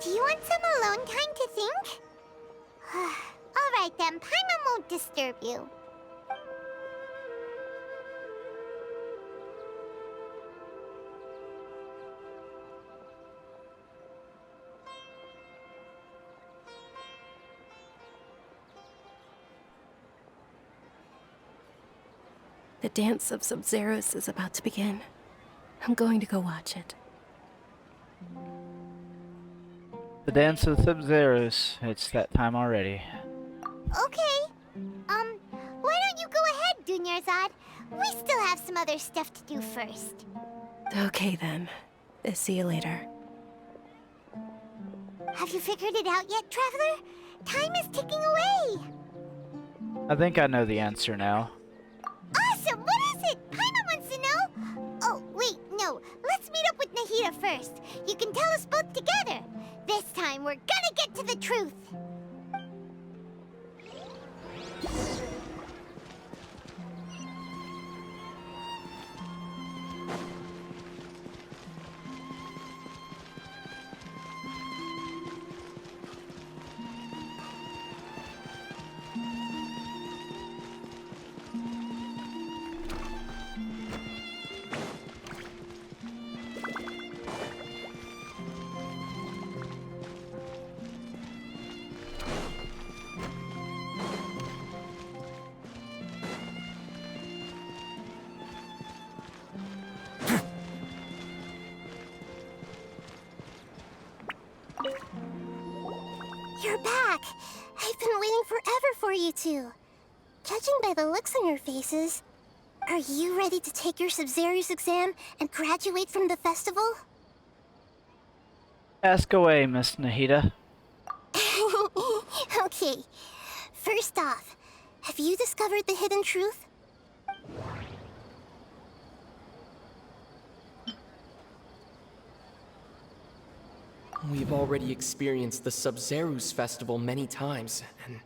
S9: Do you want some alone time to think? Alright then, Paimon won't disturb you.
S10: The dance of Sub-Zeros is about to begin. I'm going to go watch it.
S6: The dance of Sub-Zeros. It's that time already.
S9: Okay. Why don't you go ahead, Dunyarzad? We still have some other stuff to do first.
S10: Okay then. See you later.
S9: Have you figured it out yet, Traveler? Time is ticking away.
S6: I think I know the answer now.
S9: Awesome! What is it? Paimon wants to know. Oh, wait, no. Let's meet up with Nahida first. You can tell us both together. This time, we're gonna get to the truth.
S21: You're back. I've been waiting forever for you two. Judging by the looks on your faces, are you ready to take your Sub-Zero's exam and graduate from the festival?
S6: Ask away, Miss Nahida.
S21: Okay. First off, have you discovered the hidden truth?
S3: We've already experienced the Sub-Zero's festival many times, and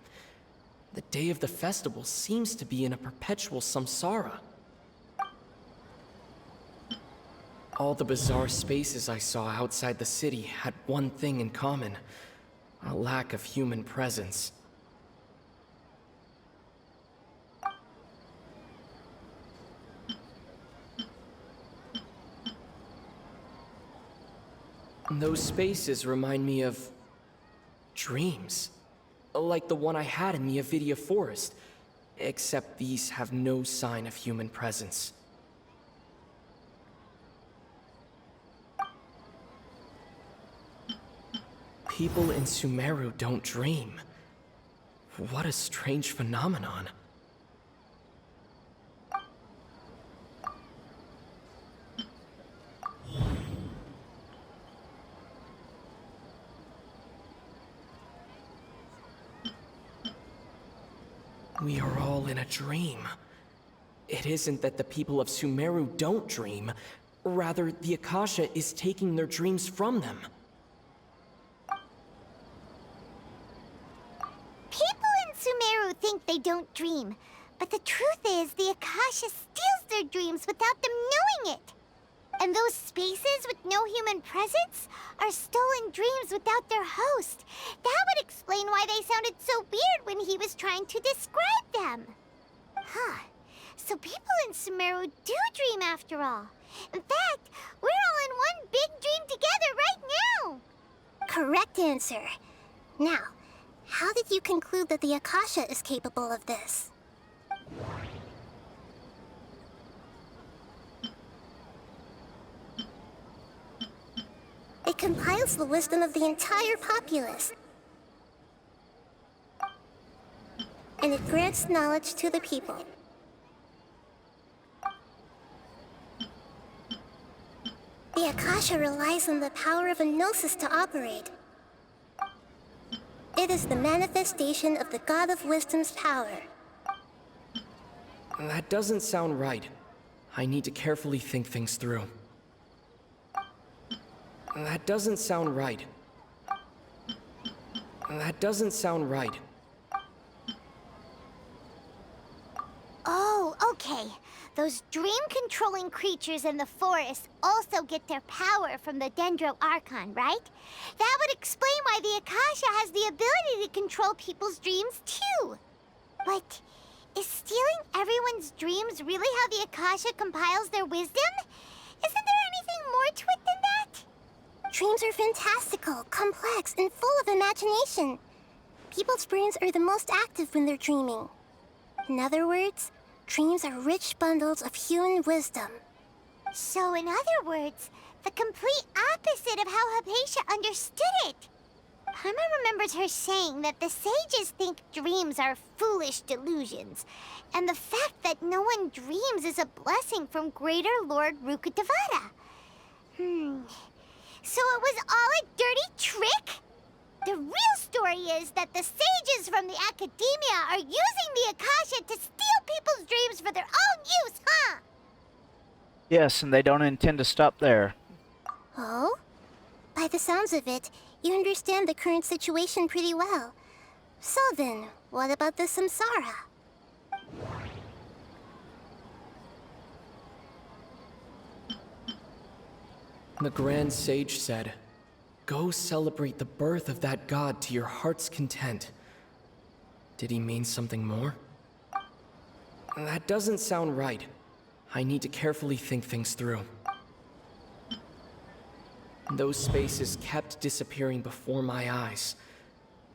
S3: the day of the festival seems to be in a perpetual samsara. All the bizarre spaces I saw outside the city had one thing in common: a lack of human presence. Those spaces remind me of dreams, like the one I had in the Avidia Forest, except these have no sign of human presence. People in Sumeru don't dream. What a strange phenomenon. We are all in a dream. It isn't that the people of Sumeru don't dream. Rather, the Akasha is taking their dreams from them.
S9: People in Sumeru think they don't dream, but the truth is the Akasha steals their dreams without them knowing it. And those spaces with no human presence are stolen dreams without their host. That would explain why they sounded so weird when he was trying to describe them. Huh. So people in Sumeru do dream after all. In fact, we're all in one big dream together right now.
S21: Correct answer. Now, how did you conclude that the Akasha is capable of this? It compiles the wisdom of the entire populace. And it grants knowledge to the people. The Akasha relies on the power of a gnosis to operate. It is the manifestation of the God of Wisdom's power.
S3: That doesn't sound right. I need to carefully think things through. That doesn't sound right. That doesn't sound right.
S9: Oh, okay. Those dream-controlling creatures in the forest also get their power from the Dendro Archon, right? That would explain why the Akasha has the ability to control people's dreams, too. But is stealing everyone's dreams really how the Akasha compiles their wisdom? Isn't there anything more to it than that?
S21: Dreams are fantastical, complex, and full of imagination. People's brains are the most active when they're dreaming. In other words, dreams are rich bundles of human wisdom.
S9: So, in other words, the complete opposite of how Hypatia understood it. Paimon remembers her saying that the sages think dreams are foolish delusions, and the fact that no one dreams is a blessing from Greater Lord Rukkhadevata. So it was all a dirty trick? The real story is that the sages from the Academia are using the Akasha to steal people's dreams for their own use, huh?
S6: Yes, and they don't intend to stop there.
S21: Oh? By the sounds of it, you understand the current situation pretty well. So then, what about the Samsara?
S3: The Grand Sage said, "Go celebrate the birth of that god to your heart's content." Did he mean something more? That doesn't sound right. I need to carefully think things through. Those spaces kept disappearing before my eyes.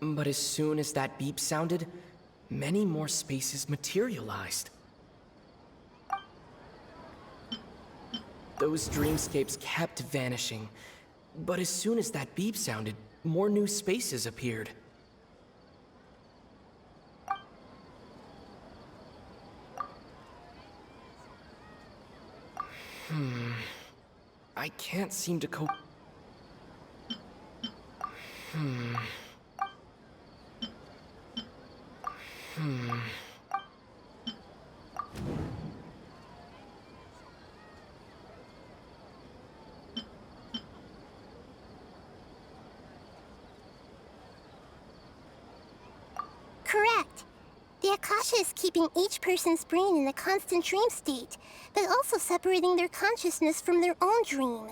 S3: But as soon as that beep sounded, many more spaces materialized. Those dreamscapes kept vanishing. But as soon as that beep sounded, more new spaces appeared. I can't seem to cope.
S21: Correct. The Akasha is keeping each person's brain in a constant dream state, but also separating their consciousness from their own dream.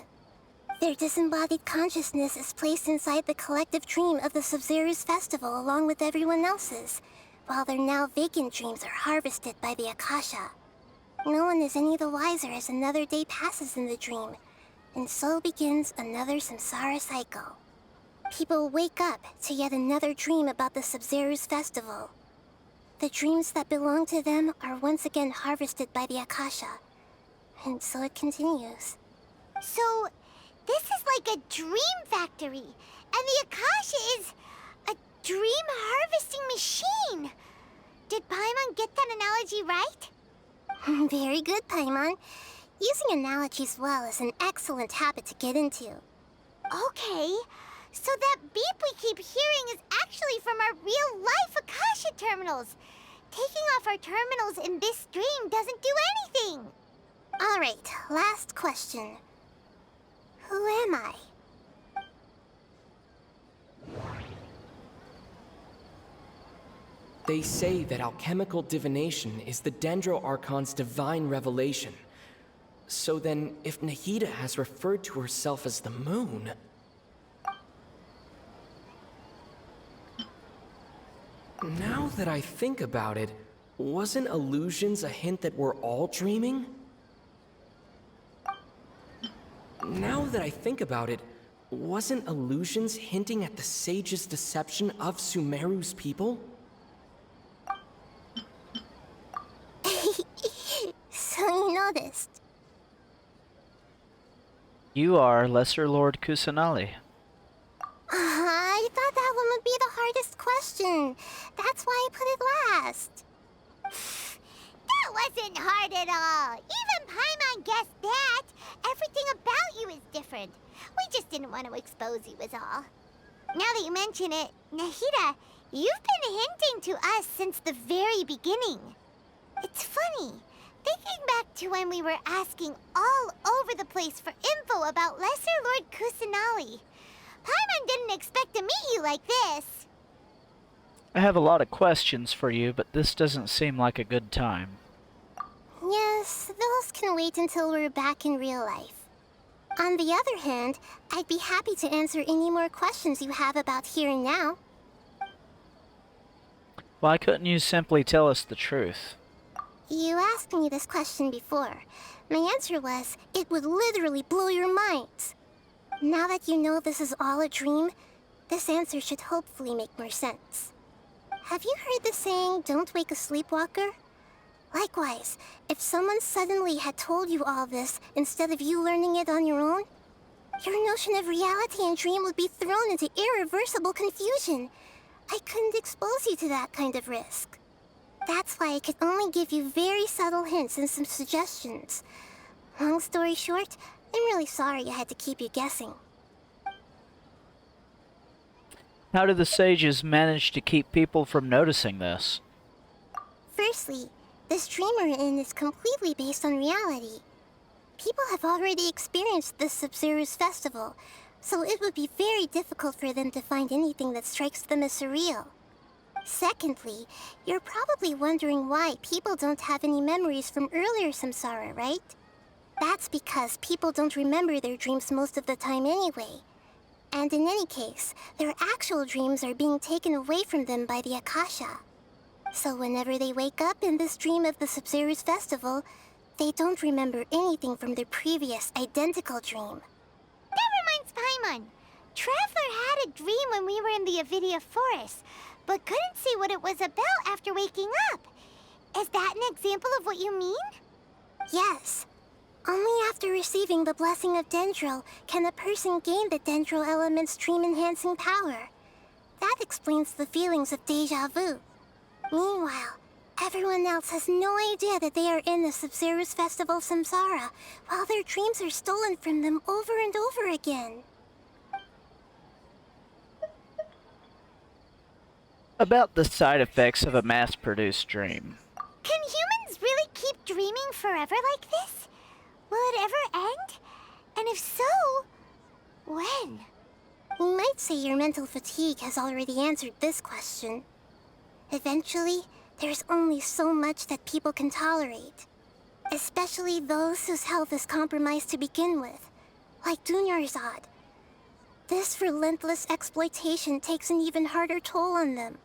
S21: Their disembodied consciousness is placed inside the collective dream of the Sumeru's festival along with everyone else's, while their now vacant dreams are harvested by the Akasha. No one is any the wiser as another day passes in the dream, and so begins another samsara cycle. People wake up to yet another dream about the Sumeru's festival. The dreams that belong to them are once again harvested by the Akasha, and so it continues.
S9: So, this is like a dream factory, and the Akasha is a dream harvesting machine. Did Paimon get that analogy right?
S21: Very good, Paimon. Using analogies well is an excellent habit to get into.
S9: Okay, so that beep we keep hearing is actually from our real-life Akasha terminals. Taking off our terminals in this dream doesn't do anything.
S21: All right, last question. Who am I?
S3: They say that alchemical divination is the Dendro Archon's divine revelation. So then, if Nahida has referred to herself as the moon... Now that I think about it, Wasn't illusions a hint that we're all dreaming? Now that I think about it, wasn't illusions hinting at the sage's deception of Sumeru's people?
S21: So you noticed.
S6: You are Lesser Lord Kusanali.
S21: I thought that one would be the hardest question. That's why I put it last.
S9: That wasn't hard at all. Even Paimon guessed that. Everything about you is different. We just didn't want to expose you is all. Now that you mention it, Nahida, you've been hinting to us since the very beginning. It's funny. Thinking back to when we were asking all over the place for info about Lesser Lord Kusanali. Paimon didn't expect to meet you like this.
S6: I have a lot of questions for you, but this doesn't seem like a good time.
S21: Yes, those can wait until we're back in real life. On the other hand, I'd be happy to answer any more questions you have about here and now.
S6: Why couldn't you simply tell us the truth?
S21: You asked me this question before. My answer was, it would literally blow your minds. Now that you know this is all a dream, this answer should hopefully make more sense. Have you heard the saying, don't wake a sleepwalker? Likewise, if someone suddenly had told you all this instead of you learning it on your own, your notion of reality and dream would be thrown into irreversible confusion. I couldn't expose you to that kind of risk. That's why I could only give you very subtle hints and some suggestions. Long story short, I'm really sorry I had to keep you guessing.
S6: How do the sages manage to keep people from noticing this?
S21: Firstly, this dream we're in is completely based on reality. People have already experienced this Sub-Zero's festival, so it would be very difficult for them to find anything that strikes them as surreal. Secondly, you're probably wondering why people don't have any memories from earlier samsara, right? That's because people don't remember their dreams most of the time anyway. And in any case, their actual dreams are being taken away from them by the Akasha. So whenever they wake up in this dream of the Sub-Zero's festival, they don't remember anything from their previous identical dream.
S9: That reminds Paimon. Traveler had a dream when we were in the Avidia Forest, but couldn't see what it was about after waking up. Is that an example of what you mean?
S21: Yes. Only after receiving the blessing of Dendro can a person gain the Dendro element's dream-enhancing power. That explains the feelings of deja vu. Meanwhile, everyone else has no idea that they are in the Sub-Zero's Festival Samsara, while their dreams are stolen from them over and over again.
S6: About the side effects of a mass-produced dream.
S9: Can humans really keep dreaming forever like this? Will it ever end? And if so, when?
S21: You might say your mental fatigue has already answered this question. Eventually, there's only so much that people can tolerate. Especially those whose health is compromised to begin with, like Dunyarzad. This relentless exploitation takes an even harder toll on them.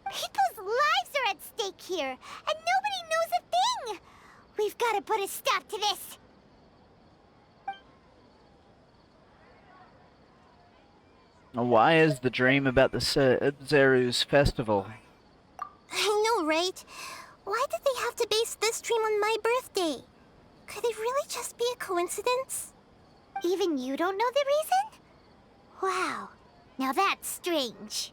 S9: People's lives are at stake here, and nobody knows a thing! We've got to put a stop to this!
S6: Why is the dream about the Sub-Zero's festival?
S21: I know, right? Why did they have to base this dream on my birthday? Could it really just be a coincidence?
S9: Even you don't know the reason? Wow, now that's strange.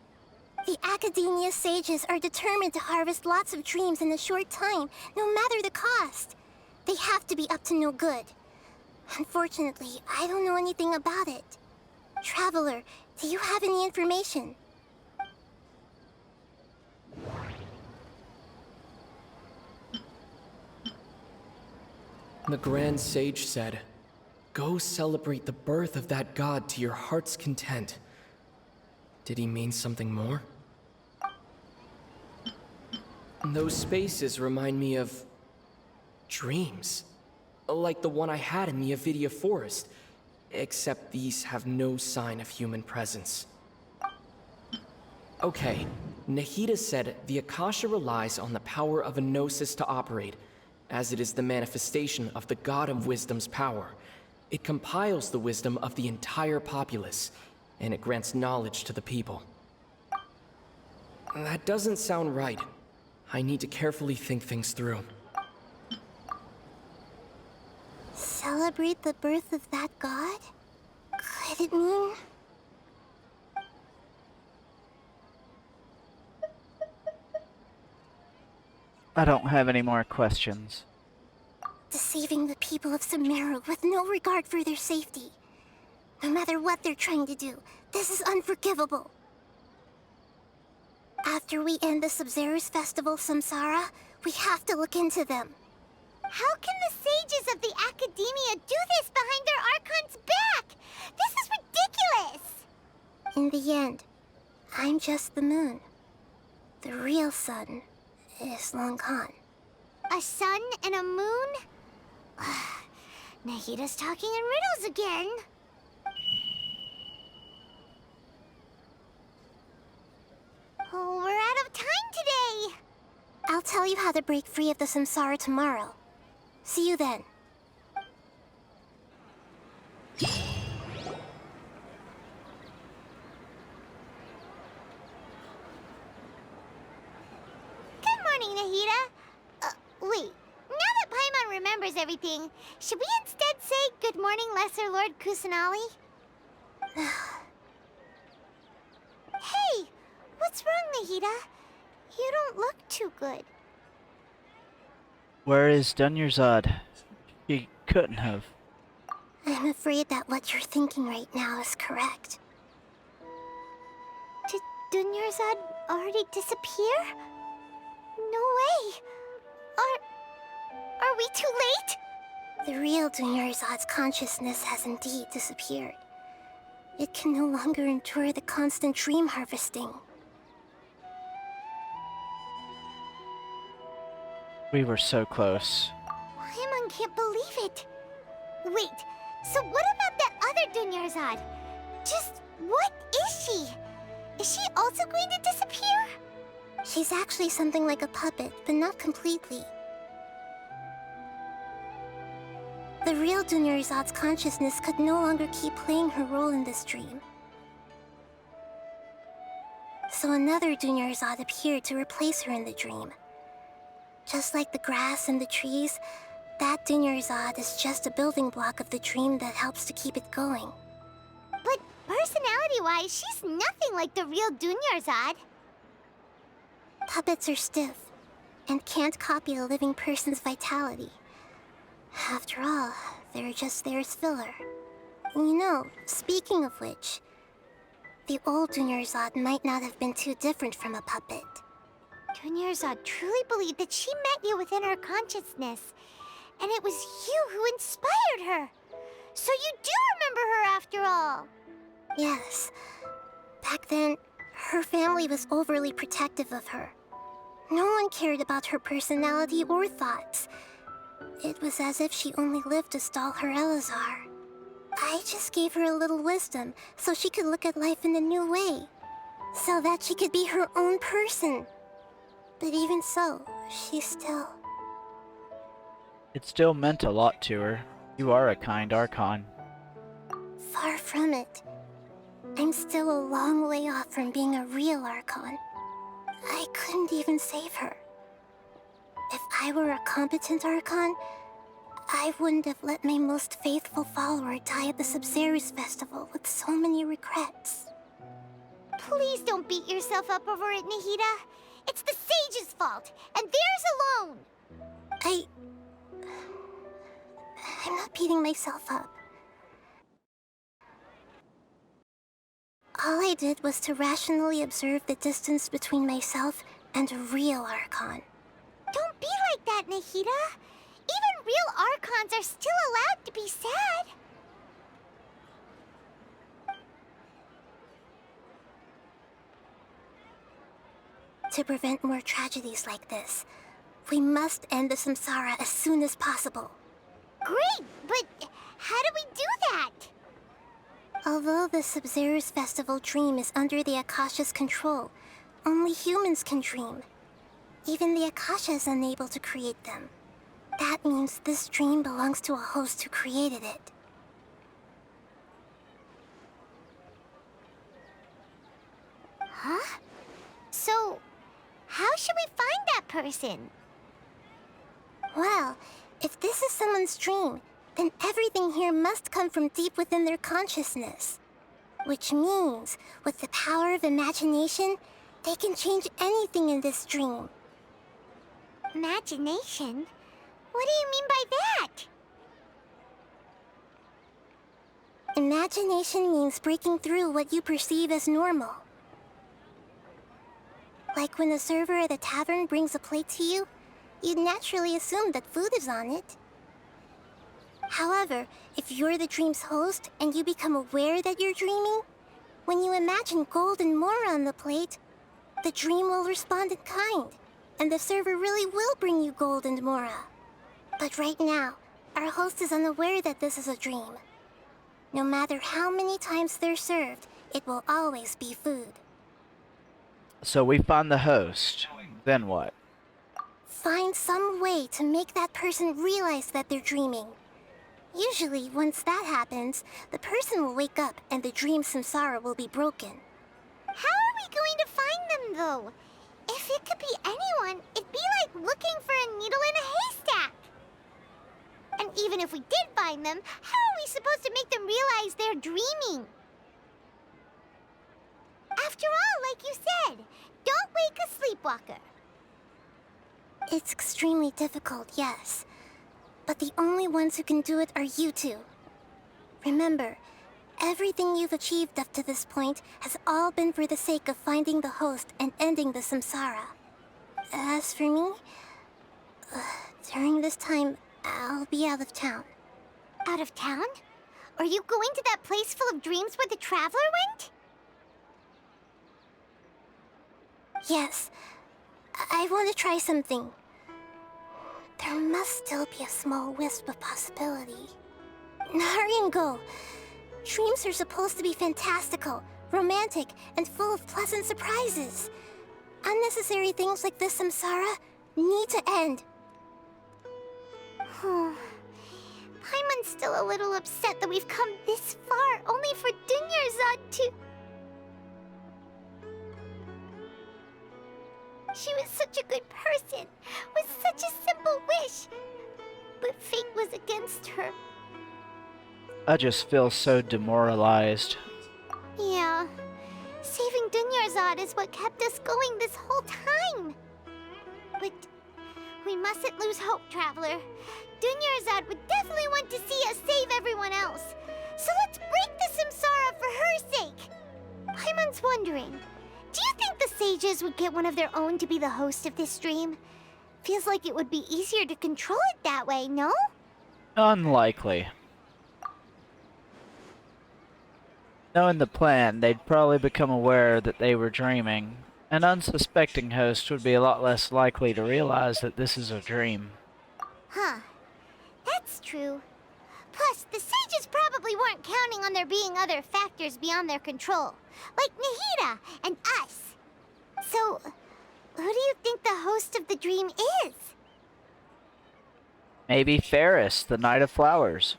S21: The Academia sages are determined to harvest lots of dreams in a short time, no matter the cost. They have to be up to no good. Unfortunately, I don't know anything about it. Traveler, do you have any information?
S3: The Grand Sage said, "Go celebrate the birth of that god to your heart's content." Did he mean something more? Those spaces remind me of dreams, like the one I had in the Avidia Forest, except these have no sign of human presence. Okay, Nahida said the Akasha relies on the power of a gnosis to operate, as it is the manifestation of the God of Wisdom's power. It compiles the wisdom of the entire populace, and it grants knowledge to the people. That doesn't sound right. I need to carefully think things through.
S21: Celebrate the birth of that god? Could it mean...
S6: I don't have any more questions.
S21: deceiving the people of Sumeru with no regard for their safety? No matter what they're trying to do, this is unforgivable. After we end the Sub-Zero's festival, Samsara, we have to look into them.
S9: How can the sages of the Academia do this behind their Archon's back? This is ridiculous!
S21: In the end, I'm just the moon. The real sun is long gone.
S9: A sun and a moon? Nahida's talking in riddles again. Oh, we're out of time today!
S21: I'll tell you how to break free of the Samsara tomorrow. See you then.
S9: Good morning, Nahida. Wait. Now that Paimon remembers everything, should we instead say good morning, Lesser Lord Kusanali? Hey! What's wrong, Nahida? You don't look too good.
S6: Where is Dunyarzad? He couldn't have.
S21: I'm afraid that what you're thinking right now is correct.
S9: Did Dunyarzad already disappear? No way! Are we too late?
S21: The real Dunyarzad's consciousness has indeed disappeared. It can no longer endure the constant dream harvesting.
S6: We were so close.
S9: Paimon can't believe it. Wait, so what about that other Dunyarzad? Just what is she? Is she also going to disappear?
S21: She's actually something like a puppet, but not completely. The real Dunyarzad's consciousness could no longer keep playing her role in this dream. So another Dunyarzad appeared to replace her in the dream. Just like the grass and the trees, that Dunyarzad is just a building block of the dream that helps to keep it going.
S9: But personality-wise, she's nothing like the real Dunyarzad.
S21: Puppets are stiff, and can't copy a living person's vitality. After all, they're just there as filler. You know, speaking of which, the old Dunyarzad might not have been too different from a puppet.
S9: Dunyarzad truly believed that she met you within her consciousness, and it was you who inspired her. So you do remember her after all.
S21: Yes. Back then, her family was overly protective of her. No one cared about her personality or thoughts. It was as if she only lived to stall her Elazar. I just gave her a little wisdom so she could look at life in a new way. So that she could be her own person. But even so, she still...
S6: It still meant a lot to her. You are a kind Archon.
S21: Far from it. I'm still a long way off from being a real Archon. I couldn't even save her. If I were a competent Archon, I wouldn't have let my most faithful follower die at the Sub-Zero's festival with so many regrets.
S9: Please don't beat yourself up over it, Nahida. It's the sage's fault, and theirs alone.
S21: I'm not beating myself up. All I did was to rationally observe the distance between myself and a real Archon.
S9: Don't be like that, Nahida. Even real Archons are still allowed to be sad.
S21: To prevent more tragedies like this, we must end the Samsara as soon as possible.
S9: Great, but how do we do that?
S21: Although the Sub-Zero's festival dream is under the Akasha's control, Only humans can dream. Even the Akasha is unable to create them. That means this dream belongs to a host who created it.
S9: Huh? So, how should we find that person?
S21: Well, if this is someone's dream, then everything here must come from deep within their consciousness. Which means, with the power of imagination, they can change anything in this dream.
S9: Imagination? What do you mean by that?
S21: Imagination means breaking through what you perceive as normal. Like when the server at a tavern brings a plate to you, you'd naturally assume that food is on it. However, if you're the dream's host and you become aware that you're dreaming, when you imagine gold and more on the plate, the dream will respond in kind, and the server really will bring you gold and mora. But right now, our host is unaware that this is a dream. No matter how many times they're served, it will always be food.
S6: So we find the host. Then what?
S21: Find some way to make that person realize that they're dreaming. Usually, once that happens, the person will wake up and the dream samsara will be broken.
S9: How are we going to find them, though? If it could be anyone, it'd be like looking for a needle in a haystack. And even if we did find them, how are we supposed to make them realize they're dreaming? After all, like you said, don't wake a sleepwalker.
S21: It's extremely difficult, yes. But the only ones who can do it are you two. Remember, everything you've achieved up to this point has all been for the sake of finding the host and ending the samsara. As for me, during this time, I'll be out of town.
S9: Out of town? Are you going to that place full of dreams where the traveler went?
S21: Yes. I want to try something. There must still be a small wisp of possibility. Hurry and go. Dreams are supposed to be fantastical, romantic, and full of pleasant surprises. Unnecessary things like this samsara need to end.
S9: Paimon's still a little upset that we've come this far only for Dunyarzad to... She was such a good person, with such a simple wish. But fate was against her.
S6: I just feel so demoralized.
S9: Yeah. Saving Dunyarzad is what kept us going this whole time. But we mustn't lose hope, Traveler. Dunyarzad would definitely want to see us save everyone else. So let's break the samsara for her sake. Paimon's wondering, do you think the sages would get one of their own to be the host of this stream? Feels like it would be easier to control it that way, no?
S6: Unlikely. Knowing the plan, they'd probably become aware that they were dreaming. An unsuspecting host would be a lot less likely to realize that this is a dream.
S9: Huh. That's true. Plus, the sages probably weren't counting on there being other factors beyond their control, like Nahida and us. So, who do you think the host of the dream is?
S6: Maybe Ferris, the Knight of Flowers.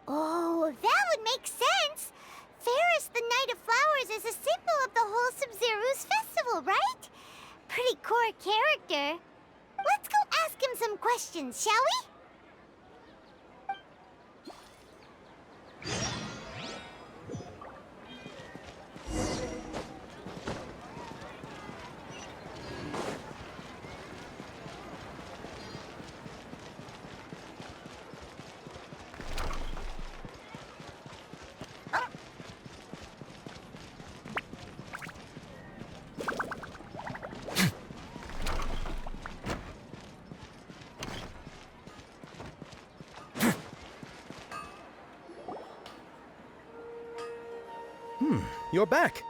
S9: Oh, that would make sense. Ferris, the Knight of Flowers, is a symbol of the whole Sumeru's festival, right? Pretty core character. Let's go ask him some questions, shall we?
S14: You're back.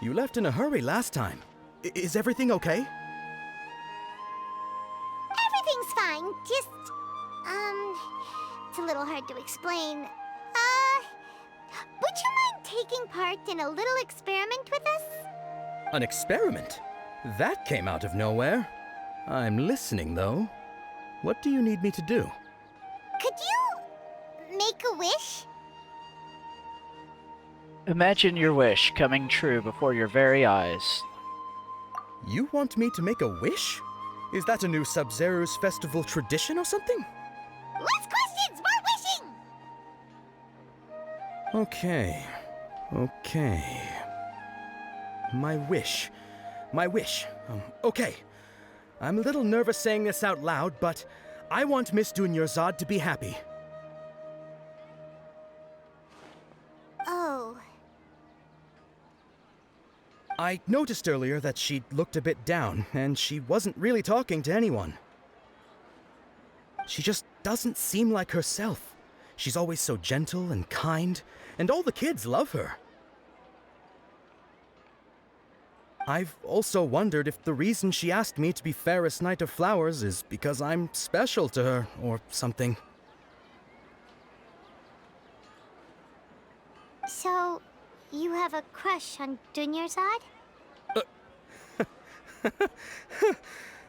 S14: You left in a hurry last time. Is everything okay?
S9: Everything's fine. Just, it's a little hard to explain. Would you mind taking part in a little experiment with us?
S14: An experiment? That came out of nowhere. I'm listening, though. What do you need me to do?
S9: Could you make a wish?
S6: Imagine your wish coming true before your very eyes.
S14: You want me to make a wish? Is that a new Sub-Zero's festival tradition or something?
S9: Less questions, more wishing!
S14: Okay. My wish. Okay. I'm a little nervous saying this out loud, but I want Miss Dunyarzad to be happy.
S9: Oh.
S14: I noticed earlier that she looked a bit down, and she wasn't really talking to anyone. She just doesn't seem like herself. She's always so gentle and kind, and all the kids love her. I've also wondered if the reason she asked me to be Fairest Knight of Flowers is because I'm special to her, or something.
S9: So, you have a crush on Dunyarzad?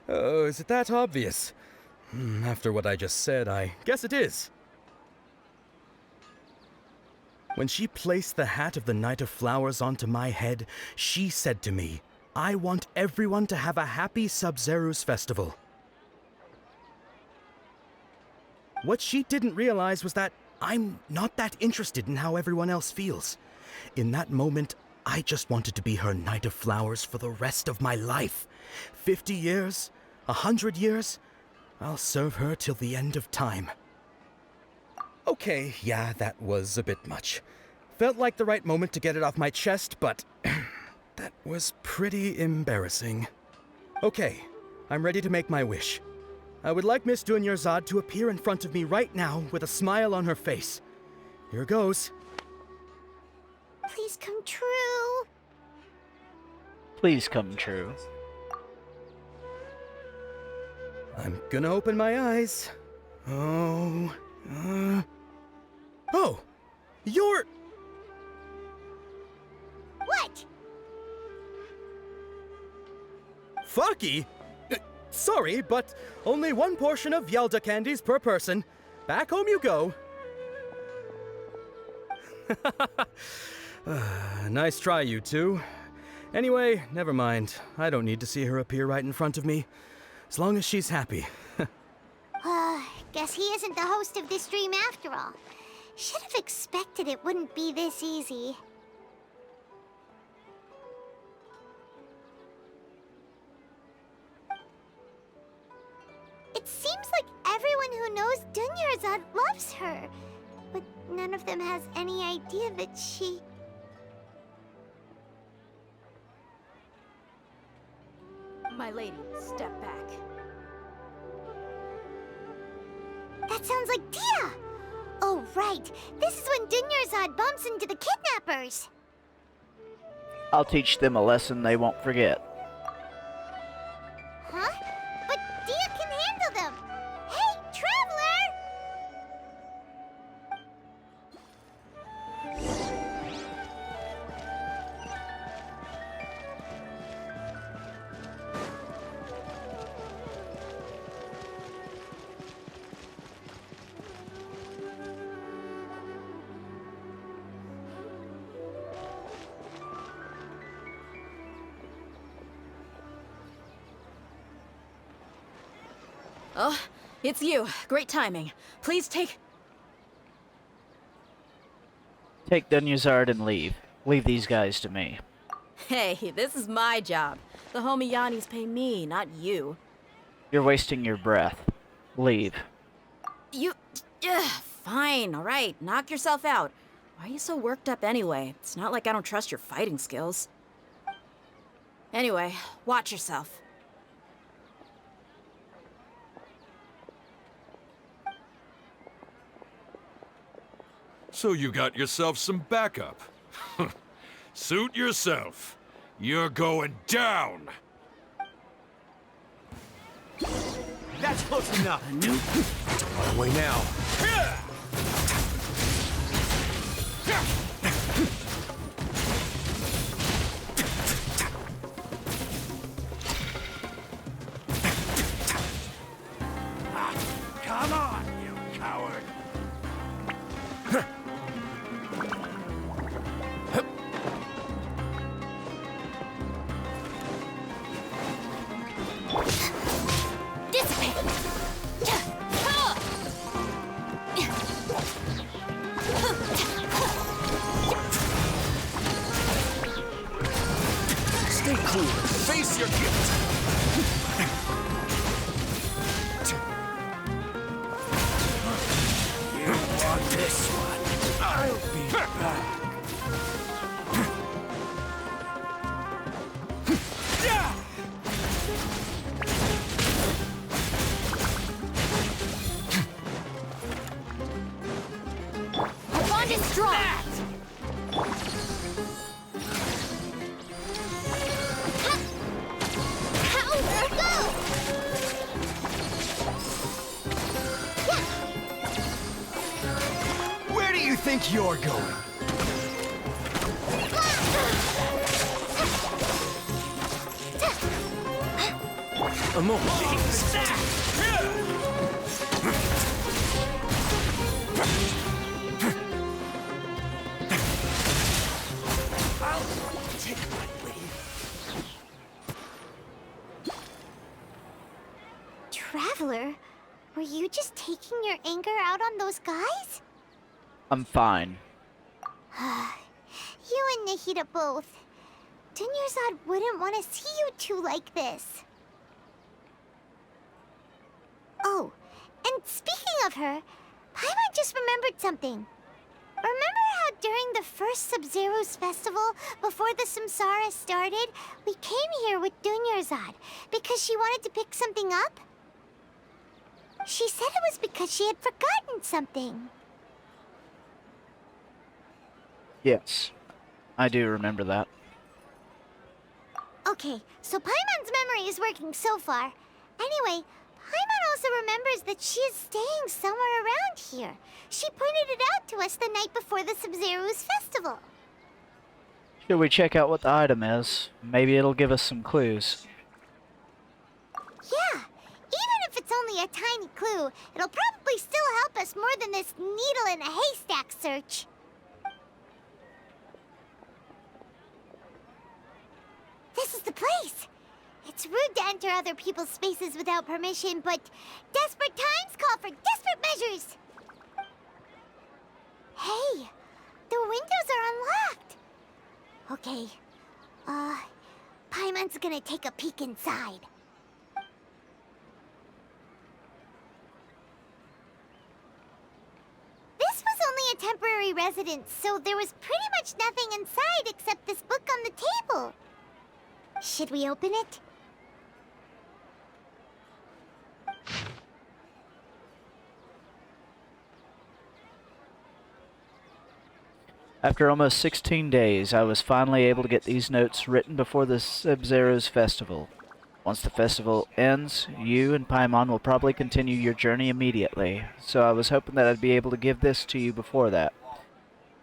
S14: Oh, is it that obvious? After what I just said, I guess it is. When she placed the hat of the Knight of Flowers onto my head, she said to me, I want everyone to have a happy Sub-Zero's festival. What she didn't realize was that I'm not that interested in how everyone else feels. In that moment, I just wanted to be her Knight of Flowers for the rest of my life. 50 years, 100 years, I'll serve her till the end of time. Okay, yeah, that was a bit much. Felt like the right moment to get it off my chest, but that was pretty embarrassing. Okay, I'm ready to make my wish. I would like Miss Dunyarzad to appear in front of me right now with a smile on her face. Here goes.
S9: Please come true.
S6: Please come true.
S14: I'm gonna open my eyes. Oh, you're...
S9: What?
S14: Fucky? Sorry, but only one portion of Yalda candies per person. Back home you go. Nice try, you two. Anyway, never mind. I don't need to see her appear right in front of me. As long as she's happy.
S9: Guess he isn't the host of this stream after all. Should have expected it wouldn't be this easy. It seems like everyone who knows Dunyarzad loves her, but none of them has any idea that she...
S11: My lady, step back.
S9: That sounds like Dia! Oh, right. This is when Dunyarzad bumps into the kidnappers.
S6: I'll teach them a lesson they won't forget.
S9: Huh? But Dia can handle them! Hey, Traveler!
S11: Oh, it's you. Great timing. Please take...
S6: Take Dunyarzad and leave. Leave these guys to me.
S11: Hey, this is my job. The homie Yannis pay me, not you.
S6: You're wasting your breath. Leave.
S11: You... fine, alright. Knock yourself out. Why are you so worked up anyway? It's not like I don't trust your fighting skills. Anyway, watch yourself.
S16: So you got yourself some backup. Suit yourself. You're going down.
S1: That's close enough.
S22: On our way now.
S1: Stay cool. Face your guilt.
S17: You want this one? I'll be back.
S15: Our bond is strong.
S1: Where do you think you're going? A moment, please. I'll take my leave.
S9: Traveler, were you just taking your anger out on those guys?
S6: I'm fine.
S9: You and Nahida both. Dunyarzad wouldn't want to see you two like this. Oh, and speaking of her, Paimon just remembered something. Remember how during the first Sub-Zero's festival, before the Samsara started, we came here with Dunyarzad because she wanted to pick something up? She said it was because she had forgotten something.
S6: Yes, I do remember that.
S9: Okay, so Paimon's memory is working so far. Anyway, Paimon also remembers that she is staying somewhere around here. She pointed it out to us the night before the Sub-Zero's festival.
S6: Should we check out what the item is? Maybe it'll give us some clues.
S9: Yeah, even if it's only a tiny clue, it'll probably still help us more than this needle in a haystack search. This is the place! It's rude to enter other people's spaces without permission, but desperate times call for desperate measures! Hey, the windows are unlocked! Okay, Paimon's gonna take a peek inside. This was only a temporary residence, so there was pretty much nothing inside except this book on the table. Should we open it?
S6: After almost 16 days, I was finally able to get these notes written before the Sub-Zero's festival. Once the festival ends, you and Paimon will probably continue your journey immediately, so I was hoping that I'd be able to give this to you before that.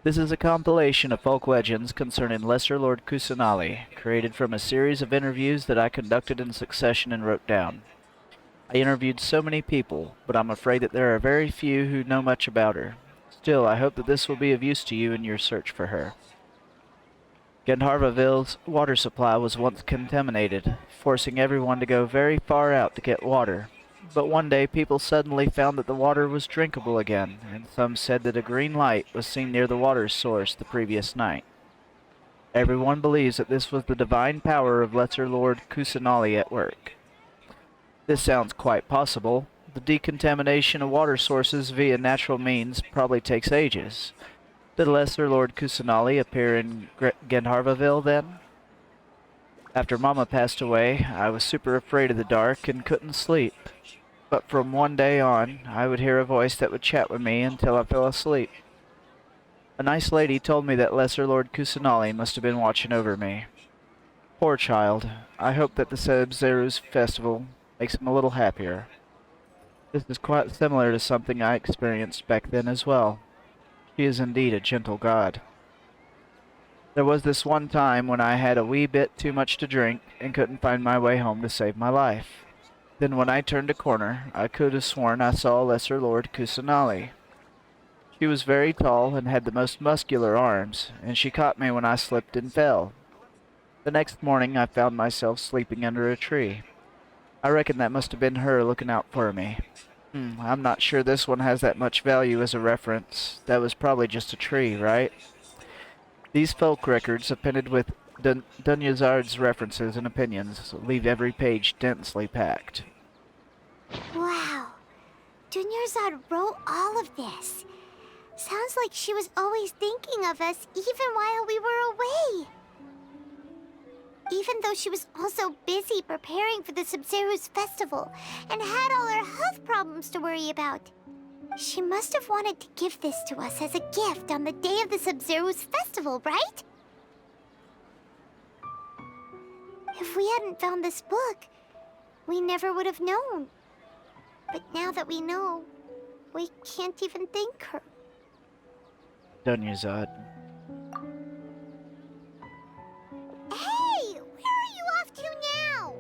S6: This is a compilation of folk legends concerning Lesser Lord Kusanali, created from a series of interviews that I conducted in succession and wrote down. I interviewed so many people, but I'm afraid that there are very few who know much about her. Still, I hope that this will be of use to you in your search for her. Gandharvaville's water supply was once contaminated, forcing everyone to go very far out to get water. But one day people suddenly found that the water was drinkable again, and some said that a green light was seen near the water source the previous night. Everyone believes that this was the divine power of Lesser Lord Kusanali at work. This sounds quite possible. The decontamination of water sources via natural means probably takes ages. Did Lesser Lord Kusanali appear in Gandharvaville then? After Mama passed away, I was super afraid of the dark and couldn't sleep. But from one day on, I would hear a voice that would chat with me until I fell asleep. A nice lady told me that Lesser Lord Kusanali must have been watching over me. Poor child. I hope that the Sub-Zero's festival makes him a little happier. This is quite similar to something I experienced back then as well. She is indeed a gentle god. There was this one time when I had a wee bit too much to drink and couldn't find my way home to save my life. Then when I turned a corner, I could have sworn I saw Lesser Lord Kusanali. She was very tall and had the most muscular arms, and she caught me when I slipped and fell. The next morning, I found myself sleeping under a tree. I reckon that must have been her looking out for me. I'm not sure this one has that much value as a reference. That was probably just a tree, right? These folk records, appended with Dunyazard's references and opinions, leave every page densely packed.
S9: Wow. Dunyarzad wrote all of this. Sounds like she was always thinking of us even while we were away. Even though she was also busy preparing for the Sumeru's festival and had all her health problems to worry about. She must have wanted to give this to us as a gift on the day of the Sumeru's festival, right? If we hadn't found this book, we never would have known. But now that we know, we can't even thank her.
S6: Dunyazad.
S9: Hey! Where are you off to now?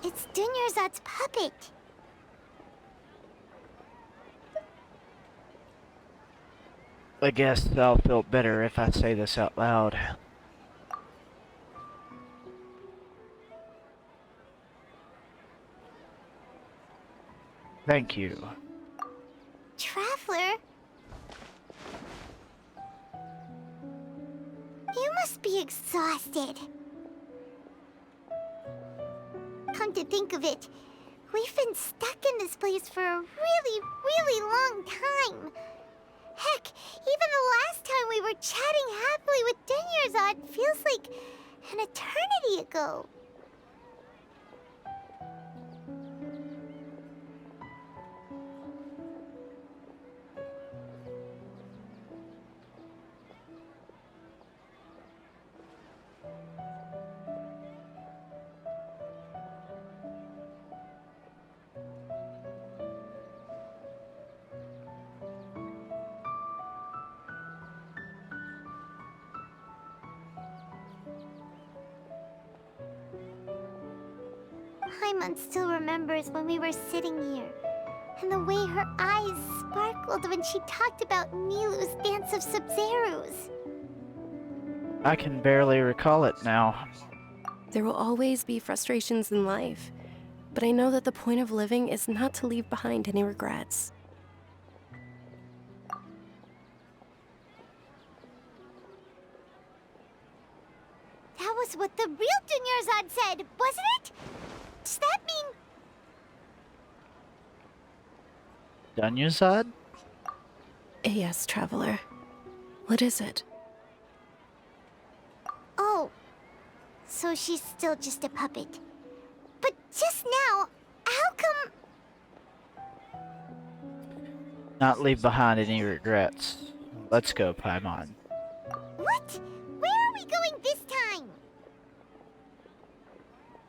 S9: It's Dunyarzad's puppet.
S6: I guess I'll feel better if I say this out loud. Thank you.
S9: Traveler? You must be exhausted. Come to think of it, we've been stuck in this place for a really long time. Heck, even the last time we were chatting happily with Dunyarzad feels like an eternity ago. Paimon still remembers when we were sitting here, and the way her eyes sparkled when she talked about Nilu's Dance of Sub-Zerus.
S6: I can barely recall it now.
S10: There will always be frustrations in life, but I know that the point of living is not to leave behind any regrets.
S9: That was what the real Dunyarzad said, wasn't it? Does that mean...
S6: Dunyazad?
S10: Yes, Traveler. What is it?
S9: Oh, so she's still just a puppet. But just now, how come...
S6: Not leave behind any regrets. Let's go, Paimon.
S9: What? Where are we going this time?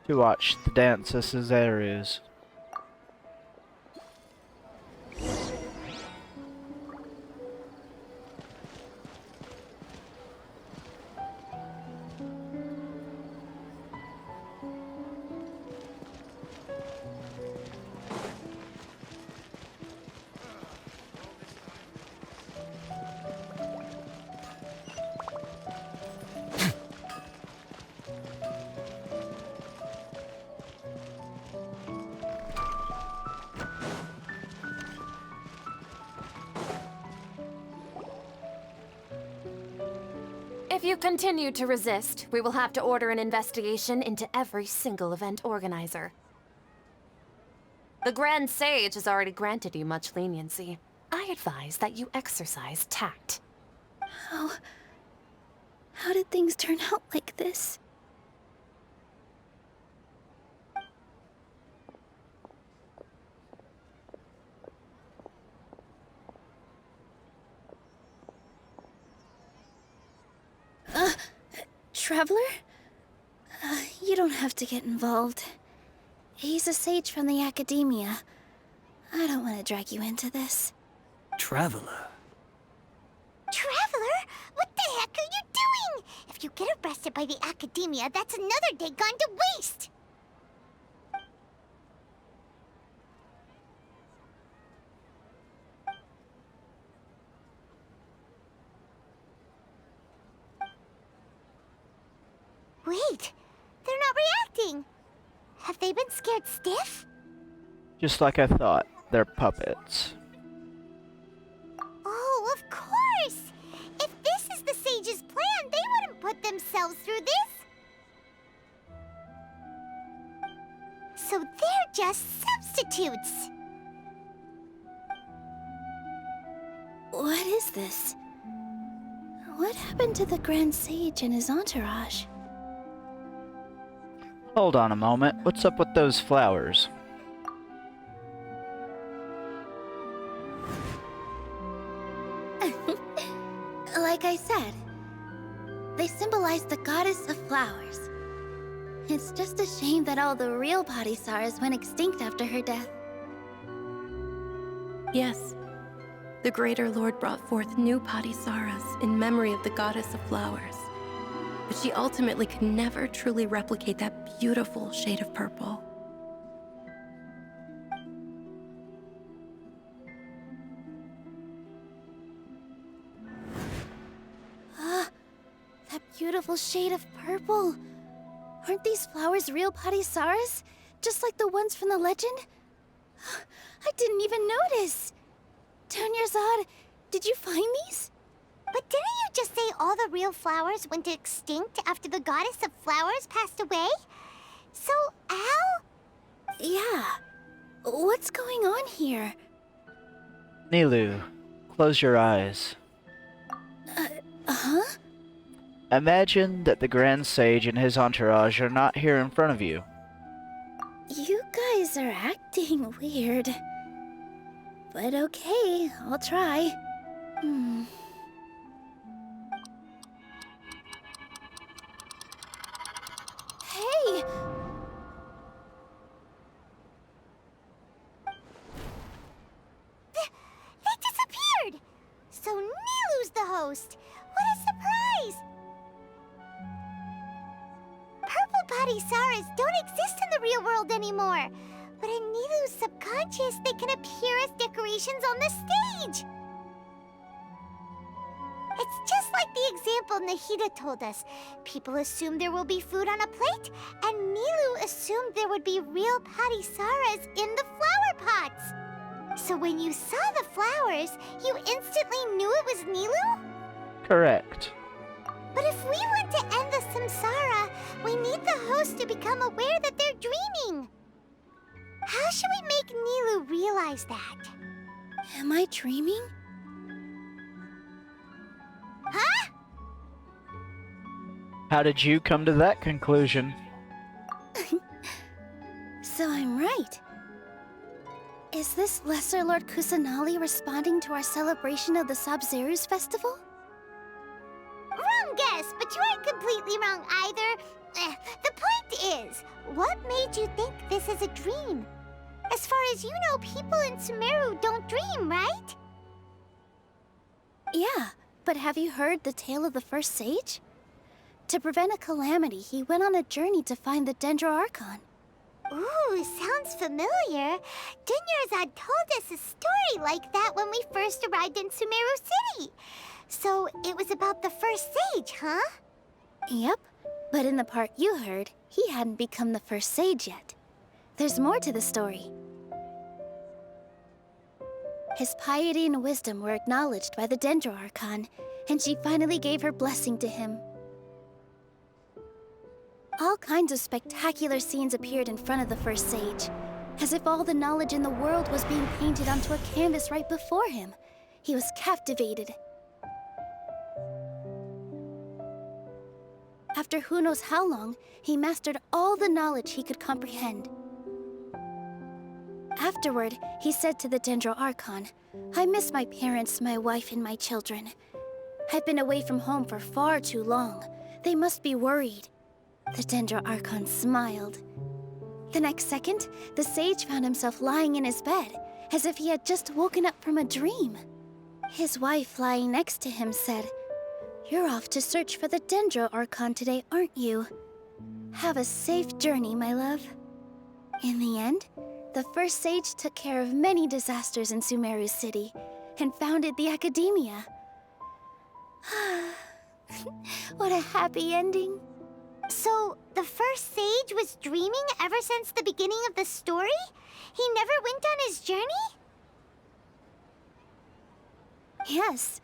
S6: To watch the Dance of Sub-Zerus.
S18: If you continue to resist, we will have to order an investigation into every single event organizer. The Grand Sage has already granted you much leniency. I advise that you exercise tact.
S7: How did things turn out like this? Traveler? You don't have to get involved. He's a sage from the Academia. I don't want to drag you into this.
S19: Traveler?
S9: Traveler? What the heck are you doing? If you get arrested by the Academia, that's another day gone to waste! Wait, they're not reacting. Have they been scared stiff?
S6: Just like I thought, they're puppets.
S9: Oh, of course! If this is the Sage's plan, they wouldn't put themselves through this! So they're just substitutes!
S7: What is this? What happened to the Grand Sage and his entourage?
S6: Hold on a moment. What's up with those flowers?
S7: Like I said, they symbolize the goddess of flowers. It's just a shame that all the real Padisaras went extinct after her death.
S10: Yes. The Greater Lord brought forth new Padisaras in memory of the goddess of flowers. But she ultimately could never truly replicate that beautiful shade of purple.
S7: That beautiful shade of purple. Aren't these flowers real Padisaras? Just like the ones from the legend? I didn't even notice. Dunyarzad, did you find these?
S9: But didn't you just say all the real flowers went extinct after the goddess of flowers passed away? So, how?
S7: Yeah. What's going on here?
S6: Nilou, close your eyes.
S7: Huh?
S6: Imagine that the Grand Sage and his entourage are not here in front of you.
S7: You guys are acting weird. But okay, I'll try. Hey!
S9: They disappeared! So Nilou's the host! What a surprise! Purple Padisaras don't exist in the real world anymore. But in Nilou's subconscious, they can appear as decorations on the stage. It's just like the example Nahida told us. People assume there will be food on a plate, and Nilou assumed there would be real Padisaras in the flower pots. So when you saw the flowers, you instantly knew it was Nilou?
S6: Correct.
S9: But if we want to end the samsara, we need the host to become aware that they're dreaming. How should we make Nilou realize that?
S7: Am I dreaming?
S9: Huh?
S6: How did you come to that conclusion?
S7: So I'm right. Is this Lesser Lord Kusanali responding to our celebration of the Sabzeruz festival?
S9: Wrong guess, but you aren't completely wrong either. The point is, what made you think this is a dream? As far as you know, people in Sumeru don't dream, right?
S7: Yeah, but have you heard the tale of the first sage? To prevent a calamity, he went on a journey to find the Archon.
S9: Ooh, sounds familiar. Dunyarzad told us a story like that when we first arrived in Sumeru City. So it was about the first sage, huh?
S7: Yep, but in the part you heard, he hadn't become the first sage yet. There's more to the story. His piety and wisdom were acknowledged by the Archon, and she finally gave her blessing to him. All kinds of spectacular scenes appeared in front of the first sage. as if all the knowledge in the world was being painted onto a canvas right before him. He was captivated. After who knows how long, he mastered all the knowledge he could comprehend. Afterward, he said to the Dendro Archon, "I miss my parents, my wife, and my children. I've been away from home for far too long. They must be worried." The Dendro Archon smiled. The next second, the sage found himself lying in his bed, as if he had just woken up from a dream. His wife, lying next to him, said, "You're off to search for the Dendro Archon today, aren't you? Have a safe journey, my love." In the end, the first sage took care of many disasters in Sumeru City and founded the Academia. What a happy ending.
S9: So, the first sage was dreaming ever since the beginning of the story? He never went on his journey?
S7: Yes,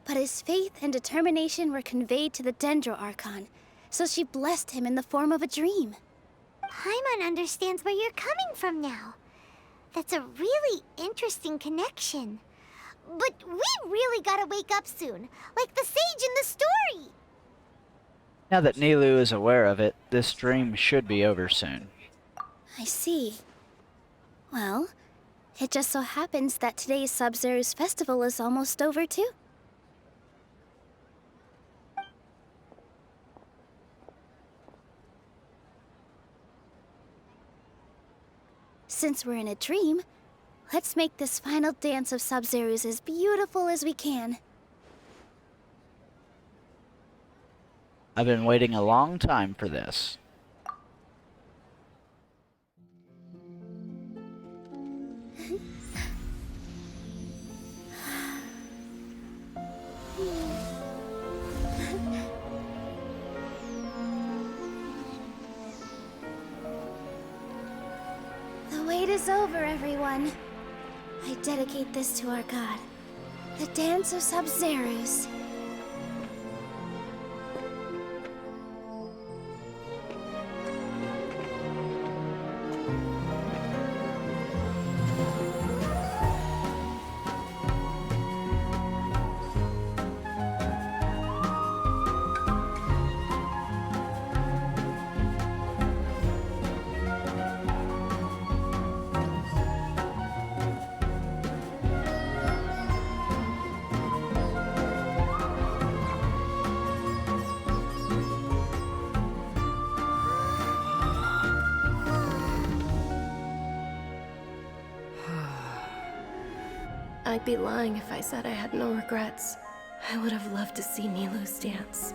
S7: but his faith and determination were conveyed to the Dendro Archon, so she blessed him in the form of a dream.
S9: Paimon understands where you're coming from now. That's a really interesting connection. But we really gotta wake up soon, like the sage in the story!
S6: Now that Nilou is aware of it, this dream should be over soon.
S7: I see. Well, it just so happens that today's Sub-Zero's festival is almost over too. Since we're in a dream, let's make this final dance of Sub-Zero's as beautiful as we can.
S6: I've been waiting a long time for this.
S7: The wait is over, everyone. I dedicate this to our god, the Dance of Sub-Zero's.
S10: I'd be lying if I said I had no regrets. I would have loved to see Nilou's dance.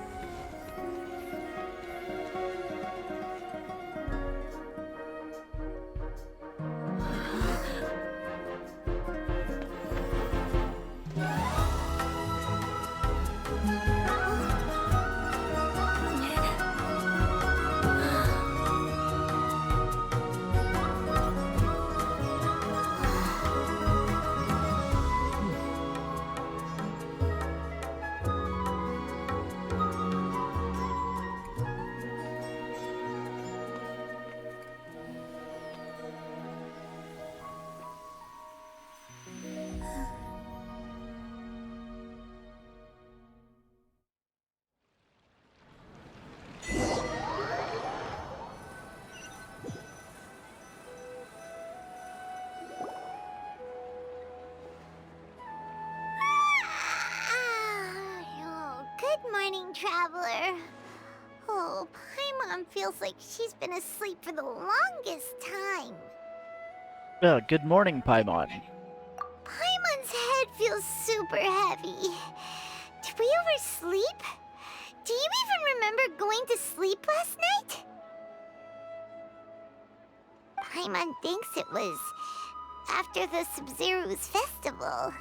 S9: Good morning, traveler. Oh, Paimon feels like she's been asleep for the longest time.
S6: Well, good morning, Paimon.
S9: Paimon's head feels super heavy. Did we oversleep? Do you even remember going to sleep last night? Paimon thinks it was after the Sub-Zero's festival.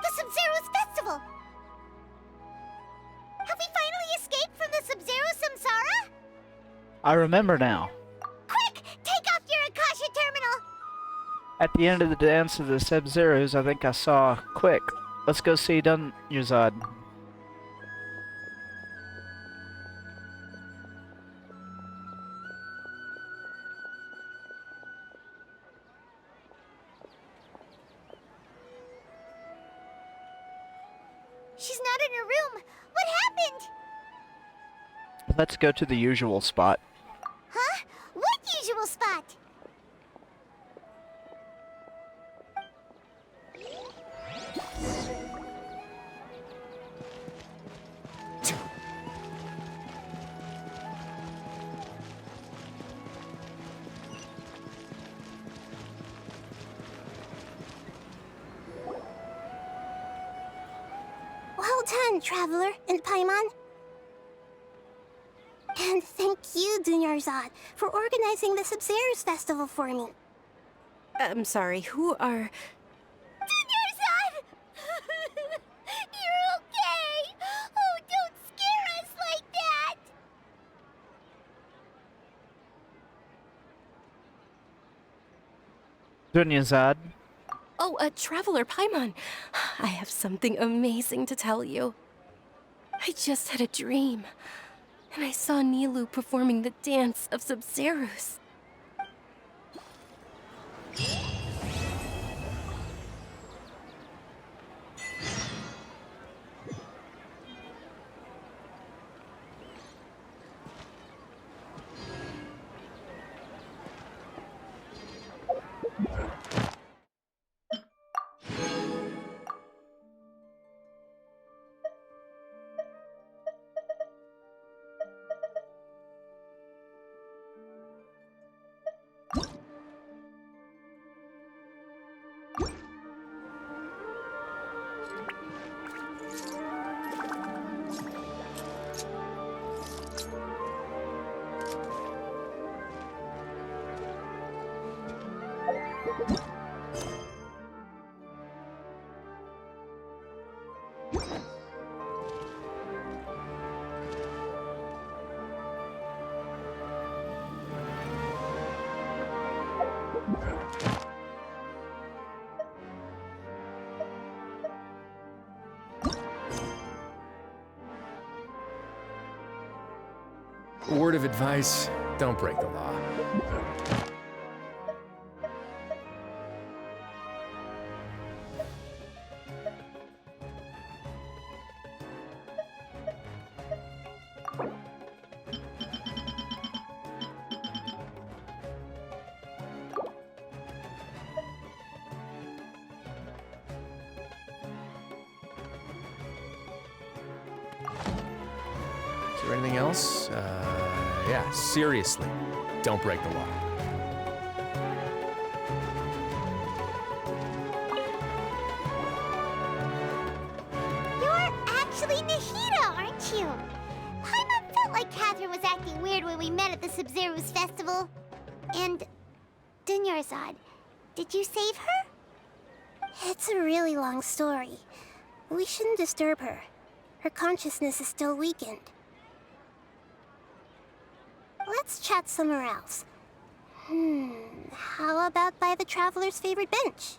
S9: The Sub-Zero's festival! Have we finally escaped from the Sub-Zero Samsara?
S6: I remember now.
S9: Quick! Take off your Akasha terminal!
S6: At the end of the dance of the Sub-Zeros, I think I saw Quick. Let's go see Dunyazad.
S9: in her room. What happened?
S6: Let's go to the usual spot.
S9: Huh? What usual spot?
S21: Well done, Traveler and Paimon. And thank you, Dunyarzad, for organizing the Sub-Zero's festival for me.
S10: I'm sorry, who are...
S9: Dunyarzad! You're okay! Oh, don't scare us like that!
S6: Dunyazad.
S10: Oh, Traveler Paimon. I have something amazing to tell you. I just had a dream, and I saw Nilou performing the dance of Sub-Zero's.
S4: Word of advice, don't break the law. Is there anything else? Yeah, seriously, don't break the law.
S9: You're actually Nahida, aren't you? Paimon felt like Catherine was acting weird when we met at the Sub-Zero's festival. And... Dunyarzad, did you save her?
S21: It's a really long story. We shouldn't disturb her. Her consciousness is still weakened. Let's chat somewhere else. How about by the Traveler's favorite bench?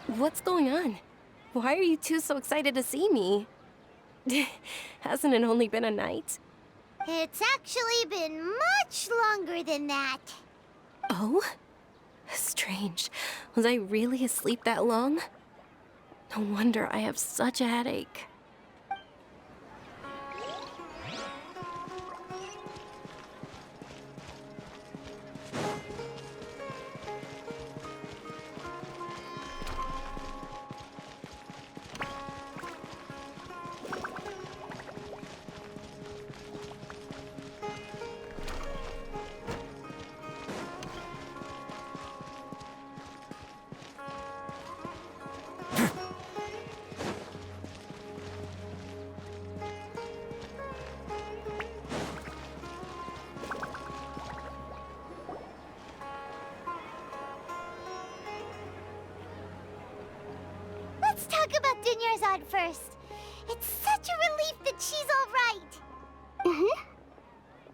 S10: What's going on? Why are you two so excited to see me? Hasn't it only been a night?
S9: It's actually been much longer than that.
S10: Oh? Strange. Was I really asleep that long? No wonder I have such a headache.
S9: Let's talk about Dunyarzad first. It's such a relief that she's all right.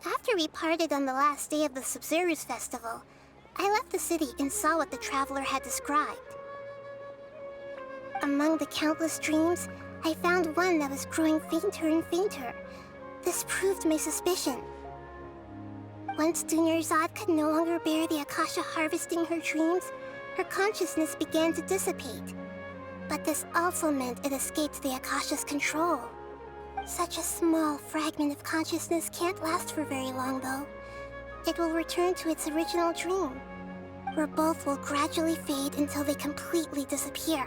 S21: After we parted on the last day of the Sub-Zero's festival, I left the city and saw what the Traveler had described. Among the countless dreams, I found one that was growing fainter and fainter. This proved my suspicion. Once Dunyarzad could no longer bear the Akasha harvesting her dreams, her consciousness began to dissipate. But this also meant it escaped the Akasha's control. Such a small fragment of consciousness can't last for very long, though. It will return to its original dream, where both will gradually fade until they completely disappear.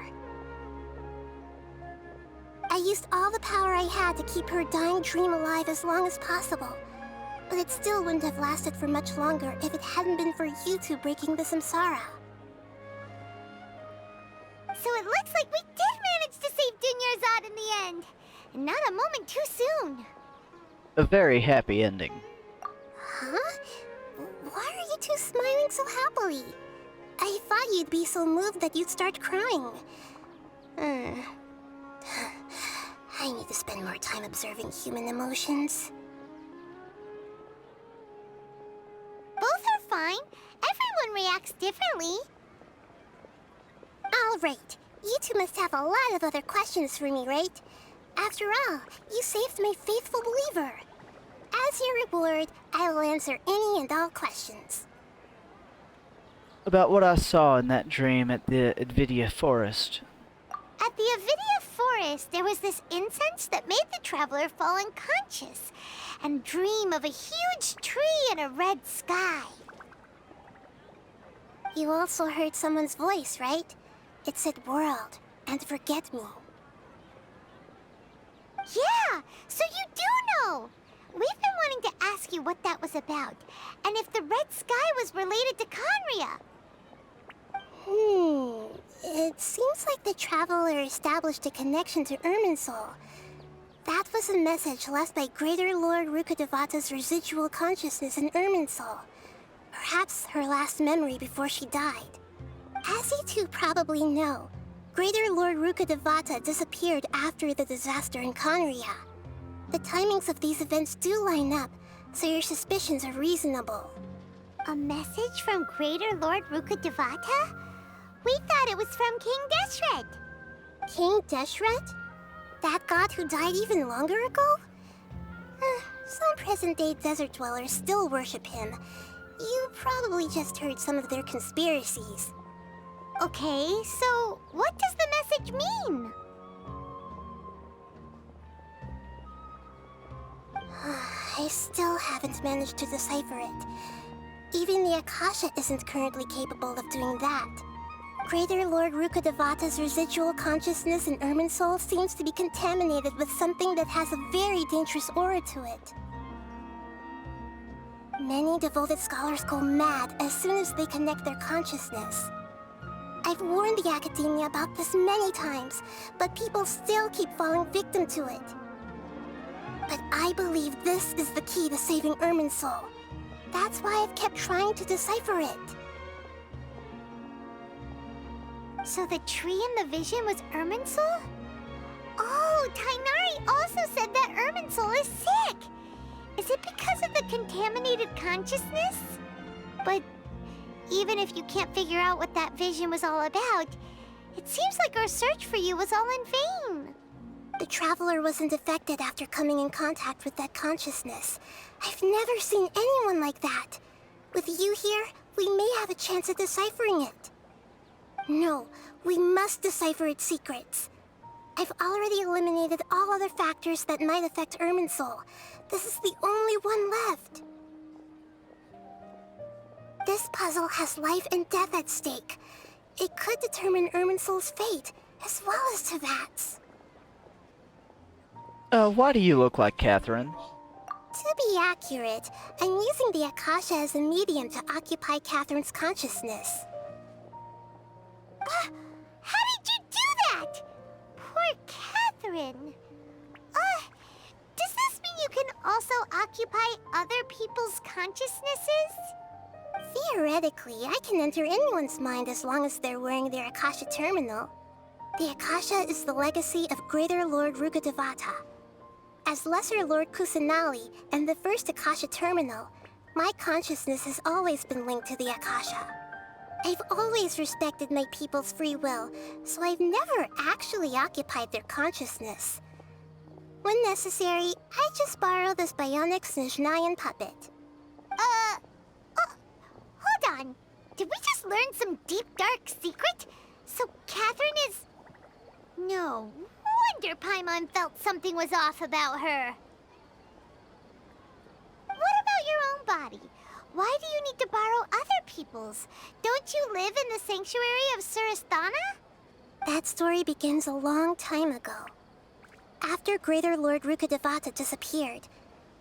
S21: I used all the power I had to keep her dying dream alive as long as possible, but it still wouldn't have lasted for much longer if it hadn't been for you two breaking the samsara.
S9: So it looks like we did manage to save Dunyarzad in the end, and not a moment too soon.
S6: A very happy ending.
S21: Huh? Why are you two smiling so happily? I thought you'd be so moved that you'd start crying. I need to spend more time observing human emotions.
S9: Both are fine. Everyone reacts differently.
S21: All right. You two must have a lot of other questions for me, right? After all, you saved my faithful believer. As your reward, I will answer any and all questions.
S6: About what I saw in that dream at the Avidia Forest.
S9: At the Avidia Forest, there was this incense that made the traveler fall unconscious and dream of a huge tree and a red sky.
S21: You also heard someone's voice, right? It said world and forget me.
S9: Yeah, so you do know! We've been wanting to ask you what that was about, and if the red sky was related to Conria.
S21: It seems like the traveler established a connection to Irminsul. That was a message left by Greater Lord Rukkhadevata's residual consciousness in Irminsul. Perhaps her last memory before she died. As you two probably know, Greater Lord Rukkhadevata disappeared after the disaster in Conria. The timings of these events do line up, so your suspicions are reasonable.
S9: A message from Greater Lord Rukkhadevata? We thought it was from King Deshret.
S21: King Deshret? That god who died even longer ago? Some present-day desert dwellers still worship him. You probably just heard some of their conspiracies.
S9: Okay, so what does the message mean?
S21: I still haven't managed to decipher it. Even the Akasha isn't currently capable of doing that. Greater Lord Rukkhadevata's residual consciousness in Irminsul seems to be contaminated with something that has a very dangerous aura to it. Many devoted scholars go mad as soon as they connect their consciousness. I've warned the Academia about this many times, but people still keep falling victim to it. But I believe this is the key to saving Irminsul. That's why I've kept trying to decipher it.
S9: So the tree in the vision was Irminsul? Oh, Tainari also said that Irminsul is sick! Is it because of the contaminated consciousness? But even if you can't figure out what that vision was all about, it seems like our search for you was all in vain.
S21: The Traveler wasn't affected after coming in contact with that consciousness. I've never seen anyone like that. With you here, we may have a chance at deciphering it. No, we must decipher its secrets. I've already eliminated all other factors that might affect Irminsul. This is the only one left. This puzzle has life and death at stake. It could determine Irminsul's fate, as well as Tevat's.
S6: Why do you look like Catherine?
S21: To be accurate, I'm using the Akasha as a medium to occupy Catherine's consciousness.
S9: How did you do that? Poor Catherine. Does this mean you can also occupy other people's consciousnesses?
S21: Theoretically, I can enter anyone's mind as long as they're wearing their Akasha terminal. The Akasha is the legacy of Greater Lord Rukkhadevata. As Lesser Lord Kusanali and the first Akasha terminal, my consciousness has always been linked to the Akasha. I've always respected my people's free will, so I've never actually occupied their consciousness. When necessary, I just borrow this bionic Snezhnayan puppet.
S9: Did we just learn some deep, dark secret? So Catherine is... No wonder Paimon felt something was off about her. What about your own body? Why do you need to borrow other people's? Don't you live in the sanctuary of Surasthana?
S21: That story begins a long time ago. After Greater Lord Rukkhadevata disappeared,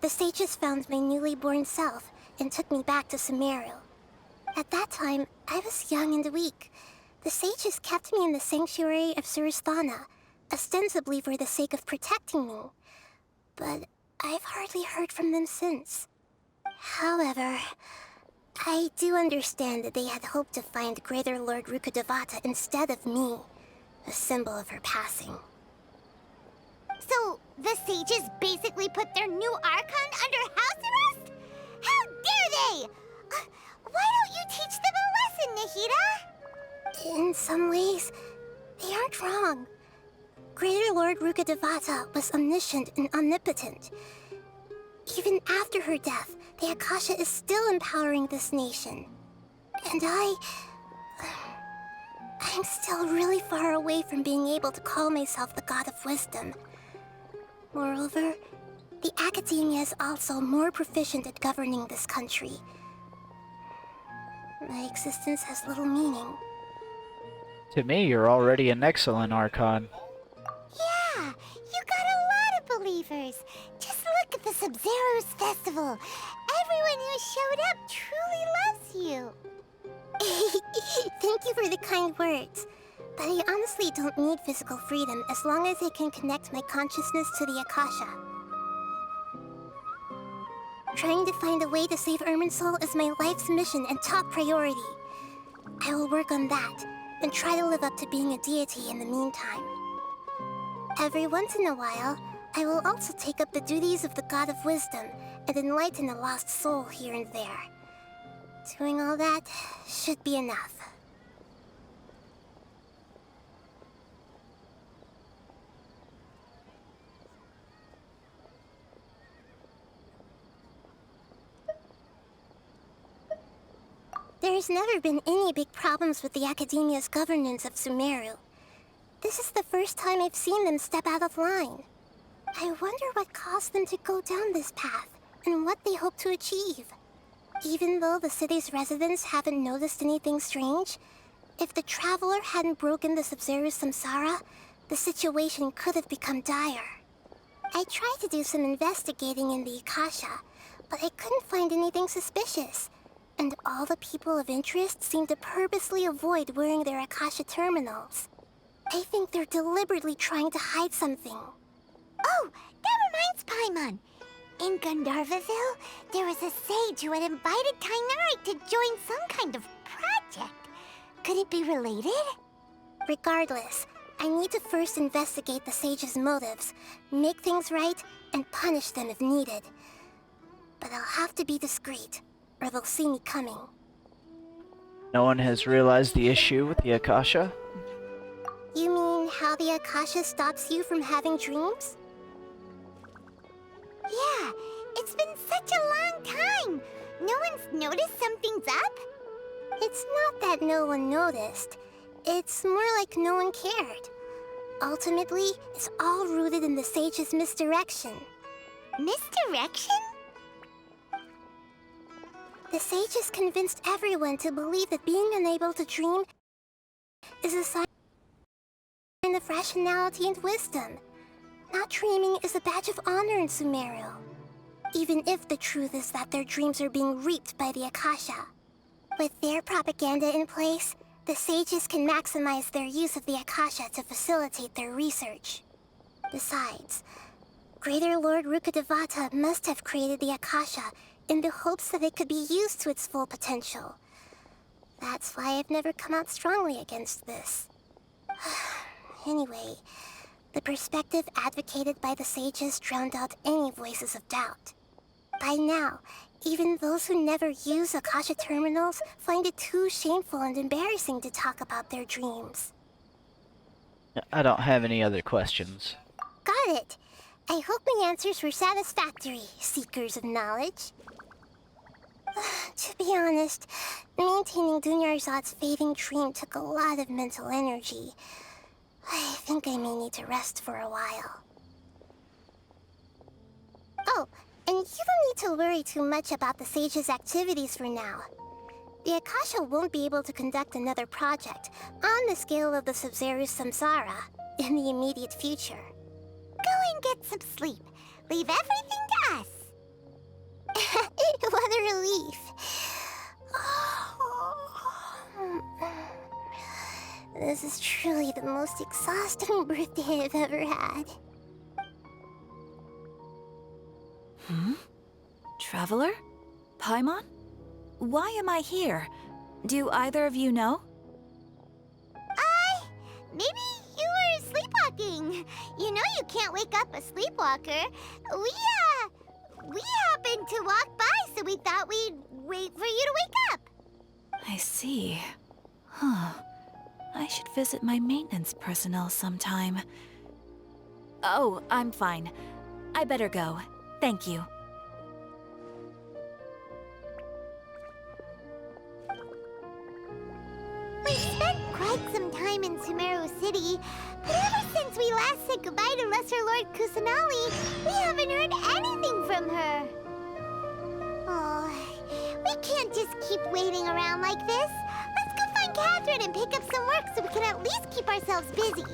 S21: the sages found my newly born self and took me back to Sumeru. At that time, I was young and weak. The sages kept me in the sanctuary of Surasthana, ostensibly for the sake of protecting me. But I've hardly heard from them since. However, I do understand that they had hoped to find Greater Lord Rukkhadevata instead of me, a symbol of her passing.
S9: So, the sages basically put their new Archon under house arrest? How dare they! Why don't you teach them a lesson, Nahida?
S21: In some ways, they aren't wrong. Greater Lord Rukkhadevata was omniscient and omnipotent. Even after her death, the Akasha is still empowering this nation. And I'm still really far away from being able to call myself the God of Wisdom. Moreover, the Academia is also more proficient at governing this country. My existence has little meaning.
S6: To me, you're already an excellent Archon.
S9: Yeah, you got a lot of believers. Just look at the Sub-Zero's festival. Everyone who showed up truly loves you.
S21: Thank you for the kind words. But I honestly don't need physical freedom as long as I can connect my consciousness to the Akasha. Trying to find a way to save Irminsul is my life's mission and top priority. I will work on that, and try to live up to being a deity in the meantime. Every once in a while, I will also take up the duties of the God of Wisdom and enlighten a lost soul here and there. Doing all that should be enough. There's never been any big problems with the Academia's governance of Sumeru. This is the first time I've seen them step out of line. I wonder what caused them to go down this path, and what they hope to achieve. Even though the city's residents haven't noticed anything strange, if the Traveler hadn't broken the Sub-Zero's samsara, the situation could have become dire. I tried to do some investigating in the Akasha, but I couldn't find anything suspicious. And all the people of interest seem to purposely avoid wearing their Akasha terminals. I think they're deliberately trying to hide something.
S9: Oh, that reminds Paimon. In Gandharvaville, there was a sage who had invited Kainari to join some kind of project. Could it be related?
S21: Regardless, I need to first investigate the sage's motives, make things right, and punish them if needed. But I'll have to be discreet, or they'll see me coming.
S6: No one has realized the issue with the Akasha?
S21: You mean how the Akasha stops you from having dreams?
S9: Yeah, it's been such a long time. No one's noticed something's up?
S21: It's not that no one noticed. It's more like no one cared. Ultimately, it's all rooted in the sage's misdirection.
S9: Misdirection?
S21: The sages convinced everyone to believe that being unable to dream is a sign of rationality and wisdom. Not dreaming is a badge of honor in Sumeru, even if the truth is that their dreams are being reaped by the Akasha. With their propaganda in place, the sages can maximize their use of the Akasha to facilitate their research. Besides, Greater Lord Rukkhadevata must have created the Akasha in the hopes that it could be used to its full potential. That's why I've never come out strongly against this. Anyway, the perspective advocated by the sages drowned out any voices of doubt. By now, even those who never use Akasha terminals find it too shameful and embarrassing to talk about their dreams.
S6: I don't have any other questions.
S21: Got it. I hope my answers were satisfactory, seekers of knowledge. To be honest, maintaining Dunyarzad's fading dream took a lot of mental energy. I think I may need to rest for a while. Oh, and you don't need to worry too much about the Sage's activities for now. The Akasha won't be able to conduct another project on the scale of the Sub-Zero's Samsara in the immediate future.
S9: Go and get some sleep. Leave everything to us.
S21: What a relief. This is truly the most exhausting birthday I've ever had.
S2: Traveler? Paimon? Why am I here? Do either of you know?
S9: Maybe you were sleepwalking. You know you can't wake up a sleepwalker. We happened to walk by, so we thought we'd wait for you to wake up.
S2: I see. Huh. I should visit my maintenance personnel sometime. Oh, I'm fine. I better go. Thank you.
S9: We spent quite some time in Sumeru City, but ever since we last said goodbye to Lesser Lord Kusanali, we haven't heard anything from her. Oh, we can't just keep waiting around like this. Let's go find Catherine and pick up some work so we can at least keep ourselves busy.